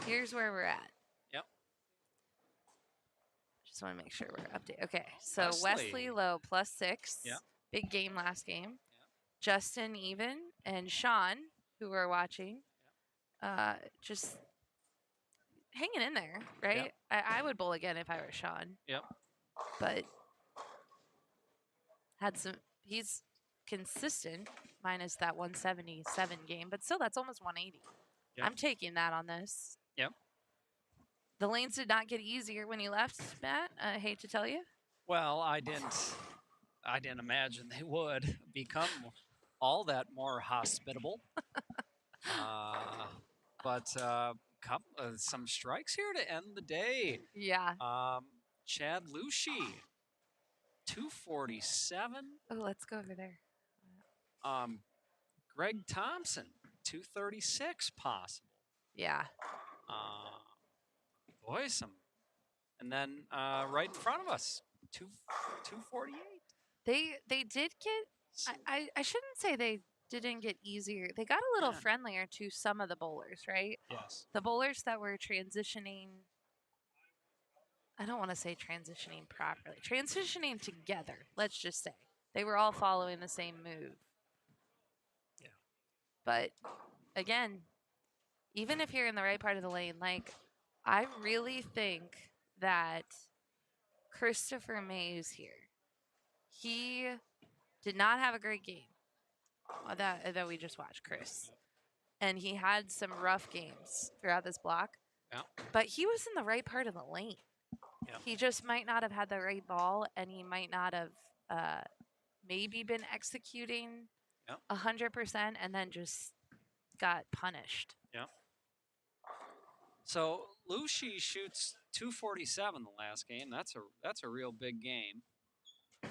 here's where we're at. Yep. Just want to make sure we're updated. Okay, so Wesley. Wesley Lowe +6. Yep. Big game last game. Justin even, and Sean, who we're watching, just hanging in there, right? Yep. I would bowl again if I were Sean. Yep. But he's consistent minus that 177 game, but still that's almost 180. Yep. I'm taking that on this. Yep. The lanes did not get easier when you left, Matt. I hate to tell you. Well, I didn't imagine they would become all that more hospitable. But some strikes here to end the day. Yeah. Chad Lucy, 247. Oh, let's go over there. Greg Thompson, 236 possible. Yeah. Boy, and then right in front of us, 248. They did get. I shouldn't say they didn't get easier. They got a little friendlier to some of the bowlers, right? Yes. The bowlers that were transitioning. I don't want to say transitioning properly. Transitioning together. Let's just say they were all following the same move. Yeah. But again, even if you're in the right part of the lane, like I really think that Christopher Mays here, he did not have a great game that we just watched, Chris. And he had some rough games throughout this block. Yeah. But he was in the right part of the lane. Yeah. He just might not have had the right ball, and he might not have maybe been executing 100%, and then just got punished. Yeah. So Lucy shoots 247 the last game. That's a real big game.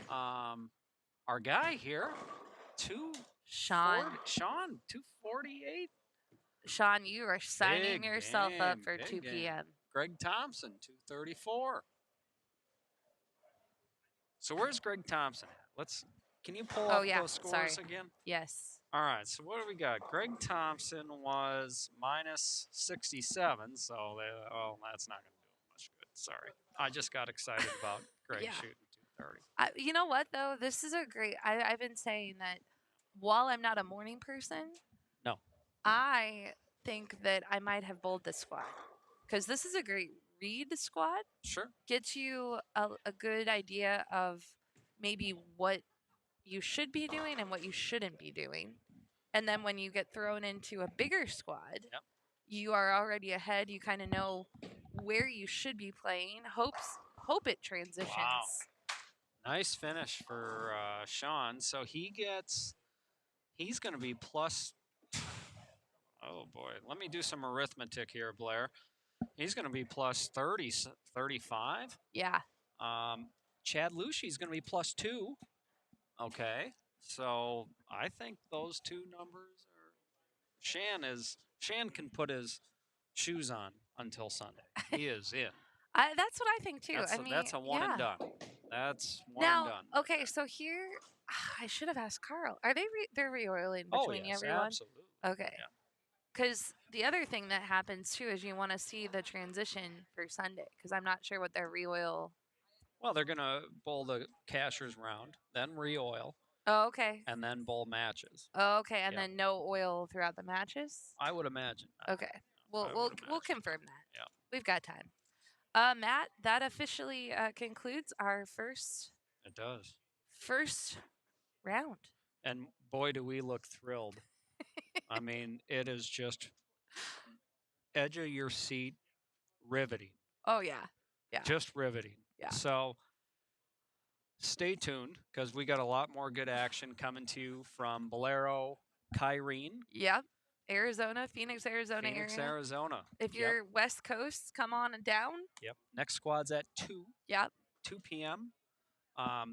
Our guy here, Sean 248. Sean, you are signing Big yourself up game, for big 2 game. p.m. Greg Thompson, 234. So where's Greg Thompson at? Can you pull up those scores again? Yes. All right, so what do we got? Greg Thompson was minus 67, so that's not going to do him much good. Sorry. I just got excited about Greg shooting 230. You know what, though? This is a great... I've been saying that while I'm not a morning person, no, I think that I might have bowled this squad. Because this is a great read squad. Sure. Gets you a good idea of maybe what you should be doing and what you shouldn't be doing. And then when you get thrown into a bigger squad, you are already ahead. You kind of know where you should be playing. Hope it transitions. Wow. Nice finish for Sean. So he's going to be plus, oh boy, let me do some arithmetic here, Blair. He's going to be plus 30, 35. Yeah. Chad Lucci's going to be plus 2. Okay. So I think those two numbers are, Shan can put his shoes on until Sunday. He is in. That's what I think too. That's a one and done. That's one now, and done. Okay, so here, I should have asked Carl. Are they're re-oiling between yes, everyone? absolutely. Okay. Yeah. Because the other thing that happens too is you want to see the transition for Sunday. Because I'm not sure what their re-oil. Well, they're going to bowl the cashers round, then re-oil, Oh, okay. and then bowl matches. Oh, okay, and Yeah. then no oil throughout the matches. I would imagine. Okay, we'll confirm that. Yeah. We've got time. Matt, that officially concludes our first It does. round. And boy, do we look thrilled. I mean, it is just edge of your seat, riveting. Oh yeah, yeah. Just riveting. Yeah. So stay tuned because we got a lot more good action coming to you from Bolero, Kyrene. Yep. Arizona, Phoenix, Arizona Phoenix, area. Arizona. If you're West Coast, come on down. Yep. Next squad's at 2. Yep. 2 p.m.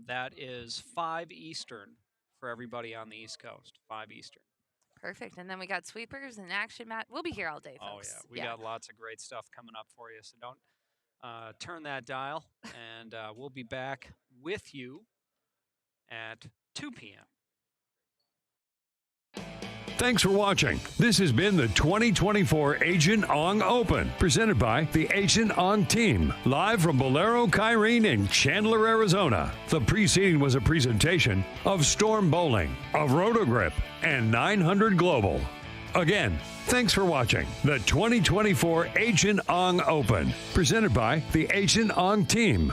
That is 5 Eastern for everybody on the East Coast. 5 Eastern. Perfect. And then we got sweepers and action mat. We'll be here all day, Oh, folks. yeah. We got lots of great stuff coming up for you. So don't turn that dial. And we'll be back with you at 2 p.m. Thanks for watching. This has been the 2024 Agent Ong Open, presented by the Agent Ong Team, live from Bolero Kyrene in Chandler, Arizona. The preceding was a presentation of Storm Bowling, of Rotogrip, and 900 Global. Again, thanks for watching the 2024 Agent Ong Open, presented by the Agent Ong Team.